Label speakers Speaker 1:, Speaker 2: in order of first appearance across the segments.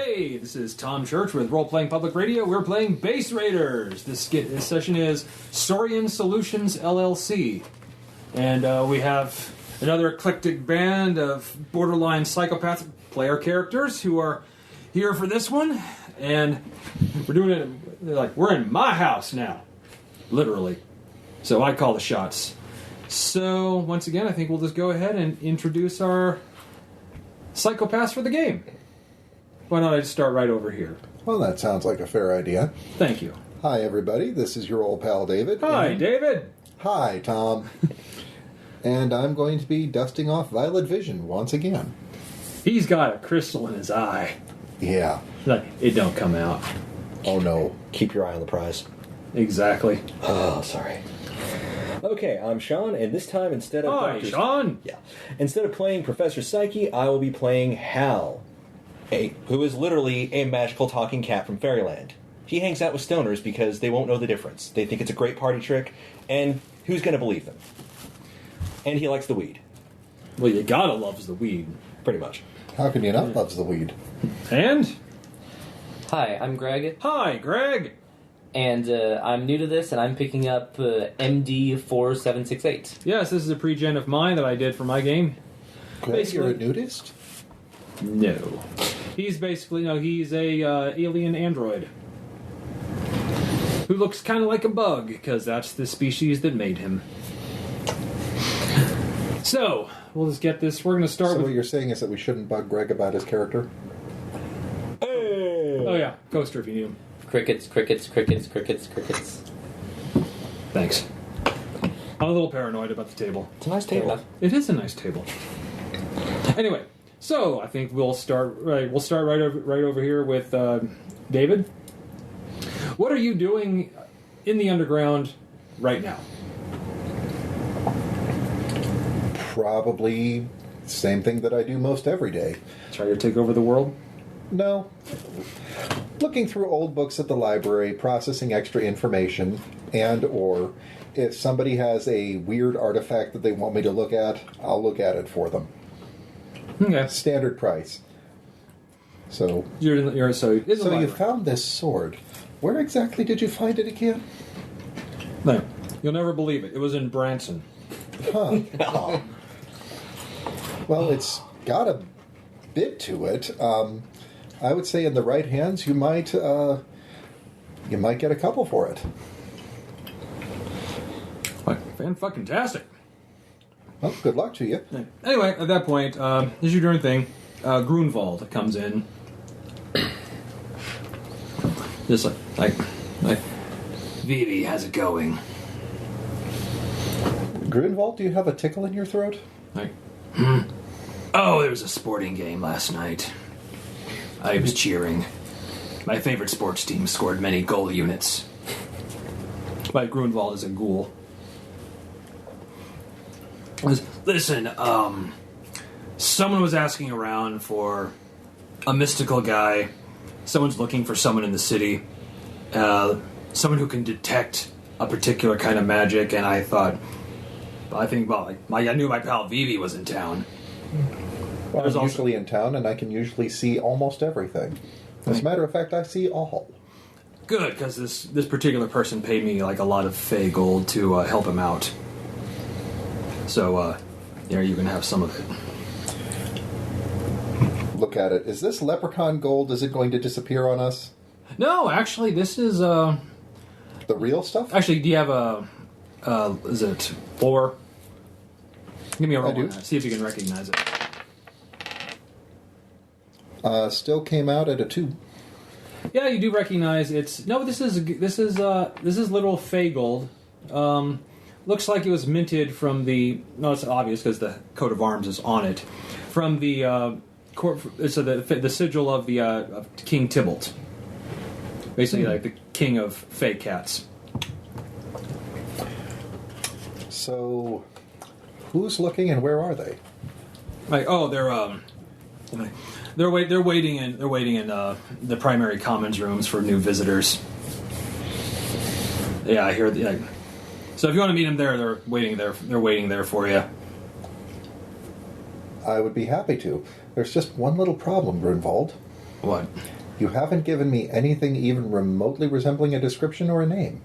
Speaker 1: Hey, this is Tom Church with Role Playing Public Radio. We're playing Base Raiders. This session is Saurian Solutions LLC. And we have another eclectic band of borderline psychopath player characters who are here for this one. And we're doing it like we're in my house now. Literally. So I call the shots. So, once again, I think we'll just go ahead and introduce our psychopaths for the game. Why don't I just start right over here?
Speaker 2: Well, that sounds like a fair idea.
Speaker 1: Thank you.
Speaker 2: Hi, everybody. This is your old pal, David.
Speaker 1: Hi, David.
Speaker 2: Hi, Tom. And I'm going to be dusting off Violet Vision once again.
Speaker 1: He's got a crystal in his eye.
Speaker 2: Yeah.
Speaker 1: Like, it don't come out.
Speaker 2: Oh, no.
Speaker 3: Keep your eye on the prize.
Speaker 1: Exactly.
Speaker 3: Oh, sorry. Okay, I'm Sean, and this time instead of
Speaker 1: Hi, Sean.
Speaker 3: Yeah. Instead of playing Professor Psyche, I will be playing Hal, who is literally a magical talking cat from Fairyland. He hangs out with stoners because they won't know the difference. They think it's a great party trick, and who's going to believe them? And he likes the weed.
Speaker 1: Well, you gotta love the weed.
Speaker 3: Pretty much.
Speaker 2: How can you not love the weed?
Speaker 1: And?
Speaker 4: Hi, I'm Greg.
Speaker 1: Hi, Greg.
Speaker 4: And I'm new to this, and I'm picking up MD4768.
Speaker 1: Yes, this is a pre-gen of mine that I did for my game.
Speaker 2: Greg, you're a nudist?
Speaker 1: No. He's basically, he's a alien android. Who looks kind of like a bug, because that's the species that made him. So, we'll just get this. We're going to start
Speaker 2: So
Speaker 1: with...
Speaker 2: what you're saying is that we shouldn't bug Greg about his character?
Speaker 3: Hey!
Speaker 1: Oh yeah, Coaster if you knew him.
Speaker 4: Crickets, crickets, crickets, crickets, crickets.
Speaker 1: Thanks. I'm a little paranoid about the table.
Speaker 3: It's a nice table.
Speaker 1: It is a nice table. Anyway, so I think we'll start right. We'll start right over here with David. What are you doing in the underground right now?
Speaker 2: Probably the same thing that I do most every day.
Speaker 1: Try to take over the world?
Speaker 2: No. Looking through old books at the library, processing extra information, and or if somebody has a weird artifact that they want me to look at, I'll look at it for them.
Speaker 1: Okay.
Speaker 2: Standard price. So
Speaker 1: So
Speaker 2: you found this sword. Where exactly did you find it again?
Speaker 1: No, you'll never believe it. It was in Branson.
Speaker 2: Huh. Well, it's got a bit to it. I would say in the right hands, you might get a couple for it.
Speaker 1: Fan-fucking-tastic.
Speaker 2: Well, good luck to you.
Speaker 1: Anyway, at that point, as you're doing thing, Grunwald comes in. Just like, Vivi, how's it going?
Speaker 2: Grunwald, do you have a tickle in your throat?
Speaker 1: Oh, there was a sporting game last night. I was cheering. My favorite sports team scored many goal units. But Grunwald is a ghoul. Listen, someone was asking around for a mystical guy. Someone's looking for someone in the city. Someone who can detect a particular kind of magic, and I think, well, I knew my pal Vivi was in town.
Speaker 2: Well, I'm usually in town, and I can usually see almost everything. As a matter of fact, I see all.
Speaker 1: Good, because this particular person paid me like a lot of fey gold to help him out. So, you can have some of it.
Speaker 2: Look at it. Is this leprechaun gold? Is it going to disappear on us?
Speaker 1: No, actually, this is
Speaker 2: the real stuff.
Speaker 1: Actually, do you have is it 4? Give me a roll.
Speaker 2: I do.
Speaker 1: On that. See if you can recognize it.
Speaker 2: Still came out at a 2.
Speaker 1: Yeah, you do recognize it's. No, this is literal fey gold. Looks like it was minted from the. No, it's obvious because the coat of arms is on it. From the the sigil of the of King Tybalt. Basically, like the king of fey cats.
Speaker 2: So, who's looking and where are they?
Speaker 1: Like, oh, they're waiting in the primary commons rooms for new visitors. Yeah, I hear. So if you want to meet them there, they're waiting there. They're waiting there for you.
Speaker 2: I would be happy to. There's just one little problem, Grunwald.
Speaker 1: What?
Speaker 2: You haven't given me anything even remotely resembling a description or a name.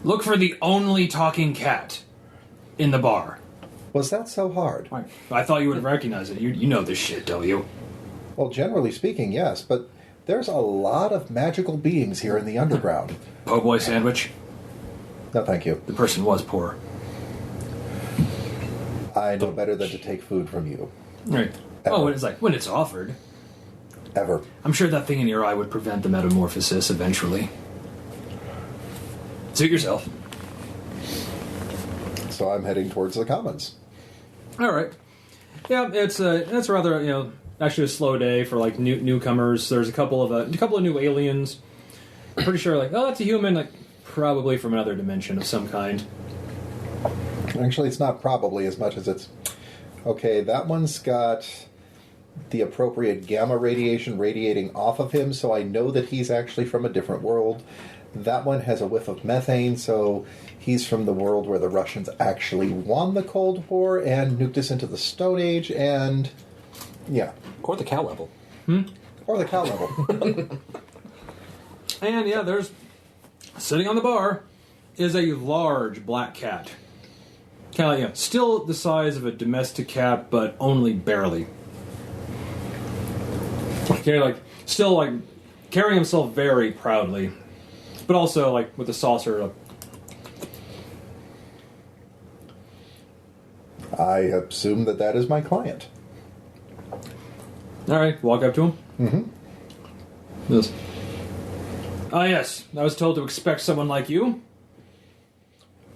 Speaker 1: Look for the only talking cat in the bar.
Speaker 2: Was that so hard?
Speaker 1: I thought you would recognize it. You know this shit, don't you?
Speaker 2: Well, generally speaking, yes, but there's a lot of magical beings here in the underground.
Speaker 1: Po' boy sandwich?
Speaker 2: No, thank you.
Speaker 1: The person was poor.
Speaker 2: I know better than to take food from you.
Speaker 1: Right. Oh, when it's offered.
Speaker 2: Ever.
Speaker 1: I'm sure that thing in your eye would prevent the metamorphosis eventually. Suit yourself.
Speaker 2: So I'm heading towards the commons.
Speaker 1: All right. Yeah, it's rather actually a slow day for like newcomers. There's a couple of new aliens. I'm pretty sure that's a human, probably from another dimension of some kind.
Speaker 2: Actually, it's not probably as much as it's... Okay, that one's got the appropriate gamma radiation radiating off of him, so I know that he's actually from a different world. That one has a whiff of methane, so he's from the world where the Russians actually won the Cold War and nuked us into the Stone Age, and... yeah.
Speaker 3: Or the cow level.
Speaker 2: Or the cow level.
Speaker 1: And yeah, there's... sitting on the bar is a large black cat. Kind of still the size of a domestic cat, but only barely. Okay, still carrying himself very proudly, but also with a saucer.
Speaker 2: I assume that is my client.
Speaker 1: All right, walk up to him. Mm-hmm. Yes. Yes. I was told to expect someone like you.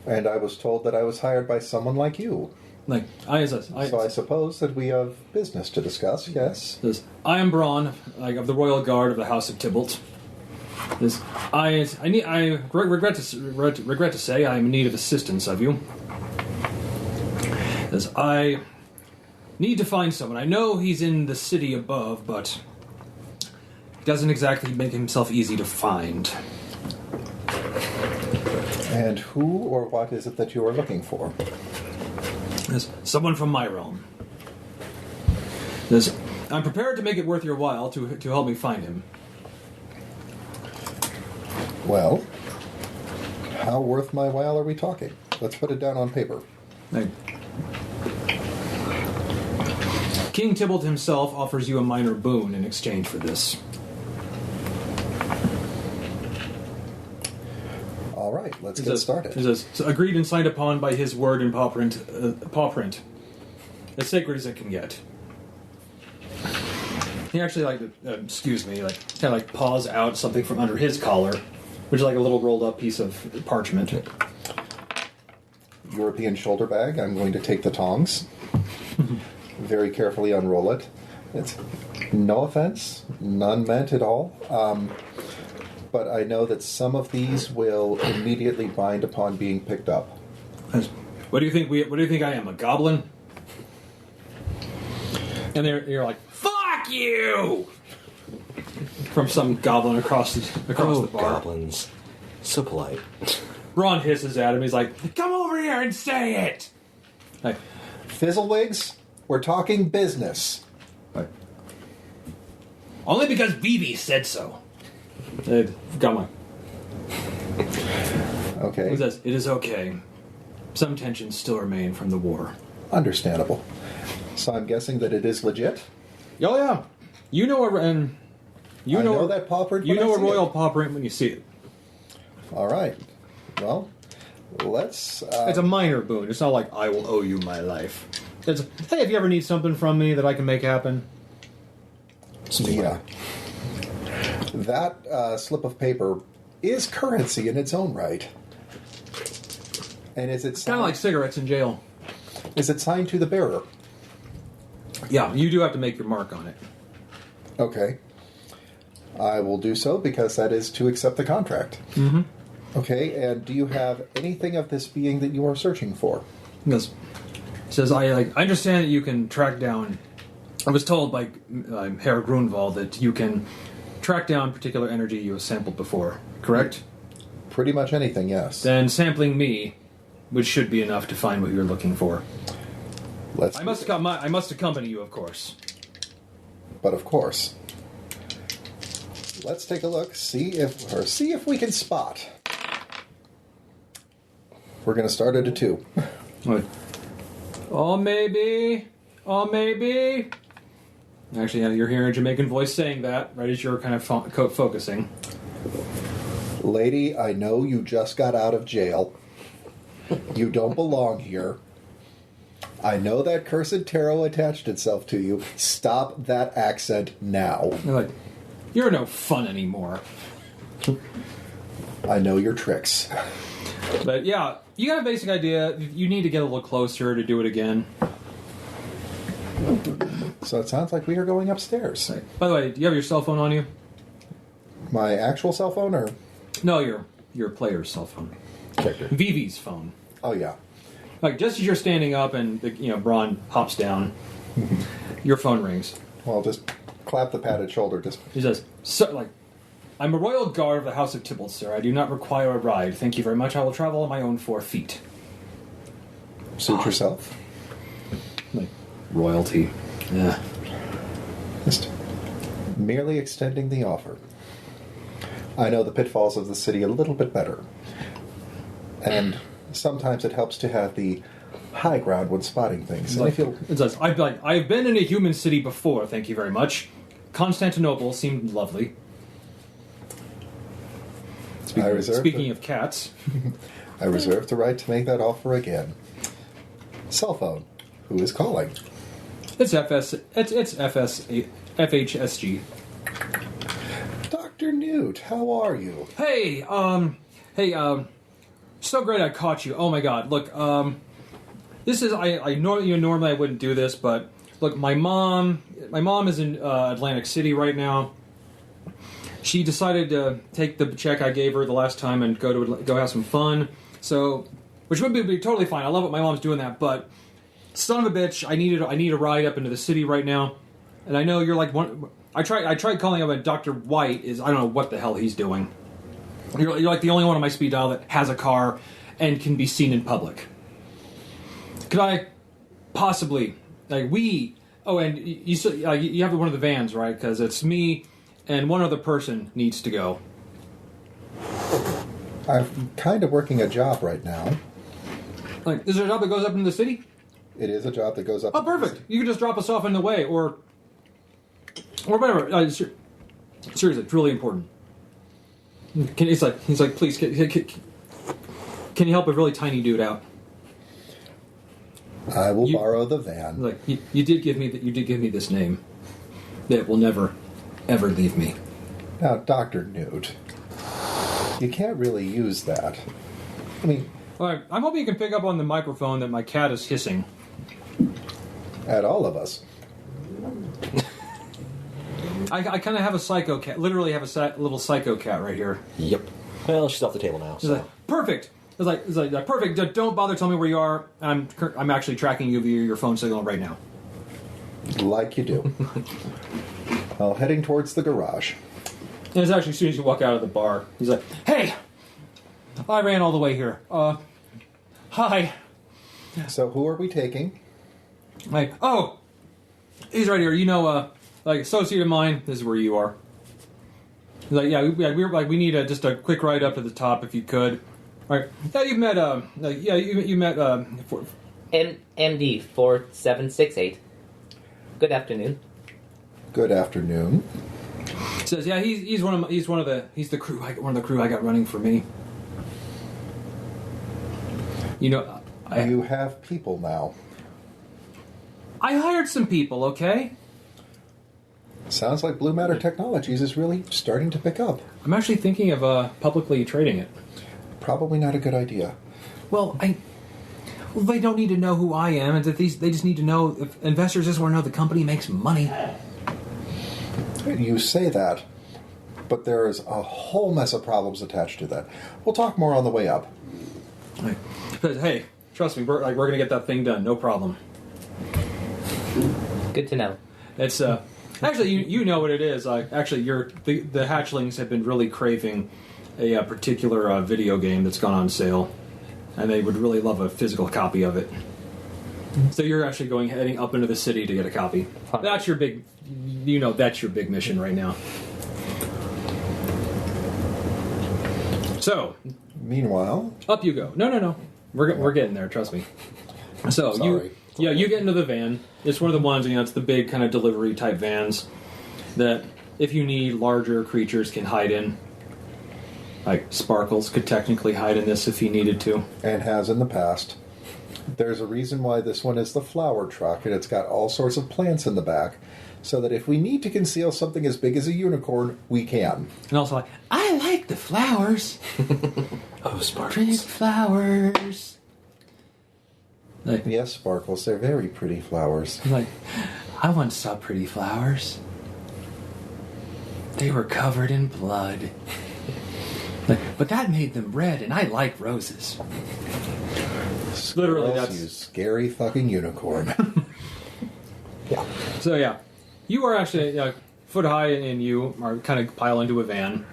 Speaker 2: And I was told that I was hired by someone like you. So I suppose that we have business to discuss, yes?
Speaker 1: I am Braun, of the Royal Guard of the House of Tybalt. I regret to say I am in need of assistance of you. I need to find someone. I know he's in the city above, but he doesn't exactly make himself easy to find.
Speaker 2: And who or what is it that you are looking for?
Speaker 1: Someone from my realm. I'm prepared to make it worth your while to help me find him.
Speaker 2: Well, how worth my while are we talking? Let's put it down on paper.
Speaker 1: King Tybalt himself offers you a minor boon in exchange for this.
Speaker 2: All right, let's get started.
Speaker 1: Agreed and signed upon by his word and paw print. As sacred as it can get. He actually paws out something from under his collar, which is like a little rolled up piece of parchment.
Speaker 2: European shoulder bag. I'm going to take the tongs. Very carefully unroll it. It's no offense, none meant at all. But I know that some of these will immediately bind upon being picked up.
Speaker 1: What do you think? What do you think I am? A goblin? And you're like, "Fuck you!" From some goblin across the bar.
Speaker 3: Goblins, so polite.
Speaker 1: Ron hisses at him. He's like, "Come over here and say it."
Speaker 2: Fizzlewigs, we're talking business.
Speaker 1: Only because Vivi said so. Got my.
Speaker 2: Okay.
Speaker 1: He says, "It is okay. Some tensions still remain from the war."
Speaker 2: Understandable. So I'm guessing that it is legit?
Speaker 1: Oh yeah, you know
Speaker 2: that paw print.
Speaker 1: You know a royal paw print when you see it.
Speaker 2: All right. Well, let's.
Speaker 1: It's a minor boon. It's not like I will owe you my life. It's hey, if you ever need something from me that I can make happen.
Speaker 2: Yeah. That slip of paper is currency in its own right. And is it
Speaker 1: kind of like cigarettes in jail?
Speaker 2: Is it signed to the bearer?
Speaker 1: Yeah, you do have to make your mark on it.
Speaker 2: Okay. I will do so because that is to accept the contract.
Speaker 1: Mm-hmm.
Speaker 2: Okay, and do you have anything of this being that you are searching for?
Speaker 1: Yes. It says, I understand that you can track down... I was told by Herr Grunwald that you can track down particular energy you have sampled before, correct?
Speaker 2: Pretty much anything, yes.
Speaker 1: Then sampling me, which should be enough to find what you're looking for. I must accompany you, of course.
Speaker 2: But of course, let's take a look, see if we can spot. We're going to start at a 2.
Speaker 1: What? Oh, maybe. Oh, maybe. Actually, yeah, you're hearing a Jamaican voice saying that right as you're kind of focusing.
Speaker 2: Lady, I know you just got out of jail. You don't belong here. I know that cursed tarot attached itself to you. Stop that accent now.
Speaker 1: You're like, you're no fun anymore.
Speaker 2: I know your tricks.
Speaker 1: But yeah, you got a basic idea. You need to get a little closer to do it again.
Speaker 2: So it sounds like we are going upstairs.
Speaker 1: By the way, do you have your cell phone on you?
Speaker 2: My actual cell phone or?
Speaker 1: No, your player's cell phone.
Speaker 2: Character.
Speaker 1: Vivi's phone.
Speaker 2: Oh, yeah.
Speaker 1: Like, just as you're standing up and, Braun hops down, your phone rings.
Speaker 2: Well, just clap the padded shoulder.
Speaker 1: He says, I'm a royal guard of the House of Tybalt, sir. I do not require a ride. Thank you very much. I will travel on my own 4 feet.
Speaker 2: Suit yourself.
Speaker 1: Like, royalty. Yeah.
Speaker 2: Just merely extending the offer. I know the pitfalls of the city a little bit better. And sometimes it helps to have the high ground when spotting things.
Speaker 1: It says, I've been in a human city before, thank you very much. Constantinople seemed lovely. Speaking of cats.
Speaker 2: I reserve the right to make that offer again. Cell phone. Who is calling?
Speaker 1: It's FHSG.
Speaker 2: Dr. Newt, how are you?
Speaker 1: Hey, so great I caught you. Oh my god, look, this is, normally I wouldn't do this, but look, my mom is in Atlantic City right now. She decided to take the check I gave her the last time and go have some fun. So, which would be totally fine. I love what my mom's doing that, but son of a bitch, I need a ride up into the city right now. And I know you're like one. I tried calling up, and Dr. White is, I don't know what the hell he's doing. You're like the only one on my speed dial that has a car and can be seen in public. Could I possibly, and you have one of the vans, right? Because it's me and one other person needs to go.
Speaker 2: I'm kind of working a job right now.
Speaker 1: Like, is there a job that goes up into the city?
Speaker 2: It is a job that goes up.
Speaker 1: Oh, perfect. You can just drop us off in the way, or whatever. Seriously, it's really important. He's like, please, can you help a really tiny dude out?
Speaker 2: I will borrow the van.
Speaker 1: Like, you did give me this name that will never, ever leave me.
Speaker 2: Now, Dr. Newt, you can't really use that. I mean,
Speaker 1: all right, I'm hoping you can pick up on the microphone that my cat is hissing.
Speaker 2: At all of us.
Speaker 1: I kind of have a psycho cat. Literally have a little psycho cat right here.
Speaker 3: Yep. Well, she's off the table now. So.
Speaker 1: Like, perfect. It's like perfect. Don't bother telling me where you are. I'm actually tracking you via your phone signal right now.
Speaker 2: Like you do. Well, heading towards the garage.
Speaker 1: And it's actually as soon as you walk out of the bar, he's like, "Hey, I ran all the way here. Hi."
Speaker 2: So who are we taking?
Speaker 1: Like, oh, he's right here. Like associate of mine. This is where you are. He's like, we need just a quick ride up to the top if you could. All right. Yeah, you've met. You met.
Speaker 4: MD 4768. Good afternoon.
Speaker 2: Good afternoon.
Speaker 1: Says, yeah, he's one of the crew. One of the crew I got running for me.
Speaker 2: You have people now.
Speaker 1: I hired some people. Okay.
Speaker 2: Sounds like Blue Matter Technologies is really starting to pick up.
Speaker 1: I'm actually thinking of publicly trading it.
Speaker 2: Probably not a good idea.
Speaker 1: Well, they don't need to know who I am, and they just need to know if investors just want to know the company makes money.
Speaker 2: You say that, but there is a whole mess of problems attached to that. We'll talk more on the way up.
Speaker 1: Hey, trust me, we're going to get that thing done, no problem.
Speaker 4: Good to know.
Speaker 1: It's actually you know what it is. Actually, the hatchlings have been really craving a particular video game that's gone on sale, and they would really love a physical copy of it. So you're actually heading up into the city to get a copy. That's your big, that's your big mission right now. So,
Speaker 2: Meanwhile,
Speaker 1: up you go. No. We're getting there. Trust me. So
Speaker 2: Sorry.
Speaker 1: you get into the van. It's one of the ones, it's the big kind of delivery type vans that if you need larger creatures can hide in. Like Sparkles could technically hide in this if he needed to.
Speaker 2: and has in the past. There's a reason why this one is the flower truck, and it's got all sorts of plants in the back, so that if we need to conceal something as big as a unicorn, we can.
Speaker 1: And also I like the flowers.
Speaker 3: Oh, Sparkles.
Speaker 1: Pretty flowers. Like,
Speaker 2: Yes, Sparkles, they're very pretty flowers.
Speaker 1: I once saw pretty flowers. They were covered in blood. But that made them red, and I like roses. Literally,
Speaker 2: Squirrels,
Speaker 1: that's...
Speaker 2: you scary fucking unicorn.
Speaker 3: Yeah.
Speaker 1: So, yeah. You are actually foot high, and you are kind of pile into a van.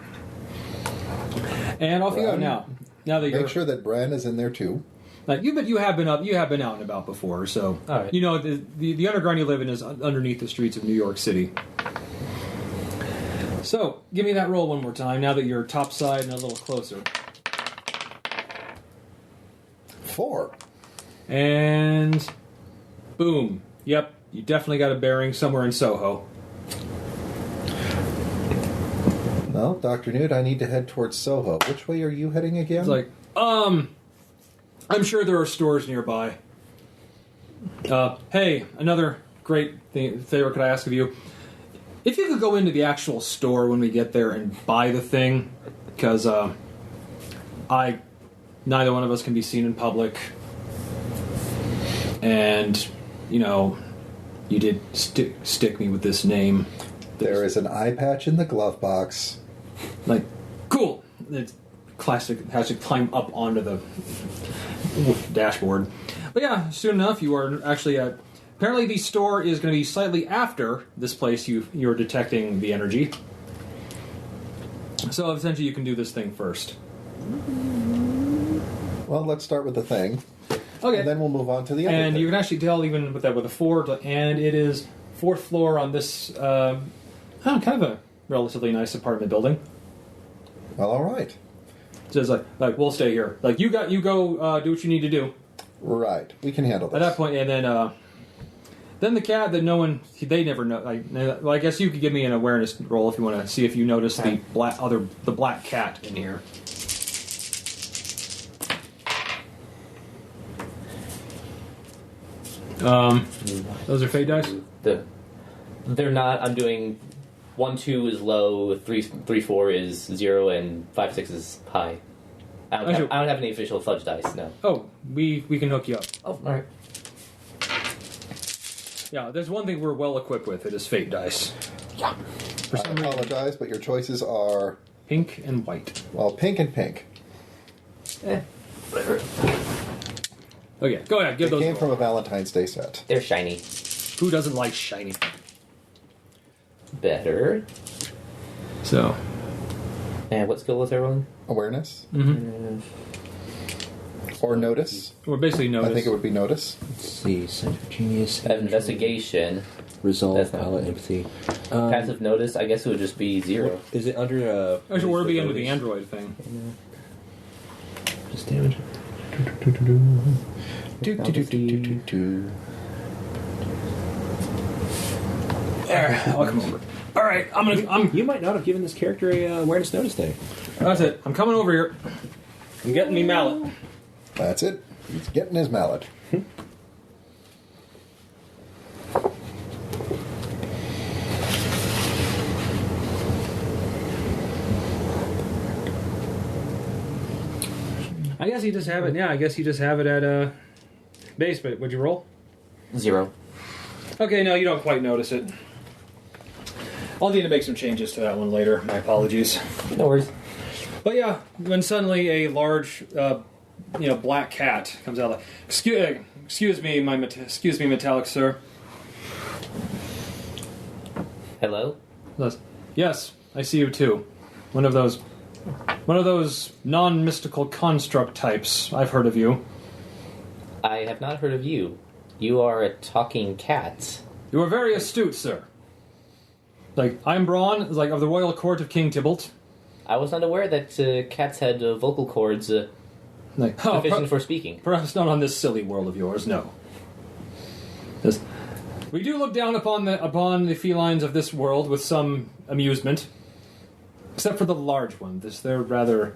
Speaker 1: And off you go now. Now that you're...
Speaker 2: Make sure that Bran is in there too.
Speaker 1: You have been out and about before, so...
Speaker 4: All right.
Speaker 1: The underground you live in is underneath the streets of New York City. So, give me that roll one more time, now that you're topside and a little closer.
Speaker 2: 4.
Speaker 1: And... boom. Yep, you definitely got a bearing somewhere in Soho.
Speaker 2: Well, Dr. Newt, I need to head towards Soho. Which way are you heading again?
Speaker 1: It's like, I'm sure there are stores nearby. Hey, another great favor could I ask of you? If you could go into the actual store when we get there and buy the thing, because neither one of us can be seen in public, and you did stick me with this name.
Speaker 2: There is an eye patch in the glove box.
Speaker 1: Cool. It's classic. Has to climb up onto the dashboard. But yeah, soon enough, you are actually at. Apparently, the store is going to be slightly after this place you're detecting the energy. So essentially, you can do this thing first.
Speaker 2: Well, let's start with the thing.
Speaker 1: Okay.
Speaker 2: And then we'll move on to the other
Speaker 1: And
Speaker 2: thing.
Speaker 1: you can actually tell even with a 4, and it is 4th floor on this kind of a relatively nice apartment building.
Speaker 2: Well, all right.
Speaker 1: It says like we'll stay here. You go do what you need to do.
Speaker 2: Right. We can handle this.
Speaker 1: At that point, and then the cat that no one they never know. I guess you could give me an awareness roll if you want to see if you notice the black cat in here. Those are fate dice.
Speaker 4: They're not. I'm doing 1, 2 is low, 3, 4 is 0, and 5, 6 is high. I don't have any official fudge dice. No.
Speaker 1: Oh, we can hook you up.
Speaker 4: Oh, all right.
Speaker 1: Yeah, there's one thing we're well equipped with. It is fate dice.
Speaker 4: Yeah.
Speaker 1: For
Speaker 2: I
Speaker 1: some reason,
Speaker 2: apologize, but your choices are,
Speaker 1: pink and white.
Speaker 2: well, pink and pink.
Speaker 4: Whatever.
Speaker 1: Okay, go ahead. Give
Speaker 2: They
Speaker 1: those.
Speaker 2: came from a Valentine's Day set.
Speaker 4: They're shiny.
Speaker 1: Who doesn't like shiny?
Speaker 4: Better.
Speaker 1: So.
Speaker 4: And what skill was everyone?
Speaker 2: Awareness?
Speaker 1: Mm-hmm.
Speaker 2: Or notice?
Speaker 1: We're basically notice.
Speaker 2: I think it would be notice.
Speaker 3: Let's see. Center of Genius.
Speaker 4: Investigation.
Speaker 3: Resolve.
Speaker 4: That's not-
Speaker 3: Palette. Empathy.
Speaker 4: Passive notice. I guess it would just be 0.
Speaker 3: Is it under?
Speaker 1: Actually, we're beginning with the
Speaker 3: abilities?
Speaker 1: android thing.
Speaker 3: Just damage.
Speaker 1: There, I'll come over. All right, I'm.
Speaker 3: You might not have given this character a awareness notice thing.
Speaker 1: That's it. I'm coming over here. I'm getting me mallet.
Speaker 2: That's it. He's getting his mallet.
Speaker 1: I guess you just have it. Yeah, I guess you just have it at base. But would you roll?
Speaker 4: 0.
Speaker 1: Okay, no, you don't quite notice it. I'll need to make some changes to that one later. My apologies.
Speaker 4: No worries.
Speaker 1: But yeah, when suddenly a large, black cat comes out, like, excuse me, metallic sir.
Speaker 4: Hello?
Speaker 1: Yes, I see you too. One of those non-mystical construct types. I've heard of you.
Speaker 4: I have not heard of you. You are a talking cat.
Speaker 1: You are very astute, sir. Like, I'm Braun, like, of the royal court of King Tybalt.
Speaker 4: I was not aware that cats had vocal cords sufficient for speaking.
Speaker 1: Perhaps not on this silly world of yours, no. Yes. We do look down upon the felines of this world with some amusement. Except for the large one. They're rather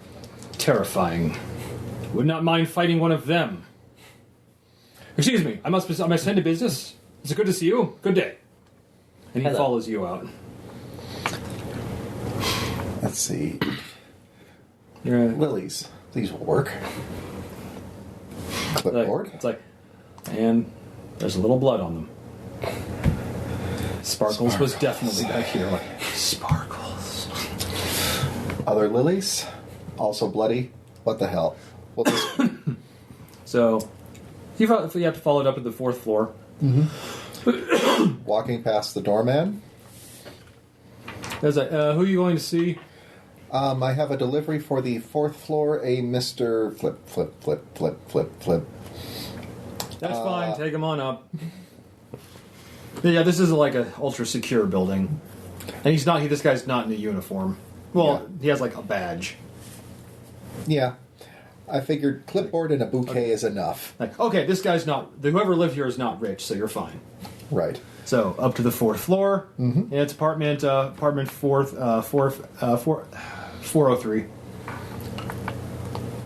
Speaker 1: terrifying. Would not mind fighting one of them. Excuse me, I must attend to business. Is it good to see you? Good day. And he
Speaker 4: Hello.
Speaker 1: follows you out.
Speaker 2: Let's see.
Speaker 1: You're
Speaker 2: Lilies. These will work. Clipboard.
Speaker 1: it's like, and there's a little blood on them. Sparkles was definitely back here. Like, Sparkles.
Speaker 2: Other lilies. Also bloody. What the hell? Well, this
Speaker 1: So, you have to follow it up to the 4th floor.
Speaker 2: walking past the doorman.
Speaker 1: There's a, who are you going to see?
Speaker 2: I have a delivery for the 4th floor, a Mr. Flip.
Speaker 1: That's fine. Take him on up. Yeah, this is like an ultra secure building, and this guy's not in a uniform. Well, he has like a badge.
Speaker 2: Yeah. I figured clipboard and a bouquet is enough.
Speaker 1: Like, okay, this guy's not. Whoever lived here is not rich, so you're fine.
Speaker 2: Right.
Speaker 1: So up to the 4th floor. And it's apartment 403.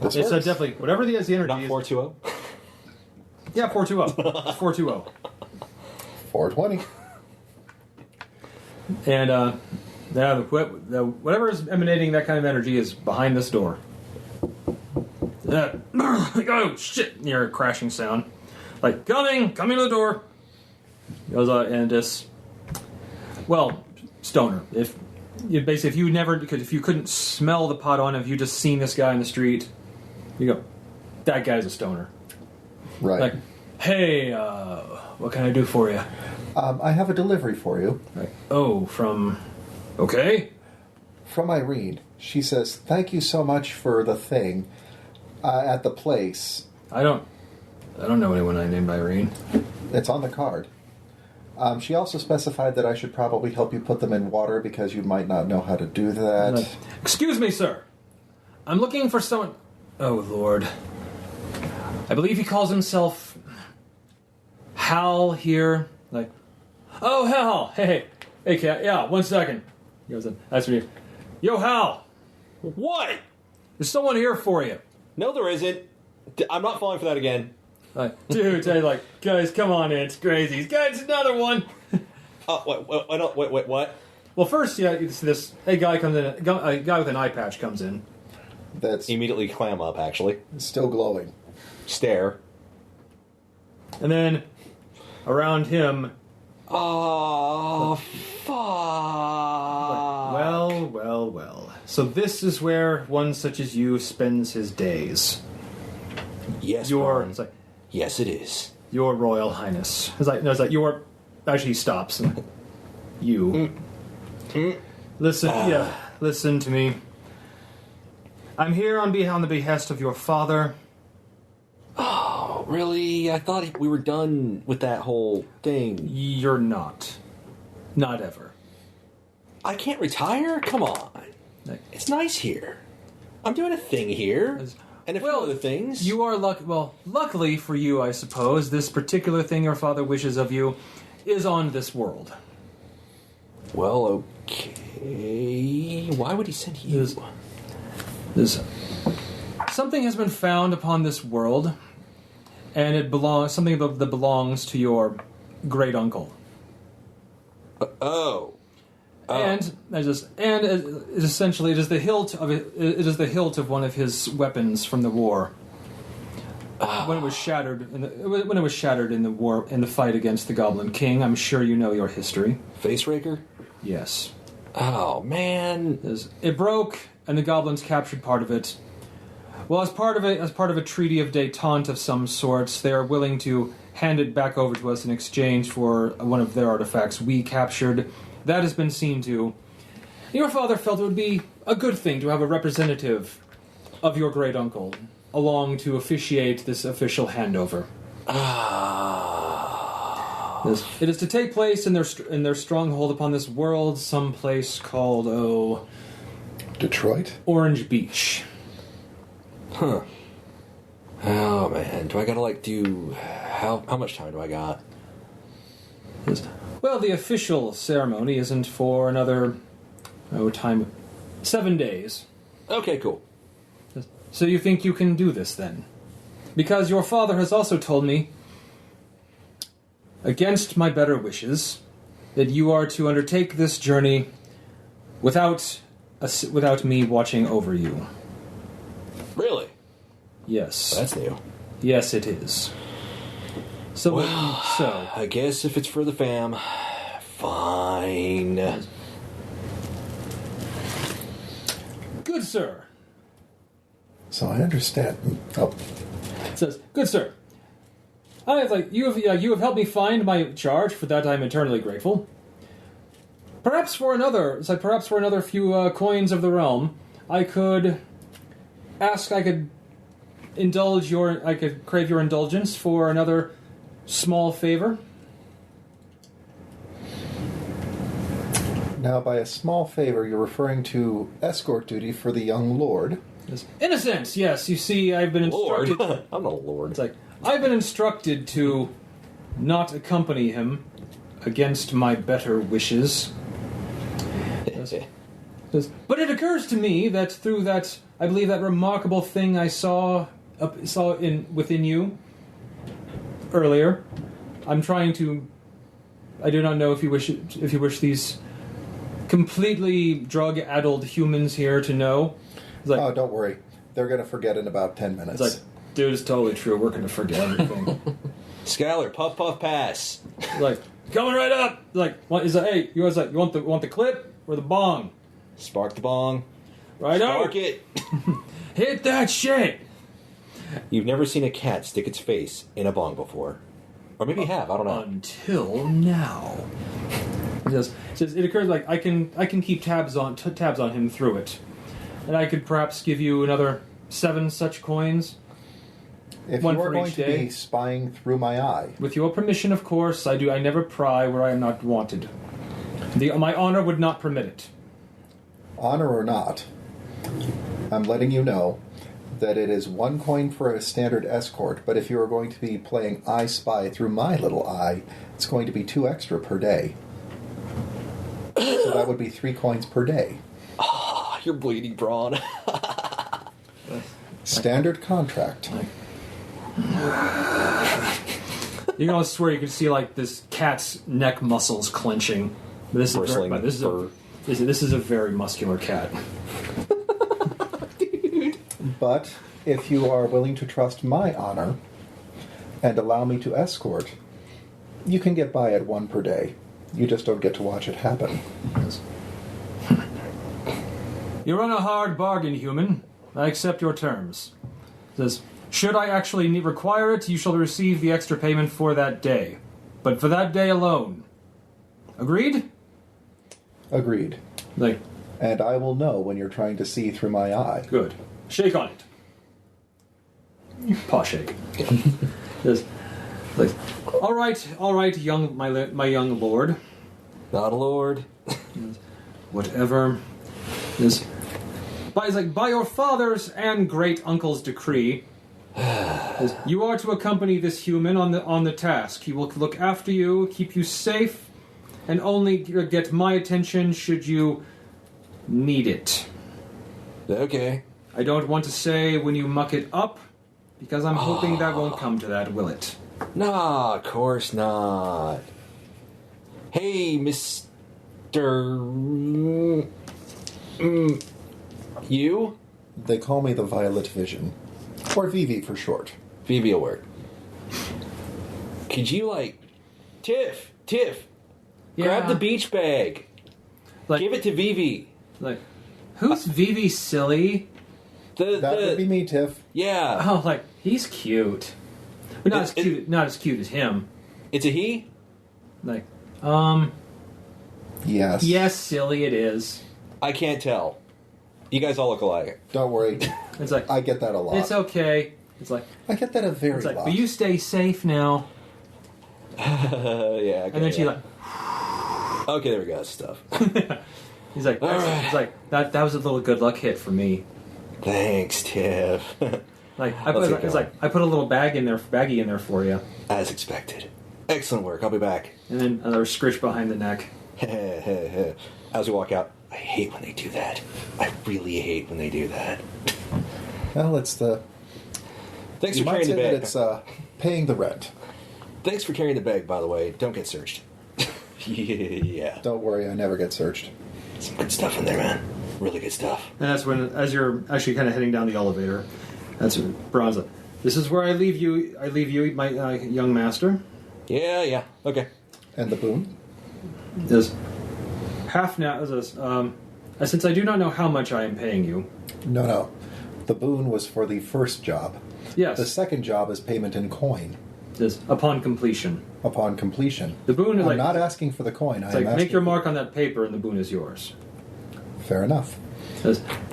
Speaker 2: This
Speaker 1: It's
Speaker 2: works.
Speaker 1: definitely whatever the energy
Speaker 3: Not
Speaker 1: is.
Speaker 3: 420?
Speaker 1: Yeah, 420. It's 420.
Speaker 2: 420.
Speaker 1: And whatever is emanating that kind of energy is behind this door. Oh shit! You hear a crashing sound. Like coming to the door. Goes and just stoner. If you couldn't smell the pot on, if you just seen this guy in the street, you go, that guy's a stoner.
Speaker 2: Right.
Speaker 1: Like, hey, what can I do for you?
Speaker 2: I have a delivery for you.
Speaker 1: Like, okay.
Speaker 2: From Irene. She says, thank you so much for the thing at the place.
Speaker 1: I don't know anyone named Irene.
Speaker 2: It's on the card. She also specified that I should probably help you put them in water because you might not know how to do that.
Speaker 1: Excuse me, sir. I'm looking for someone. Oh, Lord. I believe he calls himself Hal here. Like, oh, Hal. Hey, cat. Yeah, 1 second. He goes in. That's me. Yo, Hal.
Speaker 3: What?
Speaker 1: There's someone here for you.
Speaker 3: No, there isn't. I'm not falling for that again.
Speaker 1: Like, dude, guys, come on in. It's crazy. Guys, another one.
Speaker 3: Wait, what?
Speaker 1: Well, first, it's this. A guy comes in. A guy with an eye patch comes in.
Speaker 2: That's
Speaker 3: Immediately clam up, actually.
Speaker 2: still glowing.
Speaker 3: Stare.
Speaker 1: And then around him.
Speaker 3: Oh, fuck.
Speaker 1: Well. So this is where one such as you spends his days.
Speaker 3: Yes,
Speaker 1: It's
Speaker 3: Brian.
Speaker 1: like,
Speaker 3: Yes, it is.
Speaker 1: Your Royal Highness. It's like your. Actually, he stops. You. Listen to me. I'm here on the behest of your father.
Speaker 3: Oh, really? I thought we were done with that whole thing.
Speaker 1: You're not. Not ever.
Speaker 3: I can't retire? Come on. It's nice here. I'm doing a thing here. And a few other things.
Speaker 1: You are luckily for you, I suppose, this particular thing your father wishes of you is on this world.
Speaker 3: Well, okay. Why would he send you?
Speaker 1: Something has been found upon this world, and it belongs that belongs to your great uncle. And it is the hilt of one of his weapons from the war. When it was shattered in the fight against the Goblin King. I'm sure you know your history.
Speaker 3: Face raker?
Speaker 1: Yes.
Speaker 3: Oh, man.
Speaker 1: It broke, and the goblins captured part of it. Well, as part of a treaty of détente of some sorts, they are willing to hand it back over to us in exchange for one of their artifacts we captured. That has been seen to. Your father felt it would be a good thing to have a representative of your great uncle along to officiate this official handover. It is to take place in their stronghold upon this world, some place called
Speaker 2: Detroit?
Speaker 1: Orange Beach.
Speaker 3: Huh. Oh man, do I gotta do how much time do I got?
Speaker 1: Well, the official ceremony isn't for another 7 days.
Speaker 3: Okay, cool.
Speaker 1: So you think you can do this then? Because your father has also told me, against my better wishes, that you are to undertake this journey without me watching over you.
Speaker 3: Really?
Speaker 1: Yes.
Speaker 3: That's new.
Speaker 1: Yes, it is. So,
Speaker 3: I guess if it's for the fam, fine.
Speaker 1: Good sir.
Speaker 2: So I understand. Oh,
Speaker 1: It says, good sir. You have helped me find my charge. For that, I am eternally grateful. Perhaps for another few coins of the realm, I could crave your indulgence for another small favor.
Speaker 2: now, by a small favor, you're referring to escort duty for the young lord.
Speaker 1: In a sense, yes. You see, I've been instructed.
Speaker 3: Lord. I'm not a lord.
Speaker 1: It's I've been instructed to not accompany him against my better wishes. But it occurs to me that through that, I believe that remarkable thing I saw within you earlier, I'm trying to. I do not know if you wish these completely drug-addled humans here to know.
Speaker 2: Oh, don't worry. They're going to forget in about 10 minutes.
Speaker 1: It's dude, it's totally true. We're going to forget everything.
Speaker 3: Skylar, puff, puff, pass.
Speaker 1: Coming right up. What is that? Hey, you guys you want the clip or the bong?
Speaker 3: Spark the bong.
Speaker 1: Right on.
Speaker 3: Spark it.
Speaker 1: Hit that shit.
Speaker 3: You've never seen a cat stick its face in a bong before. Or maybe you have, I don't know.
Speaker 1: Until now. It says it occurs I can keep tabs on him through it. And I could perhaps give you another 7 such coins.
Speaker 2: If
Speaker 1: one
Speaker 2: you are
Speaker 1: for
Speaker 2: going
Speaker 1: each
Speaker 2: to
Speaker 1: day.
Speaker 2: be spying through my eye,
Speaker 1: With your permission, of course, I never pry where I am not wanted. My honor would not permit it.
Speaker 2: honor or not, I'm letting you know that it is 1 coin for a standard escort, but if you are going to be playing I Spy through my little eye, it's going to be 2 extra per day. So that would be 3 coins per day.
Speaker 3: Oh, you're bleeding, Braun.
Speaker 2: Standard contract.
Speaker 1: You can swear you can see this cat's neck muscles clenching. This is a very muscular cat.
Speaker 2: But if you are willing to trust my honor and allow me to escort, you can get by at 1 per day. You just don't get to watch it happen.
Speaker 1: You run a hard bargain, human. I accept your terms. It says, should I actually require it, you shall receive the extra payment for that day. But for that day alone. Agreed?
Speaker 2: Agreed. And I will know when you're trying to see through my eye.
Speaker 1: Good. Shake on it. Paw shake. Says, all right, my young lord.
Speaker 3: Not a lord.
Speaker 1: Whatever. By your father's and great uncle's decree, you are to accompany this human on the task. He will look after you, keep you safe, and only get my attention should you need it.
Speaker 3: Okay.
Speaker 1: I don't want to say when you muck it up, because I'm hoping that won't come to that, will it?
Speaker 3: Nah, of course not. Hey, Mr. You?
Speaker 2: They call me the Violet Vision. Or Vivi for short.
Speaker 3: Vivi will work. Could you, Tiff, grab the beach bag. Give it to Vivi.
Speaker 1: Who's Vivi, silly?
Speaker 2: That would be me, Tiff.
Speaker 3: Yeah.
Speaker 1: Oh, he's cute. But not as cute as him.
Speaker 3: It's a he?
Speaker 2: Yes.
Speaker 1: Yes, silly, it is.
Speaker 3: I can't tell. You guys all look alike.
Speaker 2: Don't worry.
Speaker 1: It's
Speaker 2: I get that a lot.
Speaker 1: It's okay. It's
Speaker 2: I get that a very lot.
Speaker 1: but you stay safe now.
Speaker 3: Yeah. Okay,
Speaker 1: And then she's like,
Speaker 3: okay, there we go. Stuff.
Speaker 1: he's like,
Speaker 3: All right.
Speaker 1: he's like, that was a little good luck hit for me.
Speaker 3: Thanks, Tiff.
Speaker 1: Like,
Speaker 3: Let's get
Speaker 1: it's like, I put a little baggie in there for you.
Speaker 3: As expected. Excellent work. I'll be back.
Speaker 1: And then another scritch behind the neck.
Speaker 3: As we walk out, I hate when they do that. I really hate when they do that.
Speaker 2: Well, it's the.
Speaker 3: Thanks
Speaker 2: You
Speaker 3: for
Speaker 2: might
Speaker 3: carrying the
Speaker 2: say that
Speaker 3: bag.
Speaker 2: it's paying the rent.
Speaker 3: Thanks for carrying the bag, by the way. Don't get searched. Yeah.
Speaker 2: Don't worry, I never get searched.
Speaker 3: Some good stuff in there, man. Really good stuff.
Speaker 1: And that's when, as you're actually kind of heading down the elevator, that's when Braun's like, this is where I leave you, my young master.
Speaker 3: Yeah. Okay.
Speaker 2: And the boon?
Speaker 1: Is half now. Since I do not know how much I am paying you.
Speaker 2: No. The boon was for the first job.
Speaker 1: Yes.
Speaker 2: The second job is payment in coin.
Speaker 1: Is upon completion.
Speaker 2: Upon completion.
Speaker 1: The boon is
Speaker 2: I'm
Speaker 1: like,
Speaker 2: not asking for the coin.
Speaker 1: it's
Speaker 2: I'm
Speaker 1: like
Speaker 2: asking
Speaker 1: make your mark on that paper and the boon is yours.
Speaker 2: Fair enough.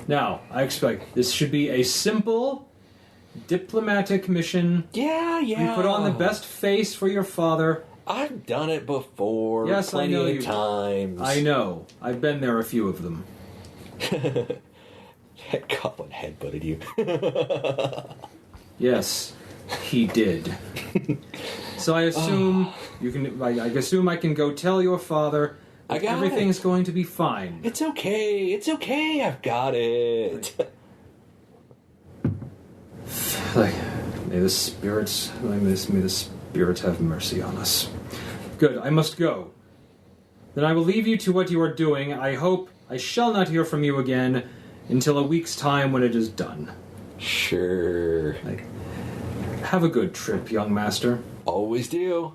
Speaker 1: Now I expect this should be a simple diplomatic mission.
Speaker 3: Yeah.
Speaker 1: You put on the best face for your father.
Speaker 3: I've done it before.
Speaker 1: Yes, I
Speaker 3: plenty
Speaker 1: know
Speaker 3: of
Speaker 1: you.
Speaker 3: times.
Speaker 1: I know. I've been there a few of them.
Speaker 3: That goblin headbutted you.
Speaker 1: Yes, he did. So I assume you can. I assume I can go tell your father
Speaker 3: I got
Speaker 1: everything's going to be fine.
Speaker 3: It's okay. I've got it.
Speaker 1: Like, may the spirits have mercy on us. Good. I must go. Then I will leave you to what you are doing. I hope I shall not hear from you again until a week's time when it is done.
Speaker 3: Sure.
Speaker 1: Like, have a good trip, young master.
Speaker 3: Always do.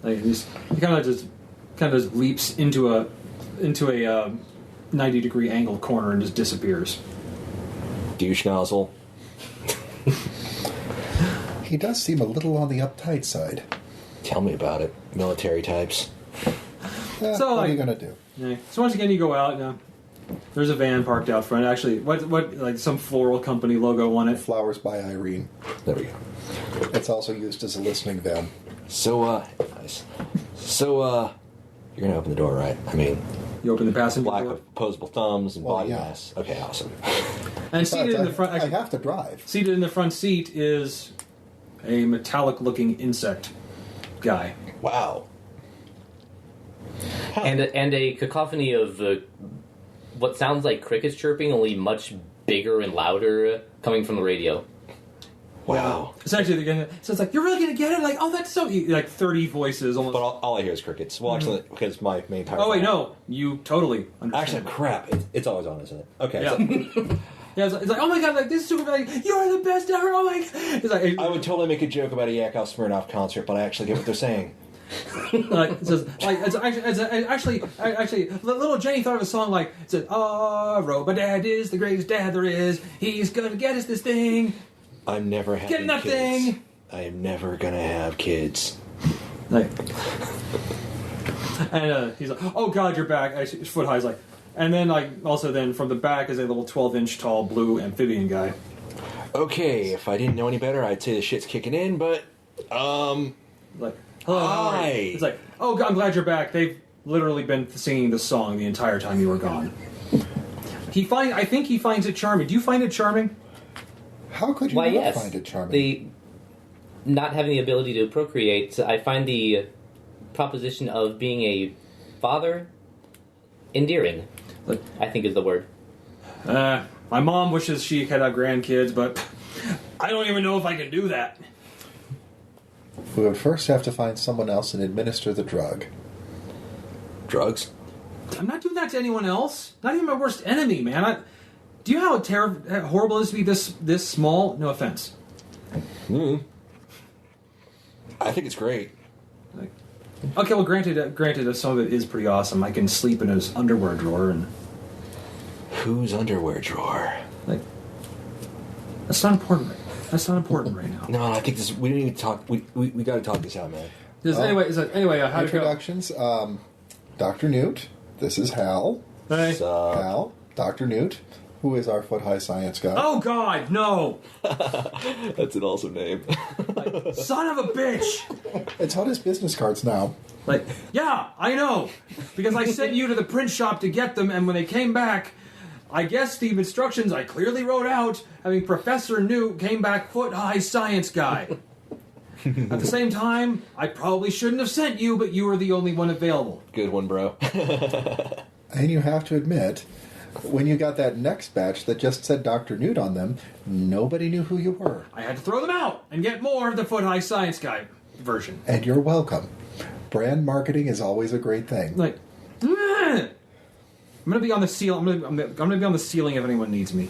Speaker 1: Like, he kind of just leaps into a 90-degree angle corner and just disappears.
Speaker 3: Douche nozzle.
Speaker 2: He does seem a little on the uptight side.
Speaker 3: Tell me about it. Military types.
Speaker 1: So,
Speaker 2: what are
Speaker 1: like-
Speaker 2: you going to do?
Speaker 1: Yeah. So once again, you go out. Now, there's a van parked out front. Actually, what like some floral company logo on it.
Speaker 2: Flowers by Irene.
Speaker 3: There we go.
Speaker 2: It's also used as a listening van.
Speaker 3: So, nice. So, you're gonna open the door, right? I mean,
Speaker 1: You open the passenger
Speaker 3: black
Speaker 1: door,
Speaker 3: with opposable thumbs and
Speaker 2: Well,
Speaker 3: body
Speaker 2: yeah.
Speaker 3: mass. Okay, awesome.
Speaker 1: and seated in the
Speaker 2: Besides,
Speaker 1: front.
Speaker 2: I
Speaker 1: Actually,
Speaker 2: have to drive.
Speaker 1: seated in the front seat is a metallic-looking insect guy.
Speaker 3: Wow.
Speaker 4: And a cacophony of what sounds like crickets chirping, only much bigger and louder, coming from the radio.
Speaker 3: Wow.
Speaker 1: It's actually so it's like, you're really gonna get it? Like, oh, that's so like 30 voices almost.
Speaker 3: But all I hear is crickets. Well, actually, because my main power.
Speaker 1: Oh wait, no, you totally understand.
Speaker 3: Actually, crap. It's always on, isn't it? Okay.
Speaker 1: Yeah.
Speaker 3: so-
Speaker 1: Yeah, it's like, oh my god, like this is super, like, you're the best ever. Oh my god. It's like,
Speaker 3: I would totally make a joke about a Yakov Smirnoff concert, but I actually get what they're saying.
Speaker 1: like, it says, like, it's actually, little Jenny thought of a song like, it said, "Oh, Robodad is the greatest dad there is. He's gonna get us this thing.
Speaker 3: I'm never having
Speaker 1: Get in that
Speaker 3: kids.
Speaker 1: thing."
Speaker 3: I am never gonna have kids.
Speaker 1: Like, and he's like, "Oh god, you're back." Actually, his foot high is like, and then like also then from the back is a little 12-inch tall blue amphibian guy.
Speaker 3: Okay, if I didn't know any better, I'd say the shit's kicking in, but
Speaker 1: Like, hello, how are
Speaker 3: Hi.
Speaker 1: you? It's like, oh god, I'm glad you're back. They've literally been singing the song the entire time you were gone. I think he finds it charming. Do you find it charming?
Speaker 2: How could you
Speaker 4: Why,
Speaker 2: not
Speaker 4: yes.
Speaker 2: find it charming?
Speaker 4: The not having the ability to procreate, I find the proposition of being a father endearing.
Speaker 1: Like,
Speaker 4: I think is the word.
Speaker 1: my mom wishes she had grandkids, but I don't even know if I can do that.
Speaker 2: We would first have to find someone else and administer the drug.
Speaker 3: drugs.
Speaker 1: I'm not doing that to anyone else. Not even my worst enemy, man. Do you know how horrible it is to be this small? No offense.
Speaker 3: I think it's great.
Speaker 1: Like, okay, well, granted, some of it is pretty awesome. I can sleep in his underwear drawer, and
Speaker 3: Whose underwear drawer?
Speaker 1: like, that's not important. That's not important right now.
Speaker 3: No, I think this. We didn't even talk. We got to talk this out, man.
Speaker 1: Anyway, how'd it go?
Speaker 2: Introductions. Dr. Newt. This is Hal.
Speaker 1: Hey.
Speaker 3: So,
Speaker 2: Hal. Dr. Newt. who is our foot-high science guy.
Speaker 1: Oh, God, no!
Speaker 3: That's an awesome name.
Speaker 1: Son of a bitch!
Speaker 2: It's on his business cards now.
Speaker 1: Like, yeah, I know. Because I sent you to the print shop to get them, and when they came back, I guess the instructions I clearly wrote out, having Professor Newt came back foot-high science guy. At the same time, I probably shouldn't have sent you, but you were the only one available.
Speaker 3: Good one, bro.
Speaker 2: And you have to admit, when you got that next batch that just said Dr. Newt on them, nobody knew who you were.
Speaker 1: I had to throw them out and get more of the foot-high science guy version.
Speaker 2: And you're welcome. Brand marketing is always a great thing.
Speaker 1: Like, I'm gonna be on the ceiling. I'm gonna be on the ceiling if anyone needs me.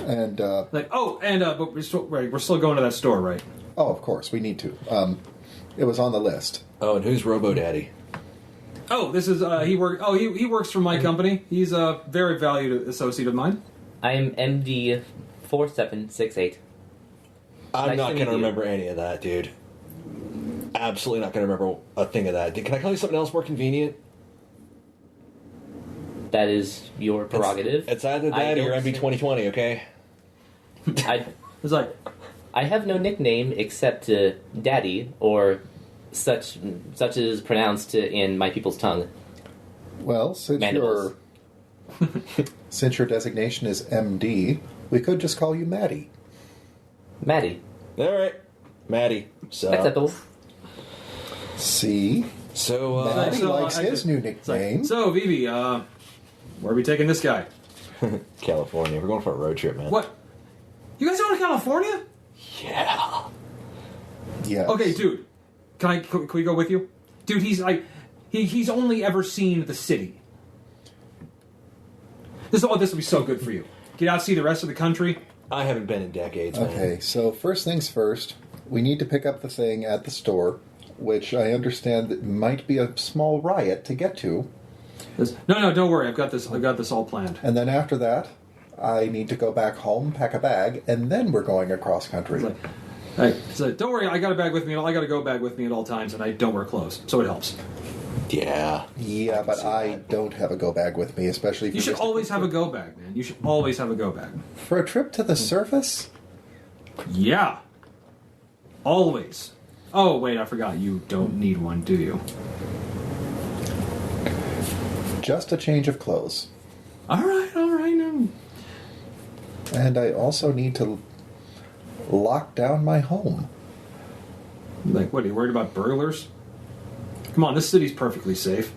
Speaker 2: And
Speaker 1: But we're still going to that store, right?
Speaker 2: oh, of course, we need to. It was on the list.
Speaker 3: Oh, and who's Robo Daddy?
Speaker 1: Oh, this is he works for my company. He's a very valued associate of mine.
Speaker 4: I am MD 4768.
Speaker 3: I'm
Speaker 4: Nice
Speaker 3: not
Speaker 4: to
Speaker 3: going to
Speaker 4: meet you.
Speaker 3: remember any of that, dude. Absolutely not going to remember a thing of that. Can I call you something else more convenient?
Speaker 4: That is your prerogative.
Speaker 3: It's either
Speaker 4: I
Speaker 3: that or
Speaker 4: don't
Speaker 3: MB 2020, okay?
Speaker 1: It's like,
Speaker 4: I have no nickname except Daddy, or such is pronounced in my people's tongue.
Speaker 2: Well, since
Speaker 4: Mandibles.
Speaker 2: since your designation is MD, we could just call you Maddie.
Speaker 4: Maddie.
Speaker 3: All right. Maddie. So,
Speaker 4: Acceptable.
Speaker 2: See?
Speaker 3: So,
Speaker 2: Maddie
Speaker 1: so,
Speaker 2: likes his new nickname.
Speaker 1: so Vivi, where are we taking this guy?
Speaker 3: California. We're going for a road trip, man.
Speaker 1: What? You guys going to California?
Speaker 3: Yeah.
Speaker 2: Yes.
Speaker 1: Okay, dude. Can we go with you? Dude, he's only ever seen the city. This will be so good for you. Get out, see the rest of the country.
Speaker 3: I haven't been in decades, man.
Speaker 2: Okay, so first things first, we need to pick up the thing at the store, which I understand that might be a small riot to get to.
Speaker 1: No, don't worry. I've got this all planned.
Speaker 2: And then after that, I need to go back home, pack a bag, and then we're going across country.
Speaker 1: So don't worry. I got a bag with me. I got a go bag with me at all times, and I don't wear clothes, so it helps.
Speaker 3: Yeah.
Speaker 2: Yeah, but I don't have a go bag with me, especially if
Speaker 1: You should always have a go bag, man. You should always have a go bag.
Speaker 2: For a trip to the surface?
Speaker 1: Yeah. Always. Oh, wait, I forgot. You don't need one, do you?
Speaker 2: Just a change of clothes.
Speaker 1: All right. No.
Speaker 2: And I also need to lock down my home.
Speaker 1: Like, what, are you worried about burglars? Come on, this city's perfectly safe.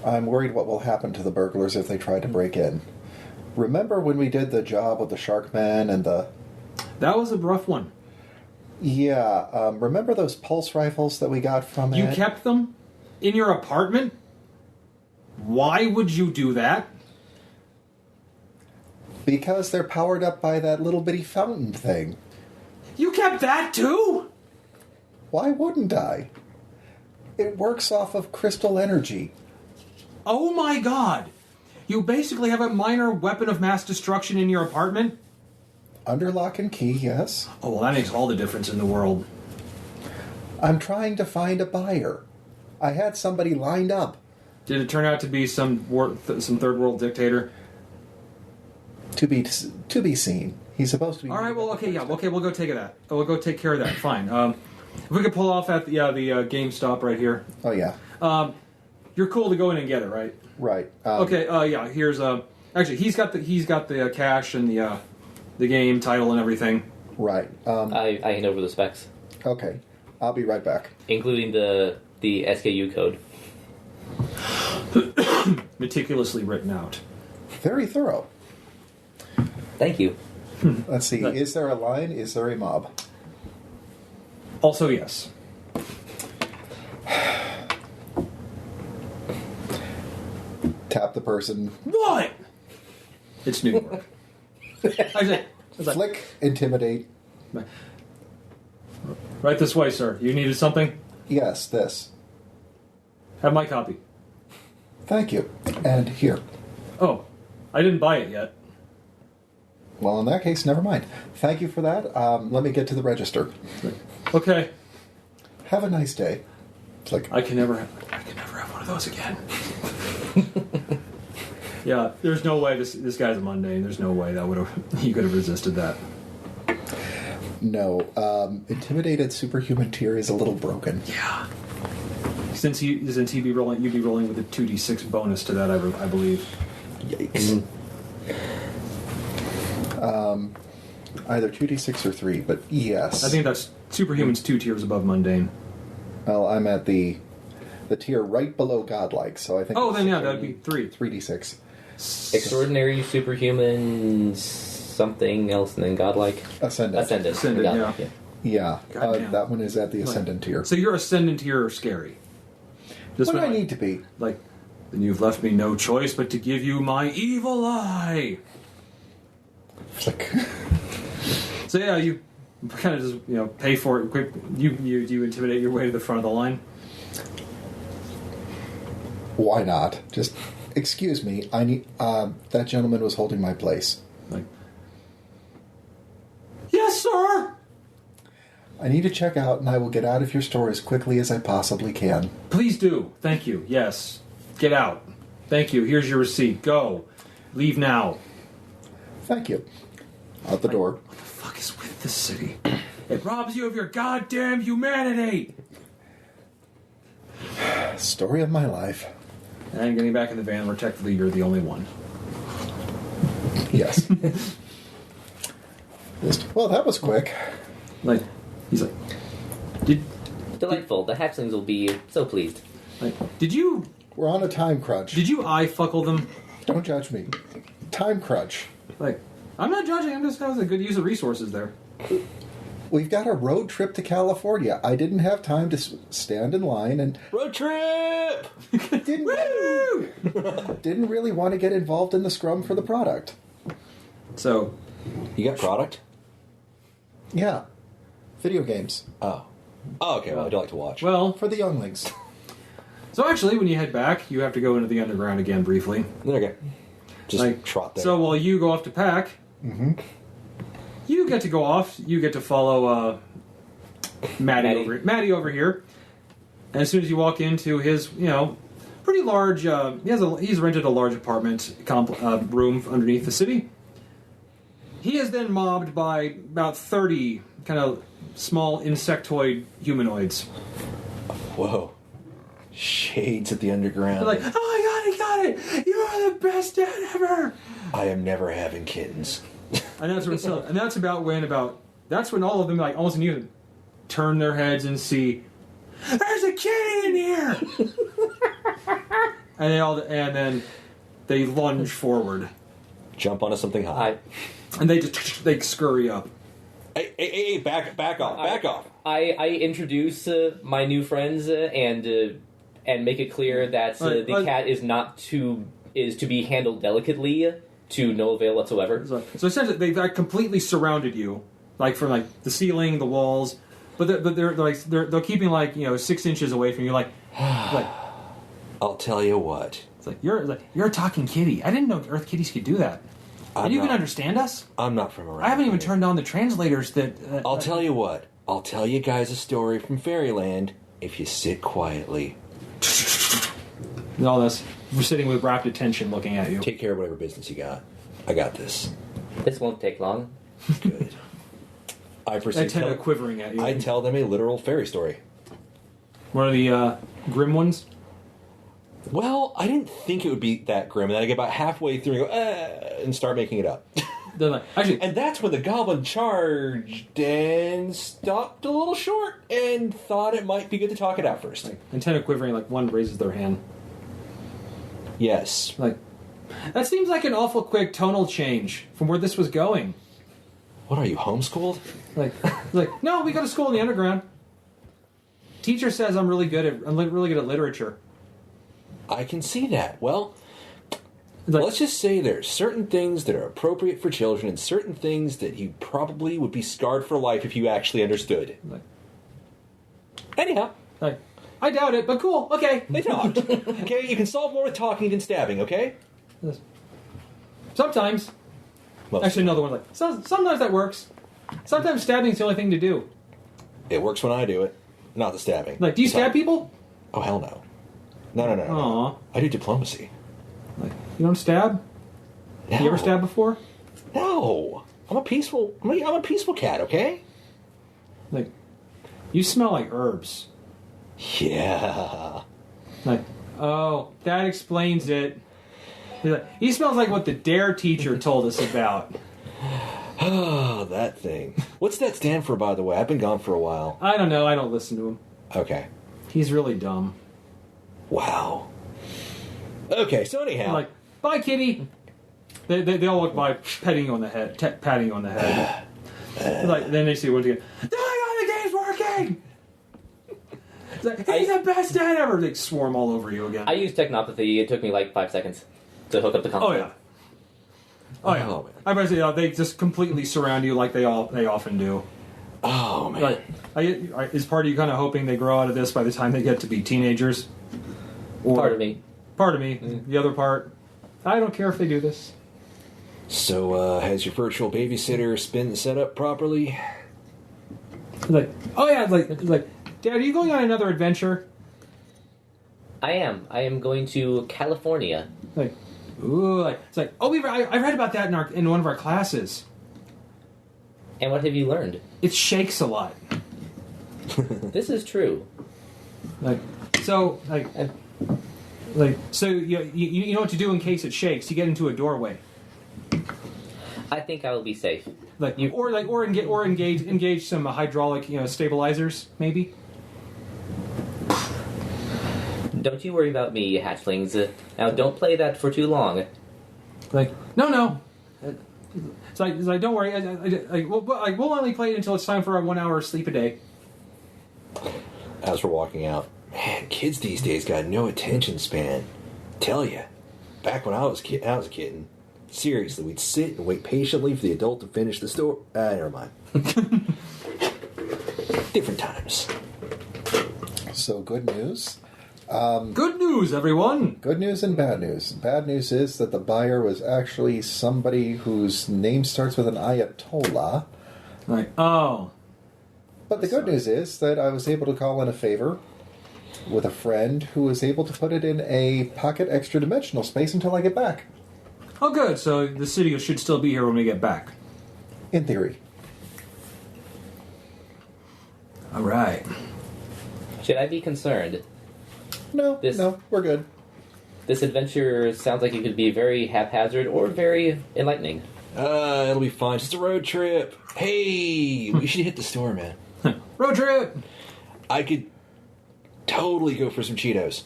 Speaker 2: I'm worried what will happen to the burglars if they try to break in. Remember when we did the job with the Sharkman and the...
Speaker 1: That was a rough one.
Speaker 2: Yeah, remember those pulse rifles that we got from
Speaker 1: You
Speaker 2: Ed?
Speaker 1: kept them in your apartment? Why would you do that?
Speaker 2: Because they're powered up by that little bitty fountain thing.
Speaker 1: You kept that too?
Speaker 2: Why wouldn't I? It works off of crystal energy.
Speaker 1: Oh my god. You basically have a minor weapon of mass destruction in your apartment?
Speaker 2: Under lock and key, yes.
Speaker 1: Oh, well, that makes all the difference in the world.
Speaker 2: I'm trying to find a buyer. I had somebody lined up.
Speaker 1: Did it turn out to be some third world dictator?
Speaker 2: To be seen. He's supposed to be...
Speaker 1: All right, well, okay, yeah, okay, we'll go take that. We'll go take care of that. Fine. If we could pull off at the GameStop right here.
Speaker 2: Oh, yeah.
Speaker 1: You're cool to go in and get it, right?
Speaker 2: Right.
Speaker 1: Okay. Yeah. Here's actually he's got the cash and the game title and everything.
Speaker 2: Right.
Speaker 4: I hand over the specs,
Speaker 2: Okay. I'll be right back.
Speaker 4: including the SKU code.
Speaker 1: Meticulously written out.
Speaker 2: Very thorough.
Speaker 4: Thank you.
Speaker 2: Let's see. Is there a line? Is there a mob?
Speaker 1: Also, yes.
Speaker 2: Tap the person.
Speaker 1: What? It's New York. I was like,
Speaker 2: Flick. Intimidate.
Speaker 1: right this way, sir. You needed something?
Speaker 2: Yes, this.
Speaker 1: Have my copy.
Speaker 2: Thank you. And here.
Speaker 1: Oh, I didn't buy it yet.
Speaker 2: Well, in that case, never mind. Thank you for that. Let me get to the register.
Speaker 1: Okay.
Speaker 2: Have a nice day. Flick.
Speaker 1: I can never have one of those again. Yeah, there's no way this guy's a mundane. There's no way that would have you could have resisted that.
Speaker 2: No, intimidated superhuman tier is a little broken.
Speaker 1: Yeah. Since he'd be rolling, you'd be rolling with a 2d6 bonus to that, I believe.
Speaker 3: Yikes.
Speaker 2: Either 2d6 or 3, but yes.
Speaker 1: I think that's superhuman's 2 tiers above mundane.
Speaker 2: Well, I'm at the tier right below godlike, so I think.
Speaker 1: Oh, then yeah, that'd be 3.
Speaker 2: 3d6.
Speaker 4: Extraordinary, superhuman, something else, and then godlike.
Speaker 2: Ascendant.
Speaker 1: Ascendant,
Speaker 4: Godlike,
Speaker 1: yeah.
Speaker 2: Yeah,
Speaker 1: Goddamn.
Speaker 2: that one is at the ascendant tier.
Speaker 1: So your ascendant tier are scary.
Speaker 2: What do I need to be?
Speaker 1: Like, then you've left me no choice but to give you my evil eye.
Speaker 2: Flick.
Speaker 1: So yeah, you kind of just pay for it quick. You intimidate your way to the front of the line.
Speaker 2: Why not? Just excuse me. I need. That gentleman was holding my place.
Speaker 1: Like, yes, sir.
Speaker 2: I need to check out, and I will get out of your store as quickly as I possibly can.
Speaker 1: Please do. Thank you. Yes. Get out. Thank you. Here's your receipt. Go. Leave now.
Speaker 2: Thank you. Out the door.
Speaker 1: What the fuck is with this city? It robs you of your goddamn humanity.
Speaker 2: Story of my life.
Speaker 1: And getting back in the van, where technically you're the only one.
Speaker 2: Yes. Well, that was quick.
Speaker 1: Like, he's like, did
Speaker 4: Delightful. The hatchlings will be so pleased.
Speaker 1: did you
Speaker 2: We're on a time crunch.
Speaker 1: eye fuckle them?
Speaker 2: Don't judge me. Time crunch.
Speaker 1: Like, I'm not judging. I'm just that was a good use of resources there.
Speaker 2: We've got a road trip to California. I didn't have time to stand in line and
Speaker 3: Road trip!
Speaker 2: didn't really want to get involved in the scrum for the product.
Speaker 1: So,
Speaker 3: You got product?
Speaker 2: Yeah. Video games.
Speaker 3: Oh. Oh, okay. Well, I do like to watch.
Speaker 1: well,
Speaker 2: For the younglings.
Speaker 1: so actually, when you head back, you have to go into the underground again briefly.
Speaker 3: Okay. Just
Speaker 1: Like,
Speaker 3: trot there.
Speaker 1: So while you go off to pack, you get to go off. You get to follow Maddie over here. And as soon as you walk into his, pretty large, he's rented a large apartment room underneath the city. He is then mobbed by about 30 kind of small insectoid humanoids.
Speaker 3: Whoa. Shades at the underground.
Speaker 1: They're like, oh my god, he got it! You're the best dad ever!
Speaker 3: I am never having kittens.
Speaker 1: And that's when that's when all of them like almost immediately turn their heads and see there's a kitty in here. and then they lunge forward.
Speaker 3: Jump onto something high.
Speaker 1: And they scurry up.
Speaker 3: Hey, back off.
Speaker 4: I introduce my new friends and make it clear that the cat is to be handled delicately, to no avail whatsoever.
Speaker 1: So essentially, they've completely surrounded you, like from the ceiling, the walls, but they're keeping 6 inches away from you, like.
Speaker 3: I'll tell you what.
Speaker 1: It's like you're a talking kitty. I didn't know Earth kitties could do that. And you can understand us?
Speaker 3: I'm not from around
Speaker 1: I haven't even
Speaker 3: here.
Speaker 1: turned on the translators that...
Speaker 3: I'll tell you what. I'll tell you guys a story from Fairyland if you sit quietly.
Speaker 1: And all this. We're sitting with rapt attention looking at you.
Speaker 3: Take care of whatever business you got. I got this.
Speaker 4: This won't take long.
Speaker 3: Good. I proceed
Speaker 1: Antenna quivering at you.
Speaker 3: I tell them a literal fairy story.
Speaker 1: One of the grim ones?
Speaker 3: Well, I didn't think it would be that grim, and then I get about halfway through and go, and start making it up.
Speaker 1: They're like, actually...
Speaker 3: And that's when the goblin charged and stopped a little short and thought it might be good to talk it out first.
Speaker 1: Antenna quivering, one raises their hand.
Speaker 3: Yes.
Speaker 1: That seems like an awful quick tonal change from where this was going.
Speaker 3: What are you, homeschooled?
Speaker 1: No, we go to school in the underground. Teacher says I'm really good at literature.
Speaker 3: I can see that. Well, let's just say there's certain things that are appropriate for children and certain things that you probably would be scarred for life if you actually understood. Anyhow.
Speaker 1: I doubt it, but cool. Okay.
Speaker 3: They talked. Okay, you can solve more with talking than stabbing, okay?
Speaker 1: Sometimes.
Speaker 3: Most.
Speaker 1: Actually, another one sometimes that works. Sometimes stabbing's the only thing to do.
Speaker 3: It works when I do it, not the stabbing.
Speaker 1: Do you stab people?
Speaker 3: Oh, hell no. No.
Speaker 1: Aw.
Speaker 3: I do diplomacy.
Speaker 1: Like, you don't stab?
Speaker 3: No.
Speaker 1: You ever stabbed before?
Speaker 3: No. I'm a peaceful cat, okay?
Speaker 1: Like, you smell like herbs.
Speaker 3: Yeah.
Speaker 1: Like, oh, that explains it. He's like, he smells like what the DARE teacher told us about.
Speaker 3: Oh, that thing. What's that stand for, by the way? I've been gone for a while.
Speaker 1: I don't know. I don't listen to him.
Speaker 3: Okay.
Speaker 1: He's really dumb.
Speaker 3: Wow. Okay, so anyhow.
Speaker 1: I'm like, bye, kitty. They all look by patting you on the head. Patting you on the head. Like, then they see once again. Oh my God, the game's working! It's like, he's the best dad ever! They swarm all over you again.
Speaker 4: I used technopathy. It took me like 5 seconds to hook up the console.
Speaker 1: Oh yeah. Oh yeah.
Speaker 3: Oh, man.
Speaker 1: I bet you they just completely surround you like they often do.
Speaker 3: Oh, man.
Speaker 1: Like, is part of you kind of hoping they grow out of this by the time they get to be teenagers? Or,
Speaker 4: Part of me.
Speaker 1: Part of me. The other part, I don't care if they do this.
Speaker 3: So, has your virtual babysitter been set up properly?
Speaker 1: Like, oh yeah, like, Dad, are you going on another adventure?
Speaker 4: I am. I am going to California.
Speaker 1: Like, ooh, like it's like, oh, I read about that in one of our classes.
Speaker 4: And what have you learned?
Speaker 1: It shakes a lot.
Speaker 4: This is true.
Speaker 1: Like, so, so you know what to do in case it shakes. You get into a doorway.
Speaker 4: I think I will be safe.
Speaker 1: Like, or engage some hydraulic, stabilizers, maybe.
Speaker 4: Don't you worry about me, hatchlings. Now, don't play that for too long.
Speaker 1: Like, no. It's like don't worry. We'll only play it until it's time for a 1 hour sleep a day.
Speaker 3: As we're walking out, man, kids these days got no attention span. Tell ya, back when I was a kitten, seriously, we'd sit and wait patiently for the adult to finish the story. Never mind. Different times.
Speaker 2: So good news.
Speaker 1: Good news, everyone.
Speaker 2: Good news and bad news. Bad news is that the buyer was actually somebody whose name starts with an Ayatollah.
Speaker 1: Like, oh.
Speaker 2: But the good news is that I was able to call in a favor with a friend who was able to put it in a pocket extra dimensional space until I get back.
Speaker 1: Oh, good. So the city should still be here when we get back.
Speaker 2: In theory.
Speaker 1: All right.
Speaker 4: Should I be concerned?
Speaker 2: No, we're good.
Speaker 4: This adventure sounds like it could be very haphazard or very enlightening.
Speaker 3: It'll be fine. Just a road trip. Hey, we should hit the store, man.
Speaker 1: Road trip.
Speaker 3: I could totally go for some Cheetos.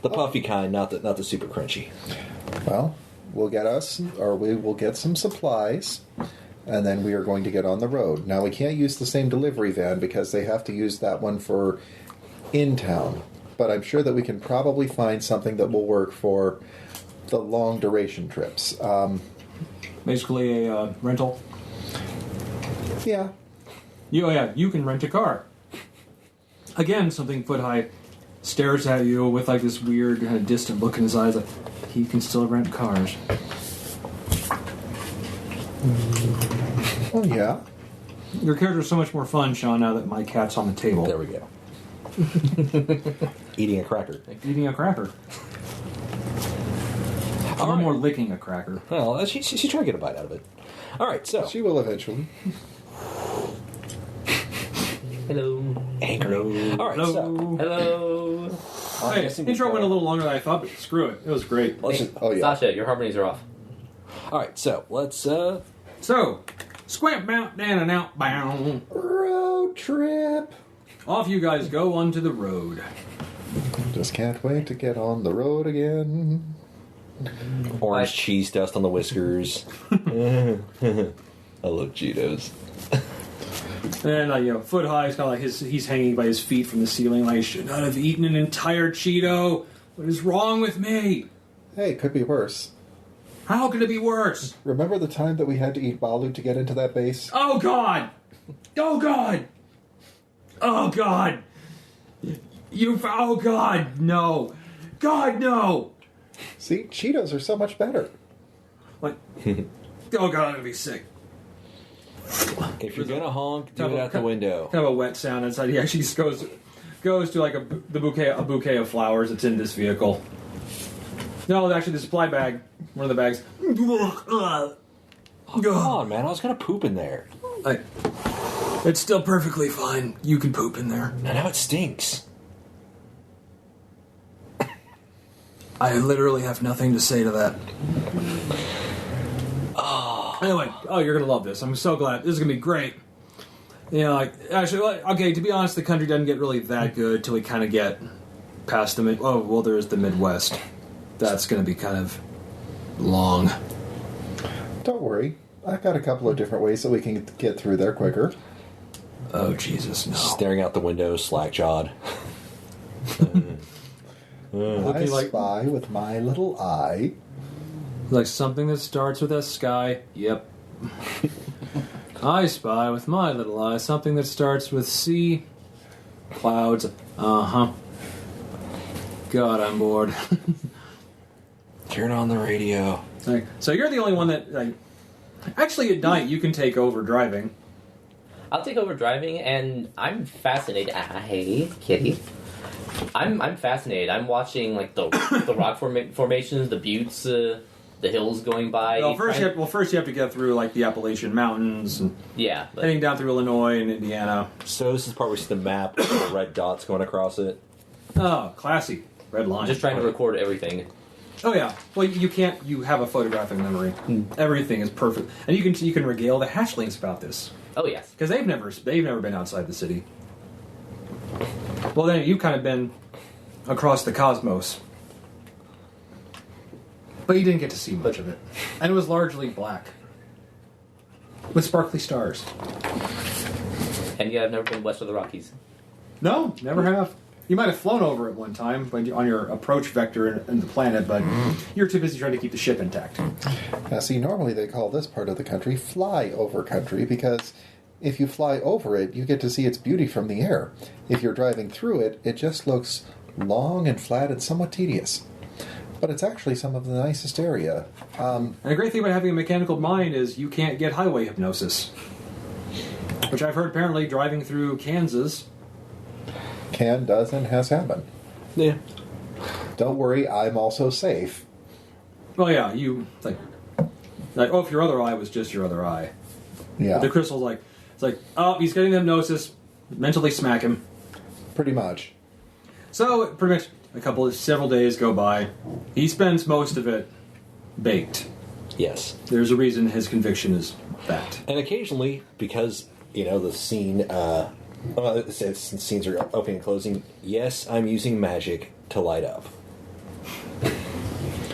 Speaker 3: The puffy kind, not the super crunchy.
Speaker 2: Well, we will get some supplies, and then we are going to get on the road. Now, we can't use the same delivery van because they have to use that one for in town. But I'm sure that we can probably find something that will work for the long duration trips.
Speaker 1: Basically a rental.
Speaker 2: Yeah.
Speaker 1: You can rent a car. Again, something foot high stares at you with like this weird kind of distant look in his eyes. Like, he can still rent cars.
Speaker 2: Oh yeah.
Speaker 1: Your character's so much more fun, Sean, now that my cat's on the table.
Speaker 3: There we go. Eating a cracker.
Speaker 1: Like eating a cracker. Or more licking a cracker.
Speaker 3: Well, she's trying to get a bite out of it. All right, so
Speaker 2: She will eventually.
Speaker 4: Hello.
Speaker 3: angry. All right,
Speaker 1: Hello.
Speaker 4: Hello.
Speaker 1: Hey, intro went a little longer than I thought, but screw it. It was great.
Speaker 2: Oh yeah.
Speaker 4: Sasha, your harmonies are off.
Speaker 3: All right, so let's.
Speaker 1: So, squamp mount down and outbound.
Speaker 2: Road trip.
Speaker 1: Off you guys go onto the road.
Speaker 2: Just can't wait to get on the road again.
Speaker 3: Orange cheese dust on the whiskers. I love Cheetos.
Speaker 1: And foot high, it's kind of like he's hanging by his feet from the ceiling. Like, I should not have eaten an entire Cheeto. What is wrong with me?
Speaker 2: Hey, it could be worse.
Speaker 1: How could it be worse?
Speaker 2: Remember the time that we had to eat balu to get into that base?
Speaker 1: Oh God! Oh God! Oh God! Oh God! No! God no!
Speaker 2: See, Cheetos are so much better.
Speaker 1: Like, oh God, I'm gonna be sick.
Speaker 3: If you're gonna honk, do it out the window.
Speaker 1: Kind of a wet sound inside. He actually just goes to like the bouquet of flowers that's in this vehicle. No, actually, the supply bag. One of the bags.
Speaker 3: Oh, come on, man. I was going to poop in there.
Speaker 1: It's still perfectly fine. You can poop in there.
Speaker 3: And now it stinks.
Speaker 1: I literally have nothing to say to that. Anyway, you're gonna love this. I'm so glad. This is gonna be great. You know, actually, okay. To be honest, the country doesn't get really that good till we kind of get past the there's the Midwest. That's gonna be kind of long.
Speaker 2: Don't worry. I've got a couple of different ways that we can get through there quicker.
Speaker 1: Oh, Jesus, no.
Speaker 3: Staring out the window, slack-jawed.
Speaker 2: I spy with my little eye.
Speaker 1: Like something that starts with a sky. Yep. I spy with my little eye something that starts with C. Clouds. Uh-huh. God, I'm bored.
Speaker 3: Turn on the radio.
Speaker 1: So you're the only one that... actually, at night, you can take over driving.
Speaker 4: I'll take over driving, and I'm fascinated. Hey, kitty. I'm fascinated. I'm watching like the rock formations, the buttes, the hills going by.
Speaker 1: Well, first you have to get through like the Appalachian Mountains, and heading down through Illinois and Indiana.
Speaker 3: So this is part where we see the map with the red dots going across it.
Speaker 1: Oh, classy red line.
Speaker 4: Just trying to record everything.
Speaker 1: Oh yeah. Well, you can't. You have a photographic memory. Everything is perfect, and you can regale the hatchlings about this.
Speaker 4: Oh yes,
Speaker 1: because they've never been outside the city. Well, then you've kind of been across the cosmos. But you didn't get to see much of it. And it was largely black. With sparkly stars.
Speaker 4: And you have never been west of the Rockies?
Speaker 1: No, never have. You might have flown over it one time on your approach vector in the planet, but you're too busy trying to keep the ship intact.
Speaker 2: Now, see, normally they call this part of the country flyover country because if you fly over it, you get to see its beauty from the air. If you're driving through it, it just looks long and flat and somewhat tedious. But it's actually some of the nicest area.
Speaker 1: And the great thing about having a mechanical mind is you can't get highway hypnosis. Which I've heard apparently driving through Kansas.
Speaker 2: Can, does, and has happened.
Speaker 3: Yeah.
Speaker 2: Don't worry, I'm also safe.
Speaker 1: Well, yeah, you, like, if your other eye was just your other eye.
Speaker 2: Yeah.
Speaker 1: But the crystal's oh, he's getting the hypnosis. Mentally smack him.
Speaker 2: Pretty much.
Speaker 1: So, pretty much several days go by. He spends most of it baked.
Speaker 3: Yes.
Speaker 1: There's a reason his conviction is that.
Speaker 3: And occasionally, because, the scene, scenes are opening and closing, yes, I'm using magic to light up.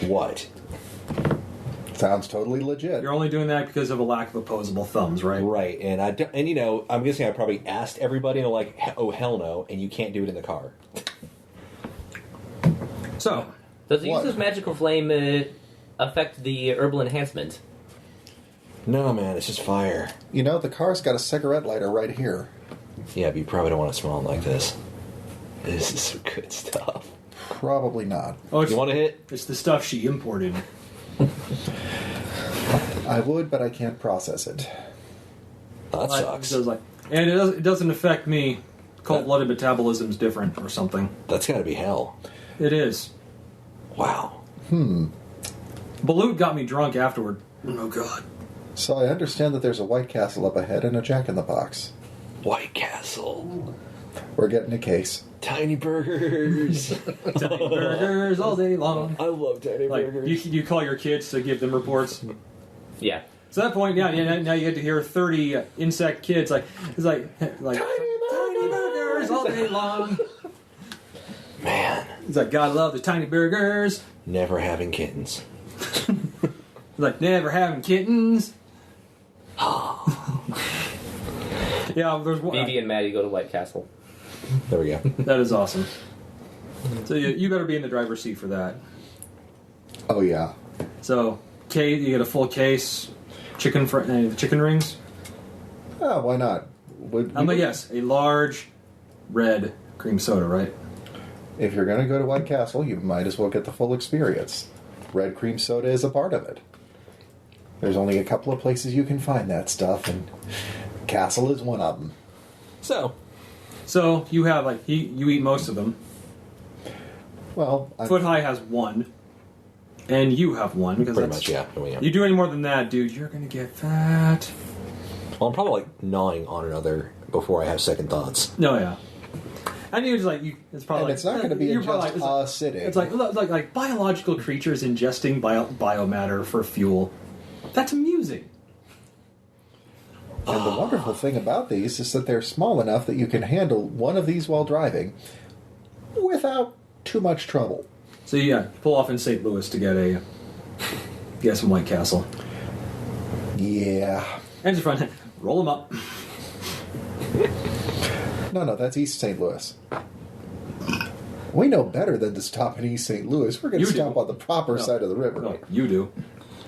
Speaker 3: What?
Speaker 2: Sounds totally legit.
Speaker 1: You're only doing that because of a lack of opposable thumbs, right?
Speaker 3: Right, and I'm guessing I probably asked everybody, and they're like, oh, hell no, and you can't do it in the car.
Speaker 1: So,
Speaker 4: does the use of magical flame affect the herbal enhancement?
Speaker 3: No, man, it's just fire.
Speaker 2: The car's got a cigarette lighter right here.
Speaker 3: Yeah, but you probably don't want to smell them like this. This is some good stuff.
Speaker 2: Probably not.
Speaker 1: Oh,
Speaker 3: you want to hit?
Speaker 1: It's the stuff she imported.
Speaker 2: I would, but I can't process it.
Speaker 3: That sucks.
Speaker 1: So and it doesn't affect me. Cold-blooded metabolism's different or something.
Speaker 3: That's got to be hell.
Speaker 1: It is.
Speaker 3: Wow.
Speaker 1: Balut got me drunk afterward. Oh, God.
Speaker 2: So I understand that there's a White Castle up ahead and a Jack-in-the-Box.
Speaker 3: White Castle.
Speaker 2: We're getting a case.
Speaker 3: Tiny burgers.
Speaker 1: Tiny burgers all day long.
Speaker 3: I love tiny burgers.
Speaker 1: You call your kids to give them reports?
Speaker 4: Yeah.
Speaker 1: So at that point, now you get to hear 30 insect kids like tiny burgers all day long.
Speaker 3: Man.
Speaker 1: He's like, God love the tiny burgers.
Speaker 3: Never having kittens.
Speaker 1: Like, never having kittens. Yeah, there's one.
Speaker 4: Phoebe and Maddie go to White Castle.
Speaker 3: There we go.
Speaker 1: That is awesome. So you better be in the driver's seat for that.
Speaker 2: Oh, yeah.
Speaker 1: So, you get a full case. Chicken rings.
Speaker 2: Oh, why not?
Speaker 1: Yes, a large red cream soda, right?
Speaker 2: If you're going to go to White Castle, you might as well get the full experience. Red cream soda is a part of it. There's only a couple of places you can find that stuff, and Castle is one of them.
Speaker 1: So you have you eat most of them.
Speaker 2: Well,
Speaker 1: Foot High has one. And you have one because
Speaker 3: Pretty
Speaker 1: that's,
Speaker 3: much, yeah. Oh, yeah.
Speaker 1: You do any more than that, dude, you're gonna get fat.
Speaker 3: Well, I'm probably like gnawing on another before I have second thoughts.
Speaker 1: No, yeah. And you're just like, it's probably
Speaker 2: And
Speaker 1: like,
Speaker 2: it's not going to be
Speaker 1: you're
Speaker 2: just
Speaker 1: probably like,
Speaker 2: acidic.
Speaker 1: It's like biological creatures ingesting biomatter for fuel. That's amusing.
Speaker 2: And the wonderful thing about these is that they're small enough that you can handle one of these while driving without too much trouble.
Speaker 1: So yeah, pull off in St. Louis to get some White Castle.
Speaker 2: Yeah.
Speaker 1: And the front, roll them up.
Speaker 2: No, that's East St. Louis. We know better than to stop in East St. Louis. We're going to stop on the proper side of the river.
Speaker 1: No, you do.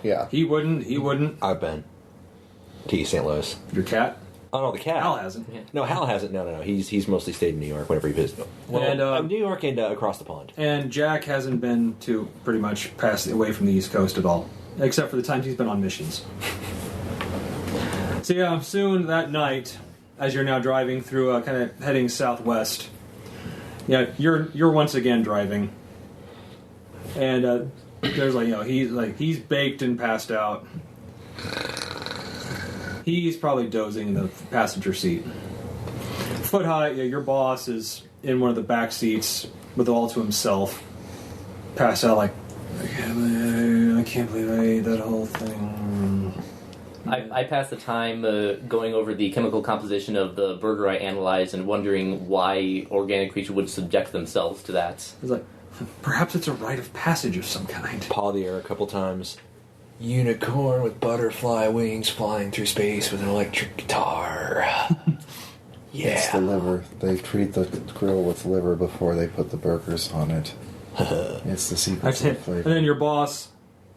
Speaker 2: Yeah.
Speaker 1: He wouldn't.
Speaker 3: I've been to East St. Louis.
Speaker 1: Your cat?
Speaker 3: Oh no, the cat.
Speaker 1: Hal hasn't.
Speaker 3: No, Hal hasn't. No. He's mostly stayed in New York whenever he visits. Well,
Speaker 1: And,
Speaker 3: New York and across the pond.
Speaker 1: And Jack hasn't been to pretty much past away from the East Coast at all, except for the times he's been on missions. So yeah, soon that night, as you're now driving through, kind of heading southwest, yeah, you're once again driving, and there's he's baked and passed out. He's probably dozing in the passenger seat. Foot high, your boss is in one of the back seats with all to himself, passed out like, I can't believe I ate that whole thing.
Speaker 4: I passed the time going over the chemical composition of the burger I analyzed and wondering why organic creatures would subject themselves to that.
Speaker 1: It's like, perhaps it's a rite of passage of some kind.
Speaker 3: Paw the air a couple times. Unicorn with butterfly wings flying through space with an electric guitar. Yeah.
Speaker 2: It's the liver. They treat the grill with liver before they put the burgers on it. It's the secret to the
Speaker 1: And
Speaker 2: flavor.
Speaker 1: then your boss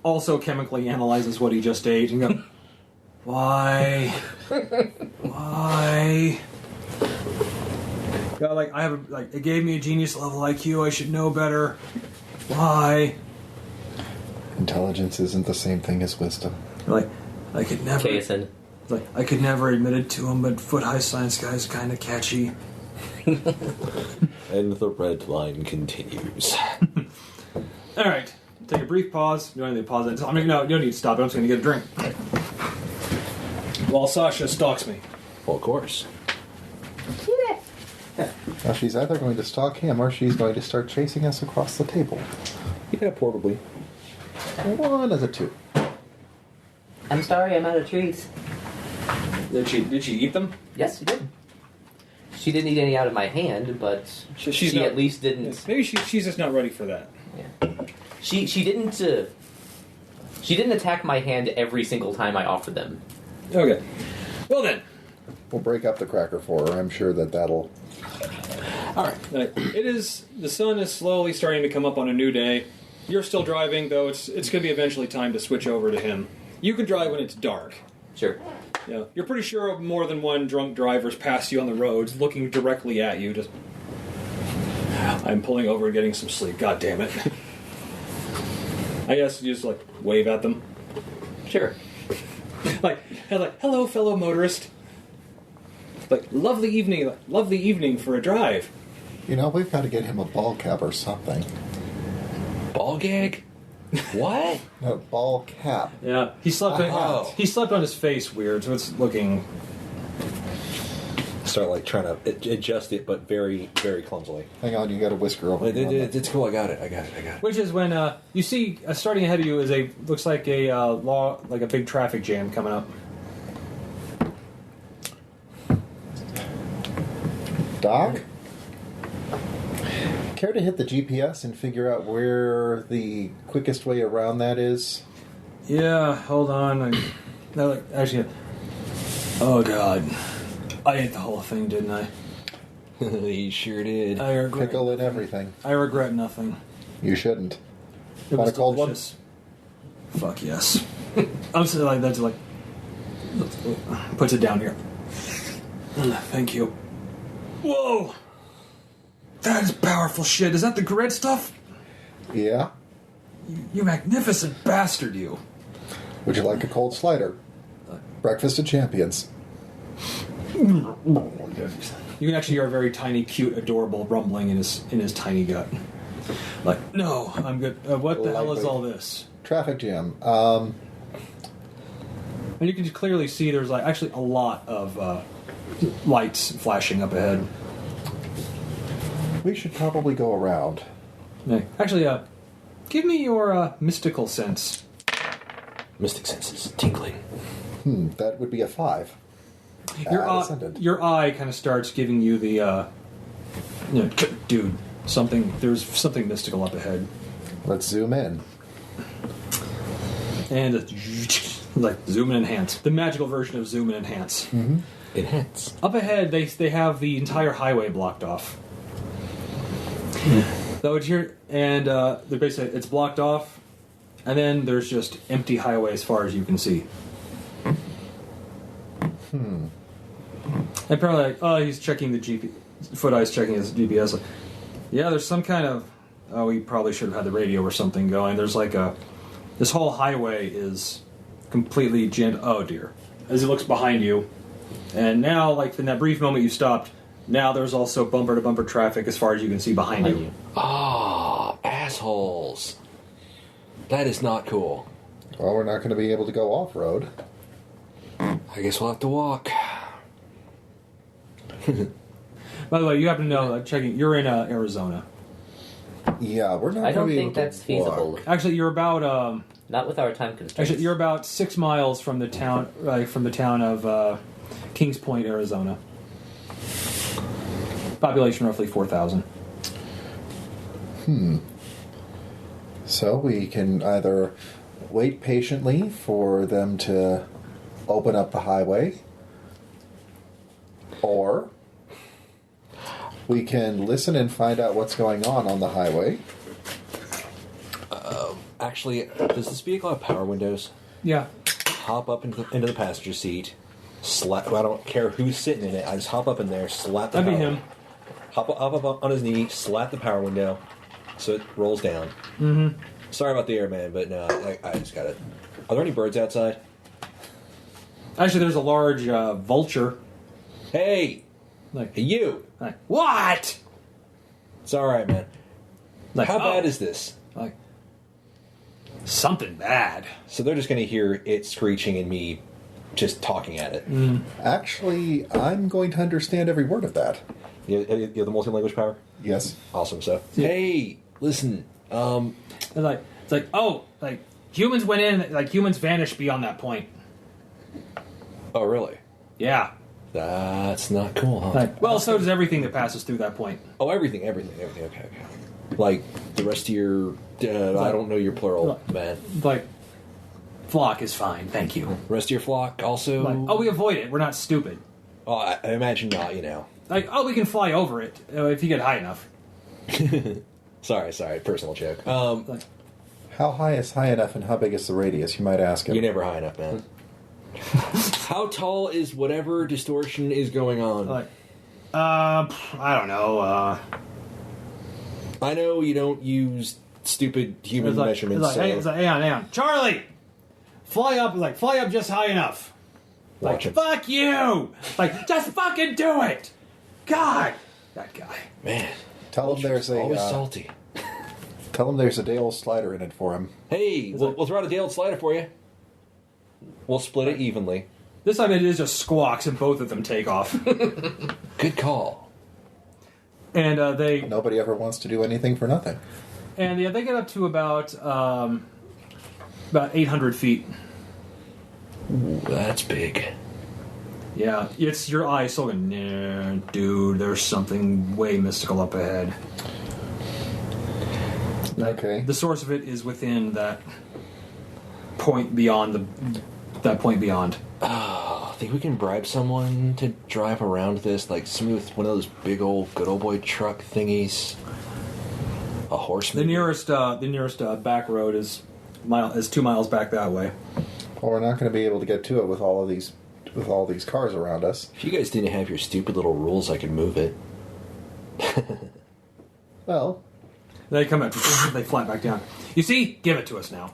Speaker 1: also chemically analyzes what he just ate and goes, why? Why? Yeah, it gave me a genius level IQ. I should know better. Why?
Speaker 2: Intelligence isn't the same thing as wisdom.
Speaker 1: I could never.
Speaker 4: KSN.
Speaker 1: I could never admit it to him, but Foot High Science Guy's kind of catchy.
Speaker 3: And the red line continues.
Speaker 1: All right, take a brief pause. You don't need to pause it. No, you don't need to stop it. I'm just going to get a drink. While Sasha stalks me.
Speaker 3: Well, of course.
Speaker 2: Now she's either going to stalk him or she's going to start chasing us across the table.
Speaker 3: Yeah, probably.
Speaker 2: One of the two.
Speaker 4: I'm sorry, I'm out of treats.
Speaker 1: Did she eat them?
Speaker 4: Yes, she did. She didn't eat any out of my hand, but
Speaker 1: She's
Speaker 4: she
Speaker 1: not-
Speaker 4: at least didn't.
Speaker 1: Maybe she's just not ready for that.
Speaker 4: Yeah. She didn't. She didn't attack my hand every single time I offered them.
Speaker 1: Okay. Well then.
Speaker 2: We'll break up the cracker for her. I'm sure that'll...
Speaker 1: All right. The sun is slowly starting to come up on a new day. You're still driving, though. It's going to be eventually time to switch over to him. You can drive when it's dark.
Speaker 4: Sure.
Speaker 1: Yeah. You're pretty sure more than one drunk driver's passed you on the roads, looking directly at you. Just, I'm pulling over and getting some sleep. God damn it. I guess you just wave at them.
Speaker 4: Sure.
Speaker 1: like hello, fellow motorist. Lovely evening for a drive.
Speaker 2: we've got to get him a ball cap or something.
Speaker 3: Ball gag? What?
Speaker 2: No, ball cap.
Speaker 1: Yeah, he slept.
Speaker 3: Oh.
Speaker 1: He slept on his face weird, so it's looking.
Speaker 3: Start trying to adjust it, but very, very clumsily.
Speaker 2: Hang on, you got a whisker over here.
Speaker 3: It's cool. I got it.
Speaker 1: Which is when you see starting ahead of you is looks like a big traffic jam coming up.
Speaker 2: Doc? Care to hit the GPS and figure out where the quickest way around that is?
Speaker 1: Yeah, hold on. Actually, oh god, I ate the whole thing, didn't I?
Speaker 3: You sure did.
Speaker 1: I regret.
Speaker 2: Pickle and everything.
Speaker 1: I regret nothing.
Speaker 2: You shouldn't.
Speaker 1: It
Speaker 2: Want
Speaker 1: was
Speaker 2: a cold one?
Speaker 1: delicious. Fuck yes. I'm sitting that's puts it down here. Thank you. Whoa! That is powerful shit. Is that the red stuff?
Speaker 2: Yeah?
Speaker 1: You magnificent bastard, you.
Speaker 2: Would you like a cold slider? Breakfast of champions.
Speaker 1: You can actually hear a very tiny, cute, adorable rumbling in his tiny gut. Like, no, I'm good. What the hell is
Speaker 2: Lightweight.
Speaker 1: all this?
Speaker 2: Traffic jam.
Speaker 1: And you can clearly see there's like actually a lot of lights flashing up ahead.
Speaker 2: We should probably go around.
Speaker 1: Actually, give me your mystical sense.
Speaker 3: Mystic senses tingling.
Speaker 2: That would be a 5. Ascendant.
Speaker 1: Your eye kind of starts giving you the, dude, there's something mystical up ahead.
Speaker 2: Let's zoom in.
Speaker 1: And like zoom and enhance. The magical version of zoom and enhance.
Speaker 2: Mm-hmm.
Speaker 3: Enhance.
Speaker 1: Up ahead, they have the entire highway blocked off. So it's here, and they're basically it's blocked off, and then there's just empty highway as far as you can see. And apparently, like, he's checking the GPS. Foot Eye's checking his GPS. Like, yeah, there's some kind of. Oh, we probably should have had the radio or something going. There's like this whole highway is completely jammed. Oh dear! As he looks behind you, and now, like in that brief moment you stopped. Now there's also bumper-to-bumper traffic as far as you can see behind you.
Speaker 3: Ah, assholes. That is not cool.
Speaker 2: Well, we're not going to be able to go off-road.
Speaker 3: I guess we'll have to walk.
Speaker 1: By the way, you happen to know, checking, you're in Arizona.
Speaker 2: Yeah, we're not
Speaker 4: I
Speaker 2: going
Speaker 4: don't
Speaker 2: to be
Speaker 4: think
Speaker 2: able to
Speaker 4: that's feasible.
Speaker 2: walk.
Speaker 1: Actually, you're about
Speaker 4: Not with our time constraints.
Speaker 1: you're about 6 miles from the town of Kings Point, Arizona. Population roughly 4,000.
Speaker 2: So we can either wait patiently for them to open up the highway, or we can listen and find out what's going on the highway.
Speaker 3: Actually, does this vehicle have power windows?
Speaker 1: Yeah.
Speaker 3: Hop up into the passenger seat. Slap. I don't care who's sitting in it. I just hop up in there, slap the
Speaker 1: That'd be
Speaker 3: power.
Speaker 1: him.
Speaker 3: Hop up on his knee, slap the power window, so it rolls down. Mm-hmm. Sorry about the airman, but no, I just got it. Are there any birds outside?
Speaker 1: Actually, there's a large vulture.
Speaker 3: Hey,
Speaker 1: Like,
Speaker 3: hey, you!
Speaker 1: what?
Speaker 3: It's all right, man.
Speaker 1: Like,
Speaker 3: How
Speaker 1: oh.
Speaker 3: bad is this?
Speaker 1: Like, something bad.
Speaker 3: So they're just going to hear it screeching and me just talking at it.
Speaker 2: Actually, I'm going to understand every word of that.
Speaker 3: You have the multi-language power?
Speaker 2: Yes.
Speaker 3: Awesome. So,
Speaker 1: Yeah.
Speaker 3: hey, listen.
Speaker 1: It's like, oh, like humans went in, like humans vanished beyond that point.
Speaker 3: Oh, really?
Speaker 1: Yeah.
Speaker 3: That's not cool, huh?
Speaker 1: Like, well, so does everything that passes through that point.
Speaker 3: Oh, everything. Okay. Like the rest of your, I don't know your plural, man.
Speaker 1: Like, flock is fine, thank you.
Speaker 3: Rest of your flock also.
Speaker 1: Like, oh, we avoid it. We're not stupid.
Speaker 3: Oh, I imagine not. You know.
Speaker 1: Like, oh, we can fly over it if you get high enough.
Speaker 3: Sorry. Personal joke.
Speaker 1: Like,
Speaker 2: How high is high enough and how big is the radius? You might ask him.
Speaker 3: You're never high enough, man. How tall is whatever distortion is going on?
Speaker 1: like, I don't know.
Speaker 3: I know you don't use stupid human measurements.
Speaker 1: It's like, hang on, Charlie, fly up just high enough.
Speaker 3: Watch him.
Speaker 1: Fuck you! Like, just fucking do it! God! That guy.
Speaker 3: Man,
Speaker 2: Tell him there's
Speaker 3: always
Speaker 2: a
Speaker 3: salty.
Speaker 2: tell him there's a day old slider in it for him.
Speaker 3: Hey, we'll throw out a Dale slider for you. We'll split it evenly.
Speaker 1: This time it is just squawks and both of them take off.
Speaker 3: Good call.
Speaker 1: And they
Speaker 2: Nobody ever wants to do anything for nothing.
Speaker 1: they get up to about 800 feet.
Speaker 3: Ooh, that's big.
Speaker 1: Yeah, it's your eye still going, nah, dude, there's something way mystical up ahead.
Speaker 2: Okay.
Speaker 1: The source of it is within that point beyond that point beyond.
Speaker 3: I think we can bribe someone to drive around this, like somebody with one of those big old good old boy truck thingies. A horseman.
Speaker 1: The nearest back road is 2 miles back that way.
Speaker 2: Well, we're not going to be able to get to it with all these cars around us.
Speaker 3: If you guys didn't have your stupid little rules, I could move it.
Speaker 2: Well,
Speaker 1: They come in, they fly back down. You see? Give it to us now.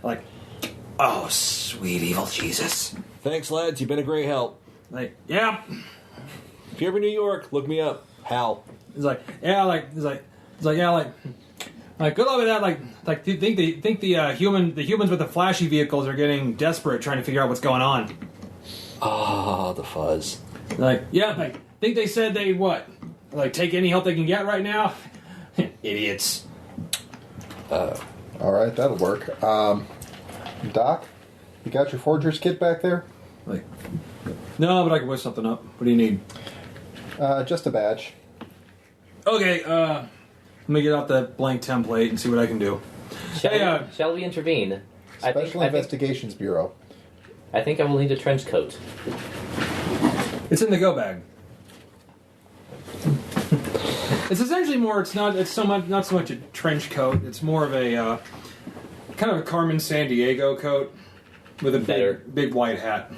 Speaker 1: Like, oh, sweet evil Jesus.
Speaker 3: Thanks, lads. You've been a great help.
Speaker 1: Like, yeah.
Speaker 3: If you're ever in New York, look me up. Hal.
Speaker 1: It's like, yeah, like good luck with that. Like, do you think the humans with the flashy vehicles are getting desperate, trying to figure out what's going on?
Speaker 3: Ah, the fuzz.
Speaker 1: Like, yeah, like, think they said they what? Like, take any help they can get right now? Idiots.
Speaker 2: All right, that'll work. Doc, you got your forger's kit back there?
Speaker 1: Like, no, but I can whip something up. What do you need?
Speaker 2: Just a badge.
Speaker 1: Okay, let me get out the blank template and see what I can do.
Speaker 4: Shall we intervene?
Speaker 2: Special Investigations Bureau.
Speaker 4: I think I will need a trench coat.
Speaker 1: It's in the go bag. It's essentially more. It's not so much a trench coat. It's more of a kind of a Carmen Sandiego coat with a big white hat.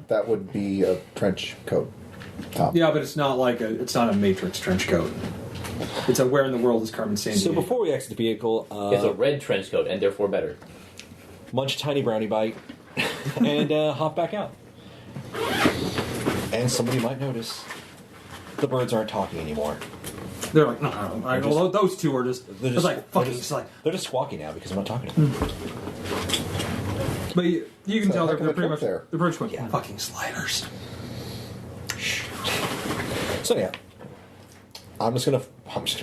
Speaker 2: That would be a trench coat top.
Speaker 1: Yeah, but it's not a Matrix trench coat. It's a where in the world is Carmen Sandiego?
Speaker 3: So before we exit the vehicle,
Speaker 4: it's a red trench coat and therefore better.
Speaker 3: Munch a tiny brownie bite and hop back out. And somebody might notice the birds aren't talking anymore.
Speaker 1: They're like, no. Those two are just.
Speaker 3: They're just squawking now because I'm not talking to them.
Speaker 1: But you can tell they're pretty much
Speaker 2: there.
Speaker 1: they're pretty much fucking sliders.
Speaker 3: So yeah, I'm just gonna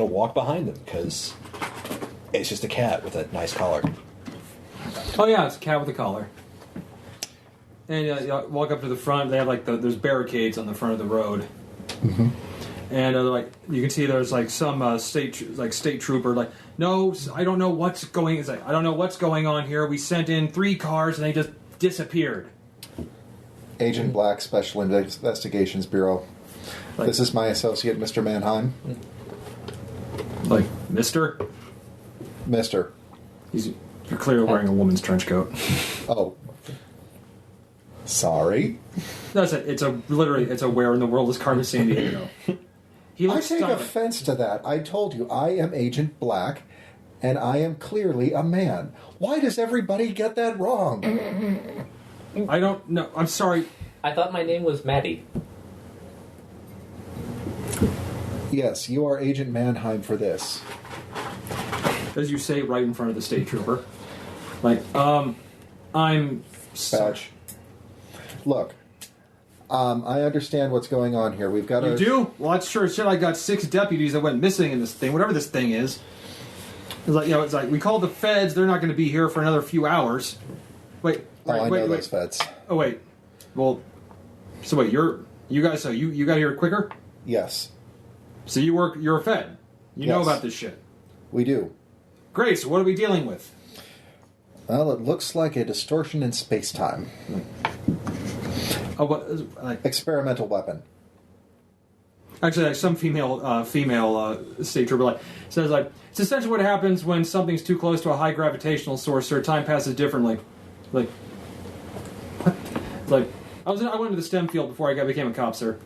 Speaker 3: walk behind them because it's just a cat with a nice collar.
Speaker 1: Oh yeah, it's a cat with a collar. And you walk up to the front. They have there's barricades on the front of the road.
Speaker 2: Mm-hmm.
Speaker 1: And you can see there's some state trooper no, I don't know what's going. It's I don't know what's going on here. We sent in 3 cars and they just disappeared.
Speaker 2: Agent Black, Special Investigations Bureau. This is my associate, Mr. Mannheim.
Speaker 1: Mister. You're clearly wearing a woman's trench coat.
Speaker 2: Oh, sorry.
Speaker 1: That's it. It's a where in the world is Carmen Sandiego?
Speaker 2: I take offense to that. I told you, I am Agent Black, and I am clearly a man. Why does everybody get that wrong?
Speaker 1: I don't know. I'm sorry.
Speaker 4: I thought my name was Maddie.
Speaker 2: Yes, you are Agent Mannheim for this.
Speaker 1: As you say, right in front of the state trooper. I'm...
Speaker 2: Badge. Look, I understand what's going on here. We've got
Speaker 1: You do? Well, that's sure shit. I got 6 deputies that went missing in this thing, whatever this thing is. It's like we called the feds. They're not going to be here for another few hours. Wait.
Speaker 2: I know those feds.
Speaker 1: Oh wait. Well, so wait. You guys. So you got here quicker?
Speaker 2: Yes,
Speaker 1: So you're a fed. You know
Speaker 2: Yes.
Speaker 1: about this shit.
Speaker 2: we do.
Speaker 1: Great. So what are we dealing with?
Speaker 2: Well, it looks like a distortion in space-time.
Speaker 1: Oh, what?
Speaker 2: Experimental weapon.
Speaker 1: Actually, some female state trooper says it's essentially what happens when something's too close to a high gravitational source, or time passes differently. What? I went to the STEM field before I became a cop, sir.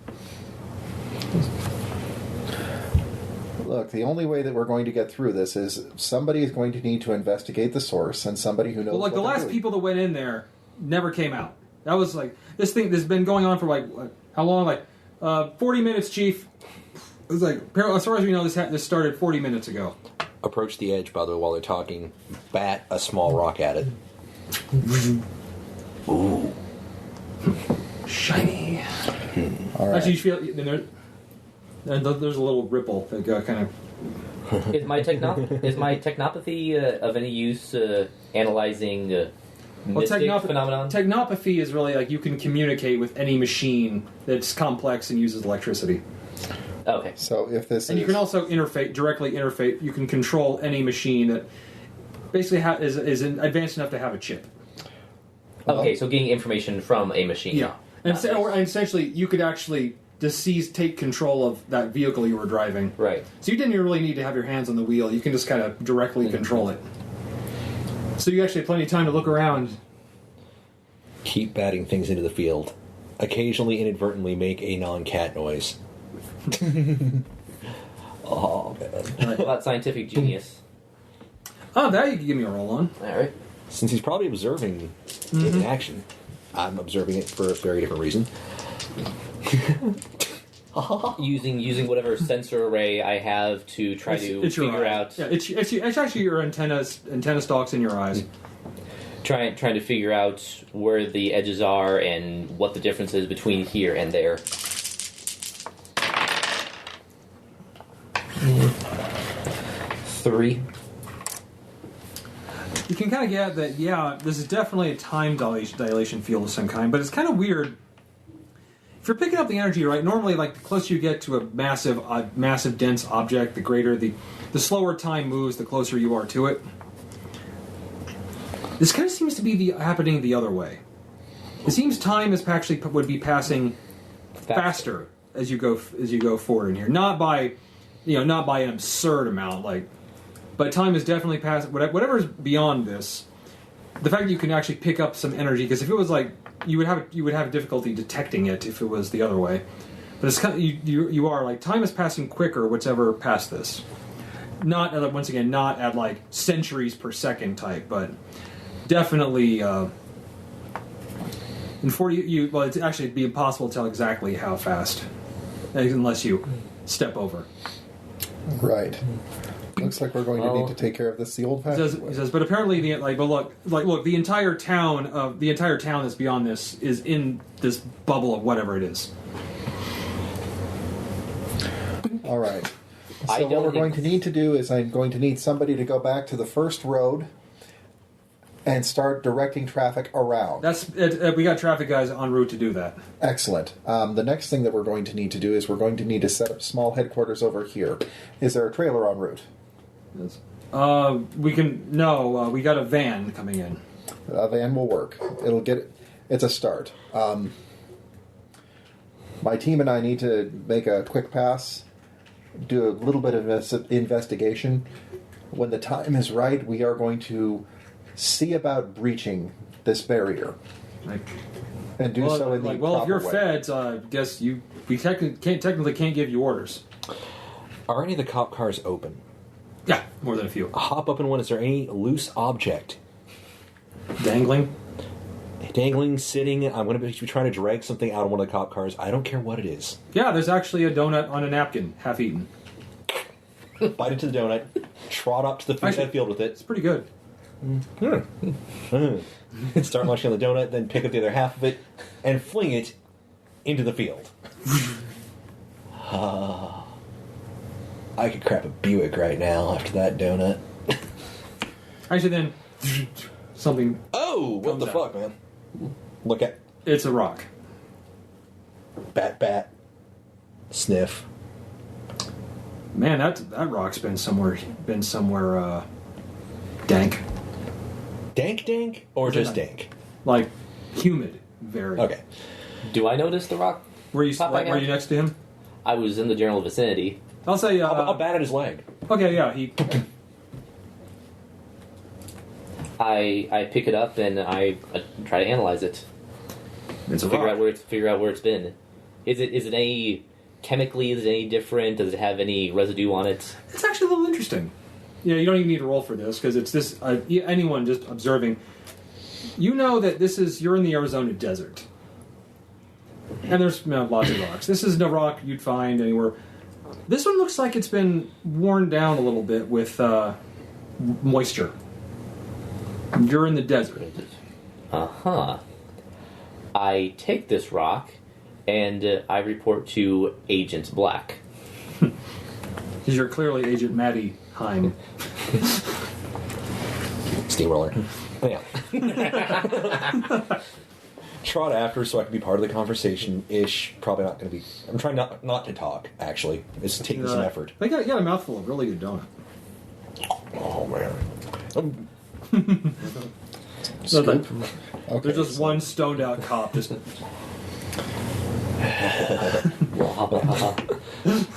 Speaker 2: Look, the only way that we're going to get through this is somebody is going to need to investigate the source, and somebody who knows.
Speaker 1: Well, the last people that went in there never came out. That was this thing that's been going on for how long? 40 minutes, Chief. It was as far as we know, this started 40 minutes ago.
Speaker 3: Approach the edge, by the way, while they're talking. Bat a small rock at it. Ooh.
Speaker 1: Shiny.
Speaker 2: All right.
Speaker 1: Actually, you feel there's a little ripple that kind of.
Speaker 4: Is my technopathy of any use analyzing mystic phenomenon?
Speaker 1: Technopathy is really you can communicate with any machine that's complex and uses electricity.
Speaker 4: Okay.
Speaker 2: So if this
Speaker 1: and you can also directly interface. You can control any machine that basically is advanced enough to have a chip.
Speaker 4: Okay, so getting information from a machine.
Speaker 1: Yeah, and essentially you could actually take control of that vehicle you were driving.
Speaker 4: Right.
Speaker 1: So you didn't even really need to have your hands on the wheel. You can just kind of directly control it. So you actually have plenty of time to look around.
Speaker 3: Keep batting things into the field. Occasionally, inadvertently, make a non-cat noise. Oh, man.
Speaker 4: About scientific genius.
Speaker 1: Oh, that you can give me a roll on.
Speaker 4: All right.
Speaker 3: Since he's probably observing it in action, I'm observing it for a very different reason.
Speaker 4: using whatever sensor array I have to try to
Speaker 1: it's your
Speaker 4: figure
Speaker 1: eye.
Speaker 4: out.
Speaker 1: Yeah, it's actually your antenna stalks in your eyes.
Speaker 4: Trying to figure out where the edges are and what the difference is between here and there. Three.
Speaker 1: You can kind of get that, yeah, this is definitely a time dilation field of some kind, but it's kind of weird. If you're picking up the energy, right, normally, like, the closer you get to a massive dense object, the greater the slower time moves, the closer you are to it. This kind of seems to be happening the other way. It seems time is actually would be passing faster as you go forward in here, not by an absurd amount, like. But time is definitely past whatever's beyond this. The fact that you can actually pick up some energy, because if it was like you would have difficulty detecting it if it was the other way. But it's kind of, you are like time is passing quicker whatever past this. Not once again not at like centuries per second type, but definitely in 40 well it's actually it'd be impossible to tell exactly how fast unless you step over.
Speaker 2: Right. Looks like we're going to need to take care of this the old-fashioned way.
Speaker 1: He says, but apparently, look, the entire town that's beyond this is in this bubble of whatever it is.
Speaker 2: All right. So what we're going to need to do is I'm going to need somebody to go back to the first road and start directing traffic around.
Speaker 1: We got traffic guys en route to do that.
Speaker 2: Excellent. The next thing that we're going to need to do is we're going to need to set up small headquarters over here. Is there a trailer en route?
Speaker 1: Yes. We got a van coming in.
Speaker 2: A van will work. It's a start. My team and I need to make a quick pass, do a little bit of investigation. When the time is right, we are going to see about breaching this barrier. And do so in the proper way.
Speaker 1: If you're feds, guess we technically can't give you orders.
Speaker 3: Are any of the cop cars open?
Speaker 1: Yeah, more than a few.
Speaker 3: Hop up in one. Is there any loose object?
Speaker 1: Dangling,
Speaker 3: sitting. I'm going to be trying to drag something out of one of the cop cars. I don't care what it is.
Speaker 1: Yeah, there's actually a donut on a napkin, half eaten.
Speaker 3: Bite into the donut, trot up to the field with it.
Speaker 1: It's pretty good.
Speaker 3: Start munching on the donut, then pick up the other half of it and fling it into the field. I could crap a Buick right now after that donut.
Speaker 1: Actually, then something.
Speaker 3: Oh, what the fuck, man? Look at
Speaker 1: it's a rock.
Speaker 3: Bat. Sniff.
Speaker 1: Man, that rock's been somewhere dank.
Speaker 3: Dank, or just dank?
Speaker 1: Like humid, very.
Speaker 3: Okay.
Speaker 4: Do I notice the rock?
Speaker 1: Were you next to him?
Speaker 4: I was in the general vicinity.
Speaker 1: I'll say.
Speaker 3: I'll bat at his leg.
Speaker 1: Okay, yeah, he.
Speaker 4: I pick it up and I try to analyze it.
Speaker 1: It's a
Speaker 4: figure
Speaker 1: rock.
Speaker 4: out where it's been. Is it any chemically? Is it any different? Does it have any residue on it?
Speaker 1: It's actually a little interesting. Yeah, you don't even need to roll for this because it's this. Anyone just observing, you know that you're in the Arizona desert, and there's lots of rocks. This is no rock you'd find anywhere. This one looks like it's been worn down a little bit with moisture. You're in the desert.
Speaker 4: Uh-huh. I take this rock and I report to Agent Black.
Speaker 1: Because you're clearly Agent Maddie Heim.
Speaker 3: Steamroller. Yeah. Trot after so I can be part of the conversation-ish. Probably not going to be... I'm trying not to talk, actually. It's taking some effort.
Speaker 1: They got a mouthful of really good donut.
Speaker 3: Oh, man.
Speaker 2: Okay,
Speaker 1: There's just one stoned out cop just...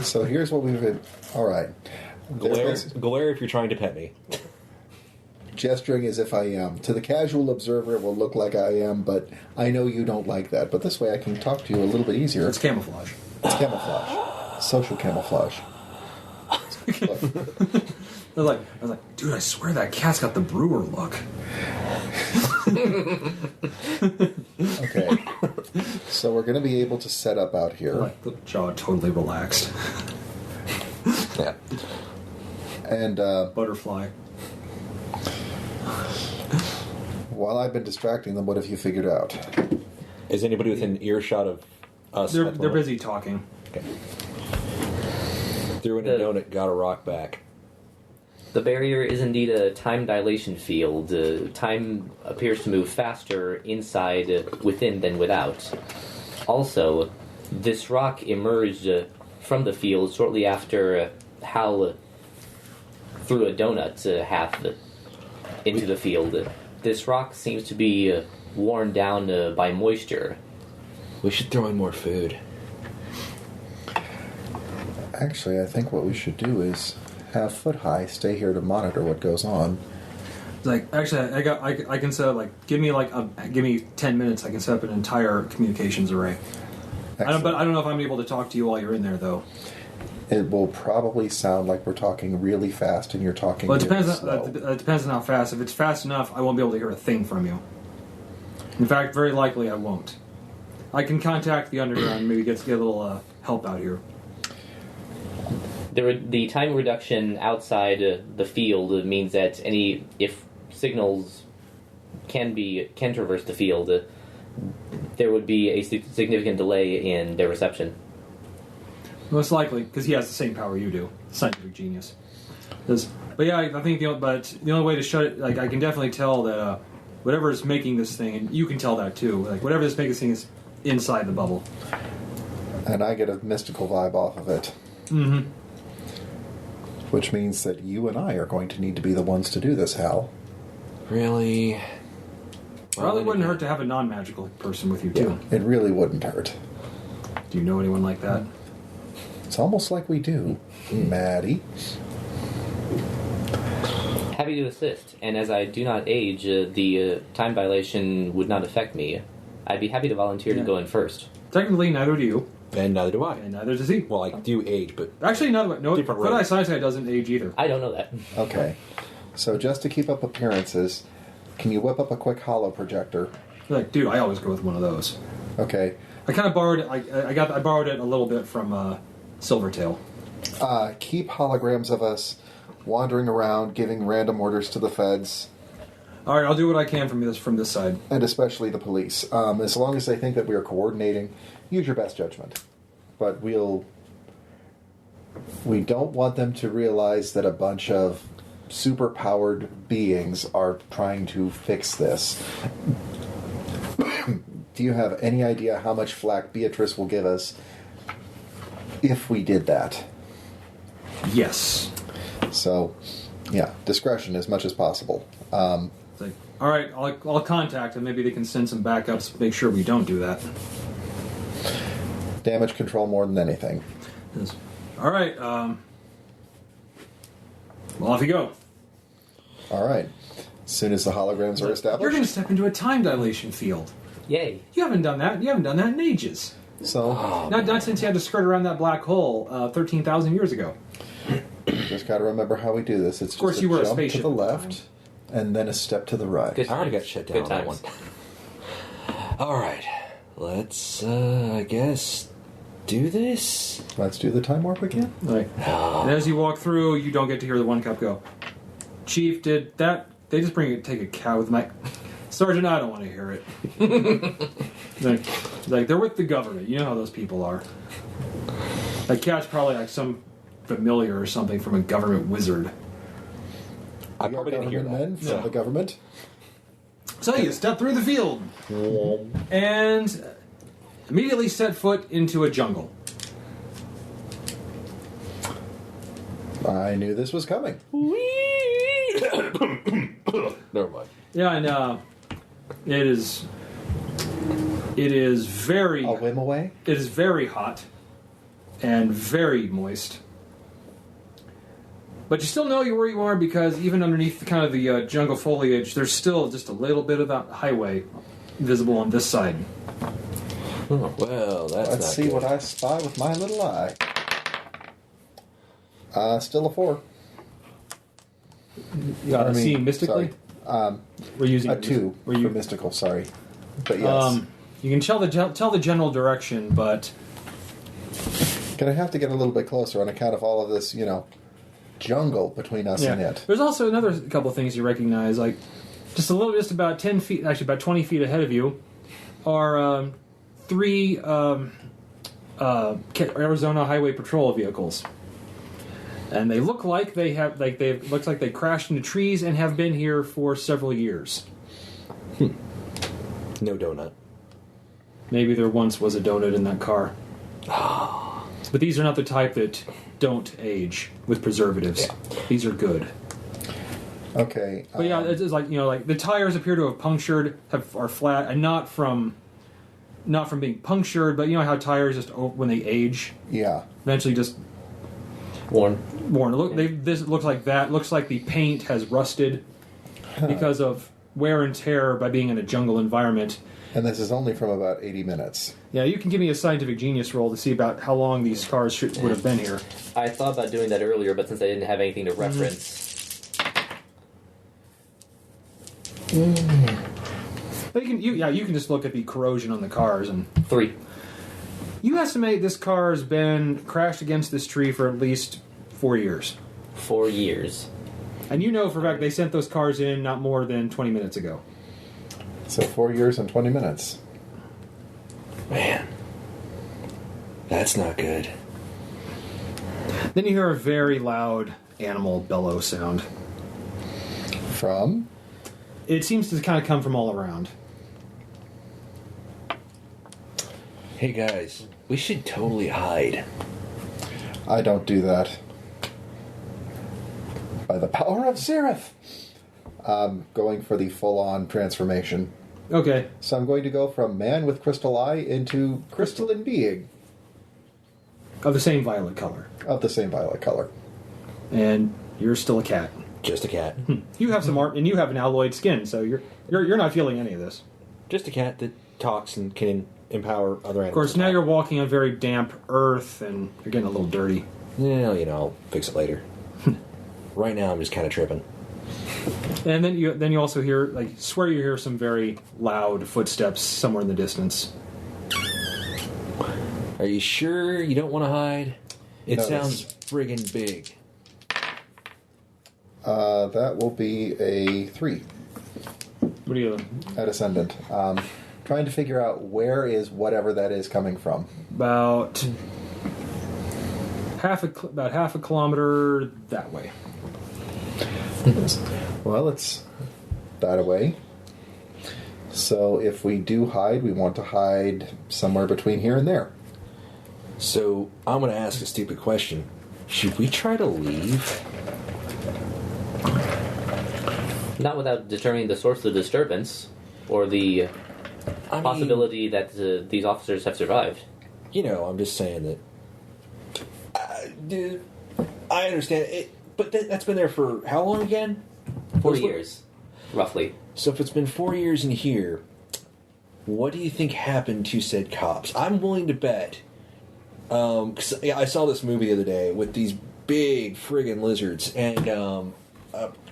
Speaker 2: So here's what we've been... All right.
Speaker 3: Glare if you're trying to pet me.
Speaker 2: Gesturing as if I am. To the casual observer, it will look like I am, but I know you don't like that. But this way I can talk to you a little bit easier.
Speaker 1: It's camouflage.
Speaker 2: It's camouflage. Social camouflage.
Speaker 1: I was like, dude, I swear that cat's got the brewer look.
Speaker 2: Okay. So we're going to be able to set up out here.
Speaker 1: Like the jaw totally relaxed.
Speaker 3: Yeah.
Speaker 2: And
Speaker 1: Butterfly.
Speaker 2: while I've been distracting them, what have you figured out?
Speaker 3: Is anybody within earshot of us?
Speaker 1: They're
Speaker 3: at the moment?
Speaker 1: busy talking.
Speaker 3: Okay. Threw in a donut, got a rock back.
Speaker 4: The barrier is indeed a time dilation field. Time appears to move faster inside within than without. Also, this rock emerged from the field shortly after Hal threw a donut half into the field. This rock seems to be worn down by moisture.
Speaker 3: We should throw in more food.
Speaker 2: Actually, I think what we should do is have Foot High stay here to monitor what goes on.
Speaker 1: Like, actually, I can set up, like, give me 10 minutes. I can set up an entire communications array. But I don't know if I'm able to talk to you while you're in there, though.
Speaker 2: It will probably sound like we're talking really fast and you're talking
Speaker 1: Well, it
Speaker 2: really
Speaker 1: depends.
Speaker 2: slow.
Speaker 1: It depends on how fast. If it's fast enough, I won't be able to hear a thing from you. In fact, very likely I won't. I can contact the underground and maybe get a little help out here.
Speaker 4: The time reduction outside the field means that if signals can traverse the field, there would be a significant delay in their reception.
Speaker 1: Most likely, because he has the same power you do. Scientific genius. But yeah, I think the only way to shut it, like, I can definitely tell that whatever is making this thing, and you can tell that too, like, whatever is making this thing is inside the bubble.
Speaker 2: And I get a mystical vibe off of it.
Speaker 1: Mm-hmm.
Speaker 2: Which means that you and I are going to need to be the ones to do this, Hal.
Speaker 3: Really?
Speaker 1: Probably wouldn't hurt to have a non-magical person with you too.
Speaker 2: It really wouldn't hurt.
Speaker 1: Do you know anyone like that?
Speaker 2: It's almost like we do. Maddie.
Speaker 4: Happy to assist, and as I do not age, the time dilation would not affect me. I'd be happy to volunteer to go in first.
Speaker 1: Technically, neither do you,
Speaker 3: And neither do I.
Speaker 1: and neither does he.
Speaker 3: Well, I do age, but
Speaker 1: Actually, no.
Speaker 3: Different
Speaker 1: Foot Eye
Speaker 3: race.
Speaker 1: Sci-Fi doesn't age either.
Speaker 4: I don't know that.
Speaker 2: Okay. So just to keep up appearances, can you whip up a quick holo projector?
Speaker 1: Like, dude, I always go with one of those.
Speaker 2: Okay.
Speaker 1: I kind of borrowed it. I borrowed it a little bit from Silvertail.
Speaker 2: Keep holograms of us wandering around, giving random orders to the feds,
Speaker 1: All right, I'll do what I can from this side.
Speaker 2: and especially the police. As long as they think that we are coordinating, use your best judgment. But we don't want them to realize that a bunch of super-powered beings are trying to fix this. Do you have any idea how much flack Beatrice will give us if we did that?
Speaker 1: Yes.
Speaker 2: So, yeah, discretion as much as possible.
Speaker 1: It's like, all right, I'll contact them. Maybe they can send some backups. Make sure we don't do that.
Speaker 2: Damage control more than anything.
Speaker 1: Yes. All right. Well, off you go.
Speaker 2: All right. As soon as the holograms are
Speaker 1: You're
Speaker 2: established.
Speaker 1: going to step into a time dilation field.
Speaker 4: Yay.
Speaker 1: You haven't done that. You haven't done that in ages.
Speaker 2: So,
Speaker 1: Not since you had to skirt around that black hole 13,000 years ago.
Speaker 2: just got to remember how we do this. It's
Speaker 1: Of course,
Speaker 2: just
Speaker 1: you were a
Speaker 2: jump to
Speaker 1: spaceship
Speaker 2: the
Speaker 1: at the
Speaker 2: left, and then a step to the right.
Speaker 4: Good.
Speaker 3: I already got shut down
Speaker 4: Good
Speaker 3: on that
Speaker 4: times.
Speaker 3: one. All right. Let's, I guess, do this?
Speaker 2: Let's do the time warp again.
Speaker 1: Like, and as you walk through, you don't get to hear the one cup go. Chief, did that? They just take a cow with my Sergeant. I don't want to hear it. like they're with the government. You know how those people are. That cat's probably like some familiar or something from a government wizard.
Speaker 3: I
Speaker 2: We are
Speaker 3: probably didn't hear
Speaker 2: government
Speaker 3: that.
Speaker 2: men from the government.
Speaker 1: So you step through the field and immediately set foot into a jungle.
Speaker 2: I knew this was coming.
Speaker 3: Never mind.
Speaker 1: Yeah, and it is very.
Speaker 2: A whim away.
Speaker 1: It is very hot and very moist. But you still know where you are because even underneath the jungle foliage, there's still just a little bit of that highway visible on this side.
Speaker 3: Well, that's
Speaker 2: Let's
Speaker 3: not
Speaker 2: see
Speaker 3: good.
Speaker 2: what I spy with my little eye. Still a 4.
Speaker 1: See mystically?
Speaker 2: Sorry.
Speaker 1: We're using
Speaker 2: A 2
Speaker 1: Were you?
Speaker 2: for mystical, sorry. But yes.
Speaker 1: You can tell the general direction, but
Speaker 2: Gonna have to get a little bit closer on account of all of this, jungle between us and it.
Speaker 1: There's also another couple of things you recognize, like just about 10 feet, actually about 20 feet ahead of you, are three Arizona Highway Patrol vehicles, and they look like they crashed into trees and have been here for several years.
Speaker 3: No donut.
Speaker 1: Maybe there once was a donut in that car. But these are not the type that don't age with preservatives. Yeah. These are good.
Speaker 2: Okay.
Speaker 1: But yeah, it's like the tires appear to have punctured, are flat, and not from being punctured, but you know how tires just when they age, eventually just
Speaker 4: worn.
Speaker 1: Look, this looks like that. Looks like the paint has rusted because of wear and tear by being in a jungle environment.
Speaker 2: And this is only from about 80 minutes.
Speaker 1: Yeah, you can give me a scientific genius roll to see about how long these cars would have been here.
Speaker 4: I thought about doing that earlier, but since I didn't have anything to reference.
Speaker 1: But you can just look at the corrosion on the cars and
Speaker 4: 3.
Speaker 1: You estimate this car has been crashed against this tree for at least 4 years.
Speaker 4: 4 years.
Speaker 1: And you know for a fact they sent those cars in not more than 20 minutes ago.
Speaker 2: So 4 years and 20 minutes.
Speaker 3: Man. That's not good.
Speaker 1: Then you hear a very loud animal bellow sound.
Speaker 2: From?
Speaker 1: It seems to kind of come from all around.
Speaker 3: Hey guys, we should totally hide.
Speaker 2: I don't do that. By the power of Zereth! Going for the full-on transformation.
Speaker 1: Okay.
Speaker 2: So I'm going to go from man with crystal eye into crystalline being.
Speaker 1: Of the same violet color.
Speaker 2: Of the same violet color.
Speaker 1: And you're still a cat.
Speaker 3: Just a cat.
Speaker 1: You have some art, and you have an alloyed skin, so you're not feeling any of this.
Speaker 3: Just a cat that talks and can empower other animals.
Speaker 1: Of course, now you're walking on very damp earth, and you're getting a little dirty.
Speaker 3: Yeah, I'll fix it later. Right now, I'm just kind of tripping.
Speaker 1: And then you also hear, you hear some very loud footsteps somewhere in the distance.
Speaker 3: Are you sure you don't want to hide? It sounds friggin' big.
Speaker 2: That will be a 3.
Speaker 1: What are you?
Speaker 2: At Ascendant. Trying to figure out where is whatever that is coming from.
Speaker 1: About half a kilometer that way.
Speaker 2: Well, it's that away. So if we do hide, we want to hide somewhere between here and there.
Speaker 3: So I'm going to ask a stupid question. Should we try to leave?
Speaker 4: Not without determining the source of the disturbance, or the possibility that these officers have survived.
Speaker 3: I'm just saying that... I understand it, but that's been there for how long again?
Speaker 4: 4 years, roughly.
Speaker 3: So if it's been 4 years in here, what do you think happened to said cops? I'm willing to bet... Cause, I saw this movie the other day with these big friggin' lizards and a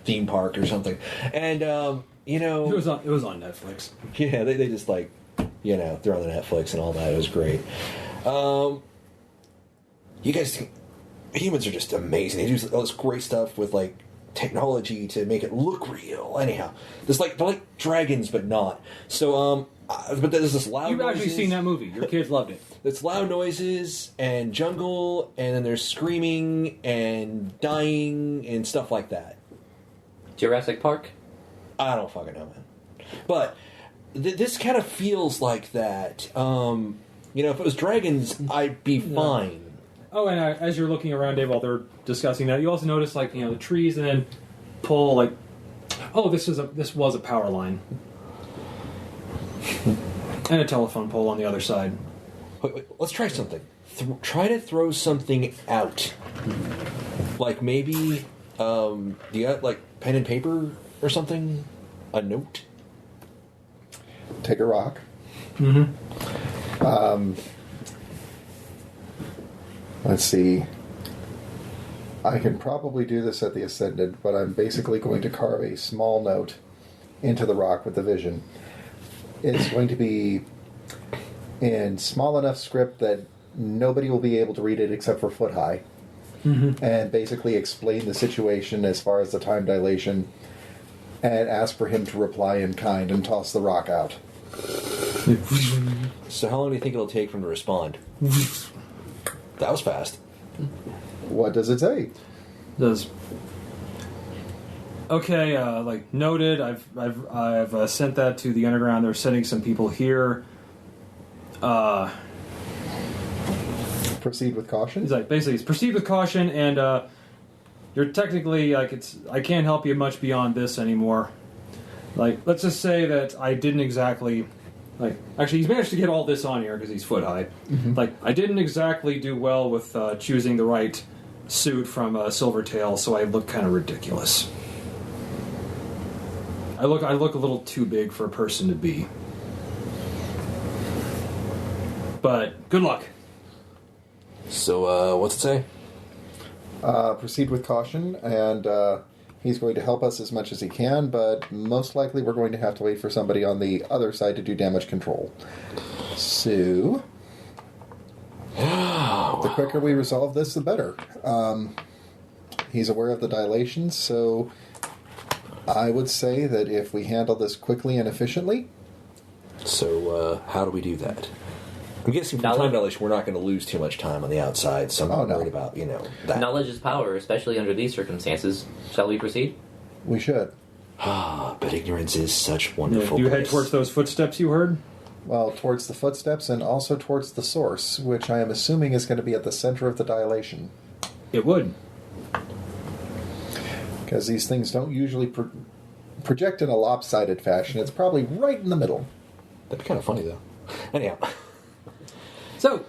Speaker 3: theme park or something, and it was on
Speaker 1: Netflix.
Speaker 3: Yeah, they just they're on the Netflix and all that. It was great. You guys think humans are just amazing. They do all this great stuff with technology to make it look real. Anyhow, they're like dragons, but not. So but there's this loud.
Speaker 1: You've actually seen that movie. Your kids loved it.
Speaker 3: It's loud noises and jungle, and then there's screaming and dying and stuff like that.
Speaker 4: Jurassic Park?
Speaker 3: I don't fucking know, man. But this kind of feels like that. If it was dragons, I'd be fine.
Speaker 1: Oh, and as you're looking around, Dave, while they're discussing that, you also notice the trees, and then pull this was a power line. And a telephone pole on the other side.
Speaker 3: Wait, let's try something. Try to throw something out. Maybe, do you got, pen and paper or something? A note?
Speaker 2: Take a rock.
Speaker 1: Mm-hmm.
Speaker 2: Let's see. I can probably do this at the Ascendant, but I'm basically going to carve a small note into the rock with the vision. It's going to be, in small enough script that nobody will be able to read it except for Foot High. And basically explain the situation as far as the time dilation and ask for him to reply in kind and toss the rock out.
Speaker 3: So how long do you think it'll take for him to respond? That was fast.
Speaker 2: What does it say?
Speaker 1: Does okay? Like noted. I've sent that to the underground. They're sending some people here.
Speaker 2: Proceed with caution.
Speaker 1: He's like basically it's proceed with caution, and you're technically like I can't help you much beyond this anymore. Like let's just say that I didn't exactly. Like, actually, he's managed to get all this on here because he's Foot High. Like, I didn't exactly do well with choosing the right suit from Silvertail, so I look kind of ridiculous. I look a little too big for a person to be. But good luck.
Speaker 3: So, what's it say?
Speaker 2: Proceed with caution, and he's going to help us as much as he can, but most likely we're going to have to wait for somebody on the other side to do damage control. So, the quicker we resolve this, the better. He's aware of the dilations, so I would say that if we handle this quickly and efficiently...
Speaker 3: So, how do we do that? I'm guessing from time dilation we're not going to lose too much time on the outside, so I'm not worried about, that.
Speaker 4: Knowledge is power, especially under these circumstances. Shall we proceed?
Speaker 2: We should.
Speaker 3: But ignorance is such wonderful
Speaker 1: Do you
Speaker 3: bliss.
Speaker 1: head towards those footsteps you heard?
Speaker 2: Well, towards the footsteps and also towards the source, which I am assuming is going to be at the center of the dilation.
Speaker 1: It would.
Speaker 2: Because these things don't usually project in a lopsided fashion. It's probably right in the middle.
Speaker 3: That'd be kind of funny, though. Anyhow.
Speaker 1: So,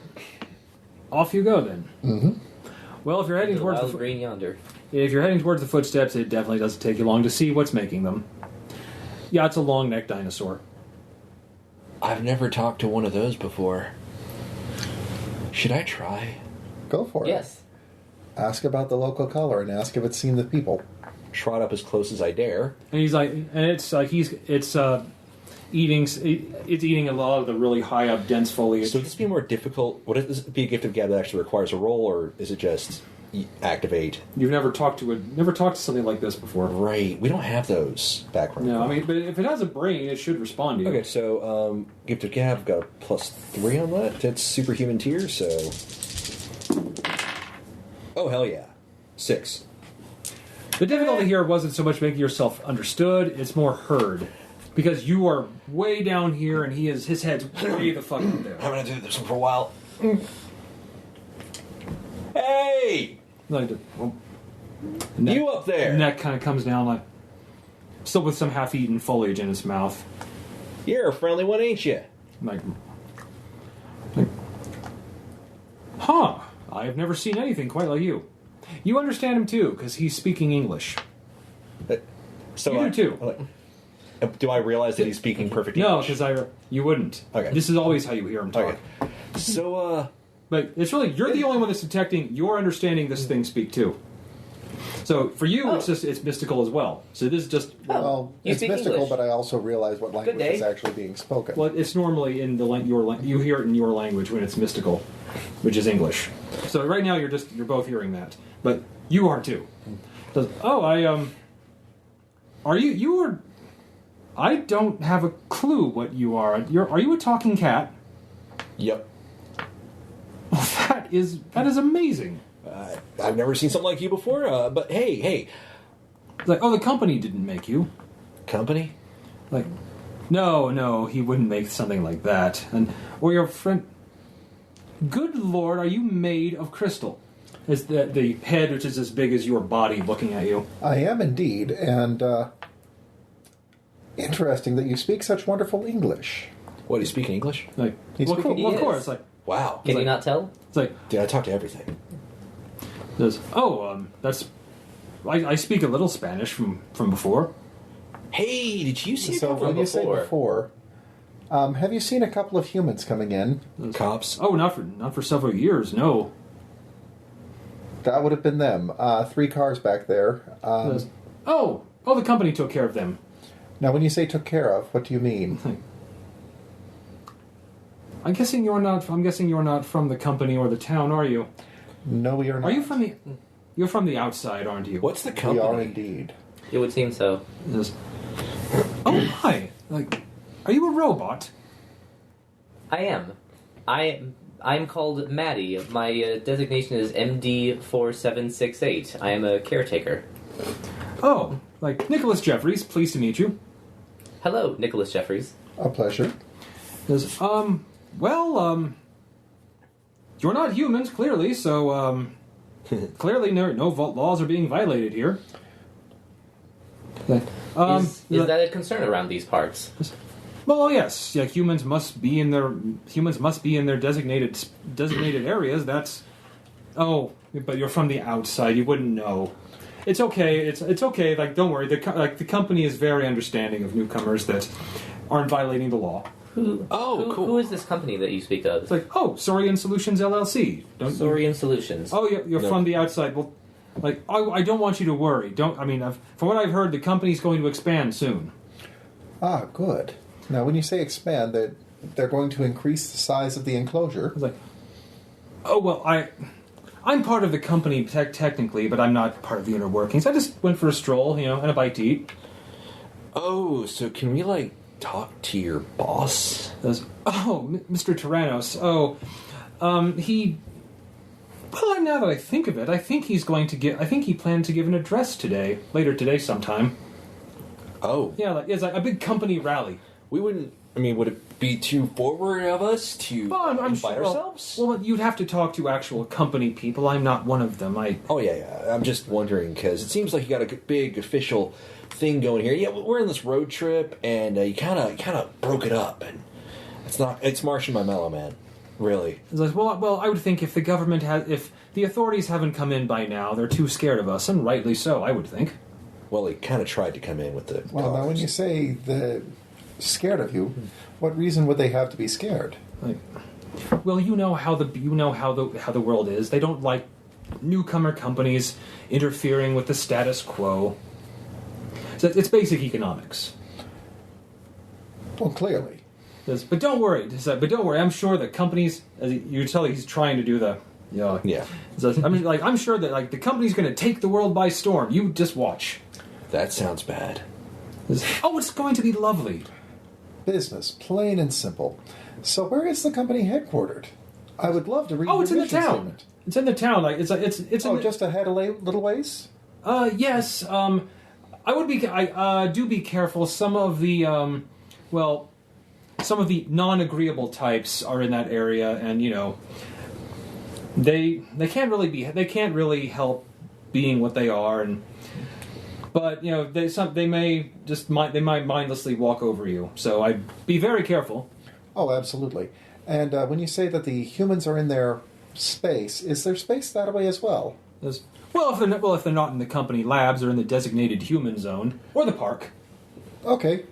Speaker 1: off you go then.
Speaker 2: Mm-hmm.
Speaker 1: Well, if you're heading
Speaker 4: The
Speaker 1: towards
Speaker 4: wild green yonder.
Speaker 1: if you're heading towards the footsteps, it definitely doesn't take you long to see what's making them. Yeah, it's a long-necked dinosaur.
Speaker 3: I've never talked to one of those before. Should I try?
Speaker 2: Go for it.
Speaker 4: Yes.
Speaker 2: Ask about the local color and ask if it's seen the people.
Speaker 3: Trot up as close as I dare.
Speaker 1: And he's like, and it's like eating a lot of the really high up dense foliage.
Speaker 3: So would this be more difficult? Would this be a gift of gab that actually requires a roll, or is it just activate?
Speaker 1: You've never talked to something like this before.
Speaker 3: Right. We don't have those background.
Speaker 1: No, I mean, but if it has a brain, it should respond to you.
Speaker 3: Okay, so gift of gab, got a +3 on that. That's superhuman tier, so. Oh, hell yeah. 6.
Speaker 1: The difficulty here wasn't so much making yourself understood; it's more heard, because you are way down here, and his head's way the fuck up there.
Speaker 3: I'm gonna do this one for a while. Hey!
Speaker 1: Like
Speaker 3: You up there!
Speaker 1: neck kind of comes down, like still with some half-eaten foliage in his mouth.
Speaker 3: You're a friendly one, ain't you?
Speaker 1: Like, huh? I have never seen anything quite like you. You understand him too, because he's speaking English.
Speaker 3: So
Speaker 1: You do too.
Speaker 3: Do I realize that he's speaking perfect
Speaker 1: No,
Speaker 3: English?
Speaker 1: because you wouldn't.
Speaker 3: Okay.
Speaker 1: This is always how you hear him talk.
Speaker 3: Okay. So,
Speaker 1: But it's really you're the only one that's detecting. You're understanding this thing speak too. So for you, it's mystical as well. So this is just
Speaker 2: Well,
Speaker 4: You
Speaker 2: it's
Speaker 4: speak
Speaker 2: mystical,
Speaker 4: English.
Speaker 2: but I also realize what language
Speaker 4: day.
Speaker 2: is actually being spoken.
Speaker 1: well, it's normally in you hear it in your language when it's mystical, which is English. So right now you're both hearing that, but you are too. I don't have a clue what you are. Are you a talking cat?
Speaker 3: yep.
Speaker 1: That is amazing.
Speaker 3: I've never seen something like you before, but hey,
Speaker 1: It's like, the company didn't make you.
Speaker 3: company?
Speaker 1: Like, no, he wouldn't make something like that. Or your friend. Good Lord, are you made of crystal? Is the head, which is as big as your body, looking at you?
Speaker 2: I am indeed, and interesting that you speak such wonderful English.
Speaker 3: What, do you speak in English?
Speaker 1: Like,
Speaker 2: He's
Speaker 1: well,
Speaker 2: speaking-
Speaker 1: of
Speaker 4: He
Speaker 1: course.
Speaker 4: is.
Speaker 1: Like,
Speaker 3: Wow.
Speaker 4: Can you not tell?
Speaker 1: it's like,
Speaker 3: Dude, I talk to everything.
Speaker 1: that's. I speak a little Spanish from before.
Speaker 3: Hey, did you see
Speaker 2: So
Speaker 3: a
Speaker 2: when you say
Speaker 4: before.
Speaker 2: before, have you seen a couple of humans coming in?
Speaker 3: cops?
Speaker 1: Oh, not for several years. No.
Speaker 2: That would have been them. 3 cars back there.
Speaker 1: The company took care of them.
Speaker 2: Now, when you say took care of, what do you mean?
Speaker 1: I'm guessing you're not from the company or the town, are you?
Speaker 2: No, we are not.
Speaker 1: Are you from the? You're from the outside, aren't you?
Speaker 3: What's the
Speaker 2: We
Speaker 3: company?
Speaker 2: are indeed.
Speaker 4: It would seem so.
Speaker 1: Yes. Oh my! Like, are you a robot?
Speaker 4: I am. I'm called Maddie. My designation is MD4768. I am a caretaker.
Speaker 1: Oh, like Nicholas Jeffries. Pleased to meet you.
Speaker 4: Hello, Nicholas Jeffries.
Speaker 2: A pleasure.
Speaker 1: Yes. You're not humans, clearly. So, clearly, no laws are being violated here.
Speaker 4: Is that a concern around these parts?
Speaker 1: Well, yes. Yeah, humans must be in their designated areas. That's. Oh, but you're from the outside. You wouldn't know. It's okay. It's okay. Like, don't worry. The company is very understanding of newcomers that aren't violating the law.
Speaker 4: Cool. Who is this company that you speak of?
Speaker 1: It's like, oh, Saurian Solutions LLC.
Speaker 4: Saurian Solutions.
Speaker 1: Oh, you're from the outside. Well, like, I don't want you to worry. From what I've heard, the company's going to expand soon.
Speaker 2: Ah, good. Now, when you say expand, they're going to increase the size of the enclosure.
Speaker 1: It's like, oh well, I'm part of the company technically, but I'm not part of the inner workings. I just went for a stroll, and a bite to eat.
Speaker 3: Oh, so can we, like, talk to your boss?
Speaker 1: Mr. Tyrrannous. He. Well, now that I think of it, I think he planned to give an address later today sometime.
Speaker 3: Oh.
Speaker 1: Yeah, it's like a big company rally.
Speaker 3: We wouldn't... I mean, would it be too forward of us to
Speaker 1: I'm
Speaker 3: invite
Speaker 1: sure,
Speaker 3: ourselves?
Speaker 1: Well, you'd have to talk to actual company people. I'm not one of them.
Speaker 3: Oh, yeah. I'm just wondering, because it seems like you got a big official thing going here. Yeah, we're in this road trip, and you kind of broke it up, and it's marching my mellow, man. Really.
Speaker 1: It's like, well, I would think if the authorities haven't come in by now, they're too scared of us, and rightly so, I would think.
Speaker 3: Well, they kind of tried to come in with the
Speaker 2: Well, now when you say they're scared of you, what reason would they have to be scared?
Speaker 1: Like, well, you know how the world is. They don't like newcomer companies interfering with the status quo. So it's basic economics.
Speaker 2: Well, clearly.
Speaker 1: But don't worry. I'm sure the companies, as you tell, he's trying to do the.
Speaker 3: Yeah.
Speaker 1: I'm sure that the company's going to take the world by storm. You just watch.
Speaker 3: That sounds bad.
Speaker 1: It's going to be lovely.
Speaker 2: Business, plain and simple. So where is the company headquartered? I would love to read your
Speaker 1: it's in the
Speaker 2: mission
Speaker 1: town.
Speaker 2: statement.
Speaker 1: It's in the town. It's
Speaker 2: just ahead a little ways?
Speaker 1: Yes. I do be careful. Some of the non-agreeable types are in that area, and they can't really help being what they are, but they might mindlessly walk over you. So I'd be very careful.
Speaker 2: Oh, absolutely. And when you say that the humans are in their space, is there space that way as well?
Speaker 1: If they're not in the company labs or in the designated human zone or the park.
Speaker 2: Okay.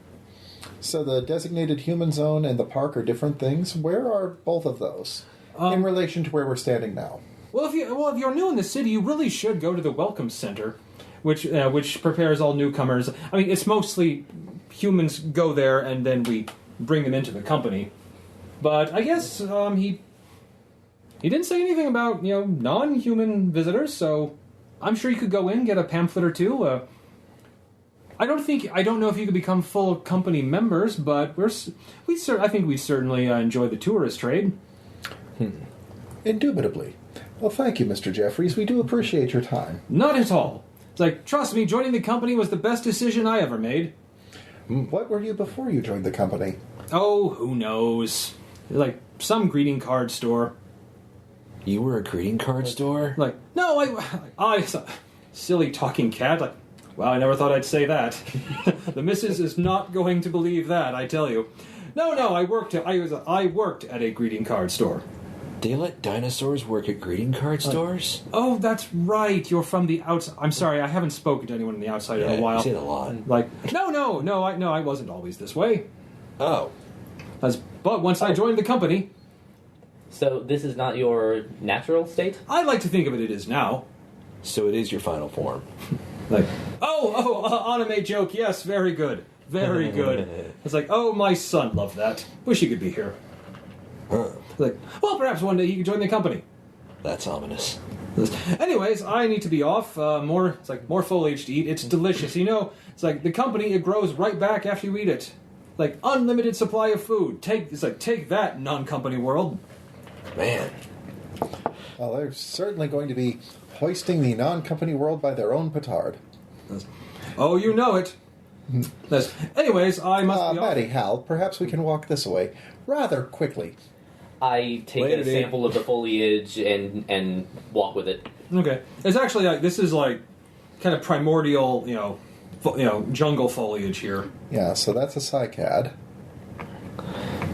Speaker 2: So the designated human zone and the park are different things. Where are both of those in relation to where we're standing now?
Speaker 1: Well, if you're new in the city, you really should go to the Welcome Center, which prepares all newcomers. I mean, it's mostly humans go there and then we bring them into the company. But I guess he didn't say anything about non-human visitors, so I'm sure you could go in, get a pamphlet or two. I don't know if you could become full company members, but I think we certainly enjoy the tourist trade.
Speaker 2: Indubitably. Well, thank you, Mr. Jeffries. We do appreciate your time.
Speaker 1: Not at all. It's like, trust me, joining the company was the best decision I ever made.
Speaker 2: What were you before you joined the company?
Speaker 1: Oh, who knows? Like, some greeting card store.
Speaker 3: You were a greeting card store?
Speaker 1: Like, no, I silly talking cat. Like, wow, I never thought I'd say that. The missus is not going to believe that, I tell you. No, I worked at a greeting card store.
Speaker 3: They let dinosaurs work at greeting card stores?
Speaker 1: Oh, that's right. You're from the outside. I'm sorry, I haven't spoken to anyone on the outside in a while.
Speaker 3: You say it a lot.
Speaker 1: Like, no, I wasn't always this way.
Speaker 3: Oh.
Speaker 1: But once I joined the company...
Speaker 4: So this is not your natural state?
Speaker 1: I'd like to think of it is now.
Speaker 3: So it is your final form.
Speaker 1: Like, anime joke, yes, very good. Very good. It's like, oh, my son loved that. Wish he could be here.
Speaker 3: Huh.
Speaker 1: Like, well, perhaps one day he could join the company.
Speaker 3: That's ominous.
Speaker 1: Anyways, I need to be off. More foliage to eat. It's delicious. It's like the company. It grows right back after you eat it. Like unlimited supply of food. Take that, non-company world.
Speaker 3: Man.
Speaker 2: Well, they're certainly going to be hoisting the non-company world by their own petard.
Speaker 1: Oh, you know it. Anyways, I must be off.
Speaker 2: Maddie, Hal, perhaps we can walk this away rather quickly.
Speaker 4: I take
Speaker 3: Later,
Speaker 4: a sample of the foliage and walk with it.
Speaker 1: Okay, it's actually this is like kind of primordial, jungle foliage here.
Speaker 2: Yeah, so that's a cycad.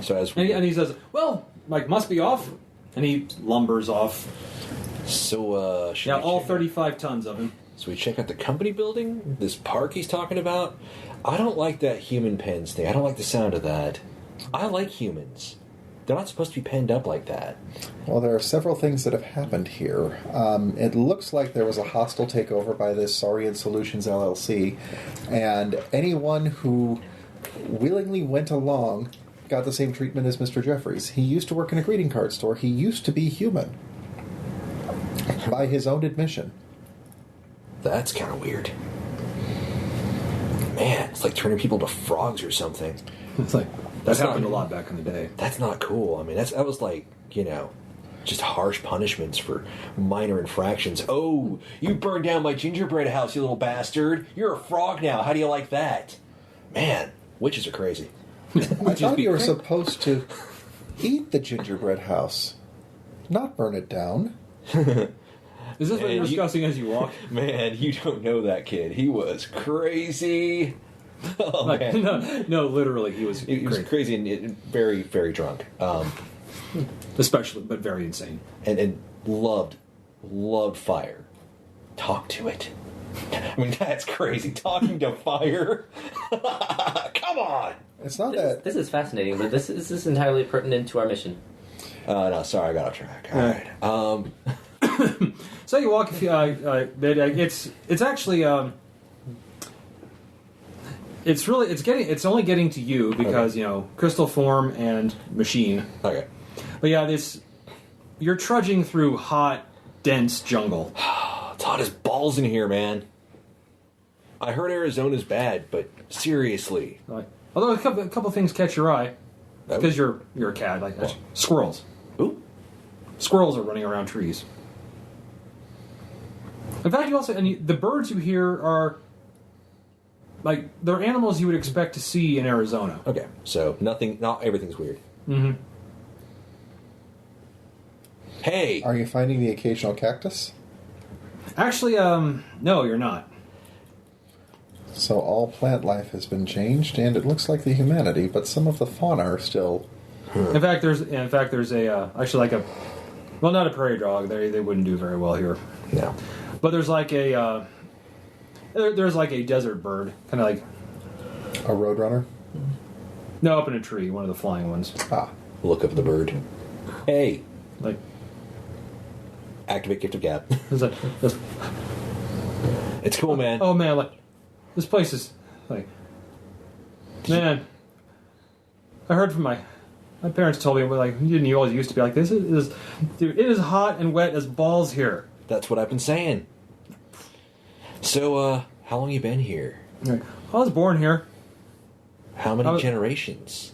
Speaker 3: So as
Speaker 1: And he says, "Well, must be off," and he lumbers off.
Speaker 3: So should
Speaker 1: Yeah,
Speaker 3: we
Speaker 1: all
Speaker 3: check-
Speaker 1: 35 tons of him.
Speaker 3: So we check out the company building, this park he's talking about. I don't like that human pens thing. I don't like the sound of that. I like humans. They're not supposed to be penned up like that.
Speaker 2: Well, there are several things that have happened here. It looks like there was a hostile takeover by this Saurian Solutions LLC, and anyone who willingly went along got the same treatment as Mr. Jeffries. He used to work in a greeting card store. He used to be human, by his own admission.
Speaker 3: That's kind of weird. Man, it's like turning people into frogs or something.
Speaker 1: It's like
Speaker 3: That's
Speaker 1: that happened
Speaker 3: not-
Speaker 1: a lot back in the day.
Speaker 3: That's not cool. I mean, that was like, just harsh punishments for minor infractions. Oh, you burned down my gingerbread house, you little bastard. You're a frog now. How do you like that? Man, witches are crazy.
Speaker 2: I thought you were supposed to eat the gingerbread house, not burn it down.
Speaker 1: Is this what
Speaker 3: And
Speaker 1: you're
Speaker 3: you-
Speaker 1: discussing as you walk?
Speaker 3: Man, you don't know that kid. He was crazy. Oh, man.
Speaker 1: No, literally, he was
Speaker 3: He was crazy and very, very drunk.
Speaker 1: especially, but very insane.
Speaker 3: And loved fire. Talk to it. I mean, that's crazy. Talking to fire. Come on.
Speaker 2: It's not that.
Speaker 4: This is fascinating, but this is entirely pertinent to our mission.
Speaker 3: No, sorry, I got off track. All right.
Speaker 1: So you walk. It's actually. It's only getting to you because crystal form and machine.
Speaker 3: Okay.
Speaker 1: But yeah, you're trudging through hot, dense jungle.
Speaker 3: It's hot as balls in here, man. I heard Arizona's bad, but seriously.
Speaker 1: Although a couple things catch your eye because you're a cat. Like
Speaker 3: What?
Speaker 1: squirrels.
Speaker 3: Ooh.
Speaker 1: Squirrels are running around trees. In fact, the birds you hear are they're animals you would expect to see in Arizona.
Speaker 3: Okay, so not everything's weird.
Speaker 1: Mm-hmm.
Speaker 3: Hey!
Speaker 2: Are you finding the occasional cactus?
Speaker 1: Actually, no, you're not.
Speaker 2: So all plant life has been changed, and it looks like the humanity, but some of the fauna are still.
Speaker 1: In fact, there's not a prairie dog. They wouldn't do very well here.
Speaker 3: No.
Speaker 1: But there's there's a desert bird, kind of like
Speaker 2: A roadrunner?
Speaker 1: no, up in a tree, one of the flying ones.
Speaker 2: Ah.
Speaker 3: Look of the bird. Hey!
Speaker 1: Like
Speaker 3: Activate gift of gab.
Speaker 1: it's like
Speaker 3: It's cool, man.
Speaker 1: oh man, like this place is like man. I heard from my parents told me you always used to be like this. Dude, it is hot and wet as balls here.
Speaker 3: That's what I've been saying. So, how long you been here?
Speaker 1: Like, I was born here.
Speaker 3: How many
Speaker 1: I was-
Speaker 3: generations?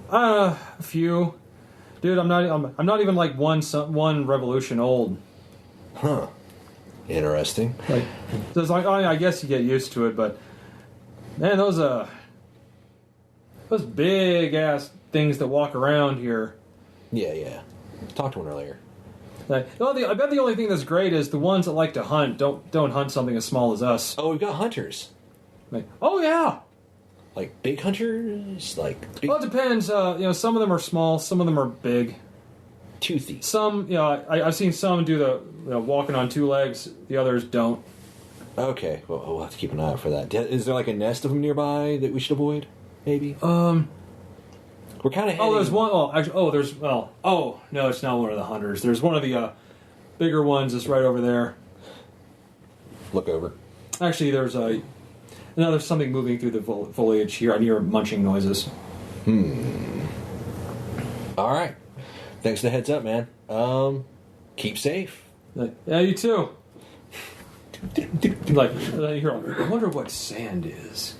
Speaker 1: A few. Dude, I'm not even like one revolution old.
Speaker 3: Huh. Interesting.
Speaker 1: Like, so it's like, I guess you get used to it, but man, those big ass things that walk around here.
Speaker 3: Yeah. Talked to one earlier.
Speaker 1: Like, I bet the only thing that's great is the ones that like to hunt don't hunt something as small as us.
Speaker 3: Oh, we've got hunters.
Speaker 1: Like, oh yeah.
Speaker 3: Like big hunters? Like big
Speaker 1: Well, it depends. Some of them are small, some of them are big.
Speaker 3: toothy.
Speaker 1: Some, I've seen some do the walking on two legs. The others don't.
Speaker 3: Okay, well, we'll have to keep an eye out for that. Is there like a nest of them nearby that we should avoid? Maybe? We're kind of heading...
Speaker 1: Oh, there's one. Oh, actually, oh, no, it's not one of the hunters. There's one of the bigger ones that's right over there.
Speaker 3: Look over.
Speaker 1: Actually, there's something moving through the foliage here. I hear munching noises.
Speaker 3: All right. Thanks for the heads up, man. Keep safe.
Speaker 1: Like, yeah, you too. Like, you're like, I wonder what sand is.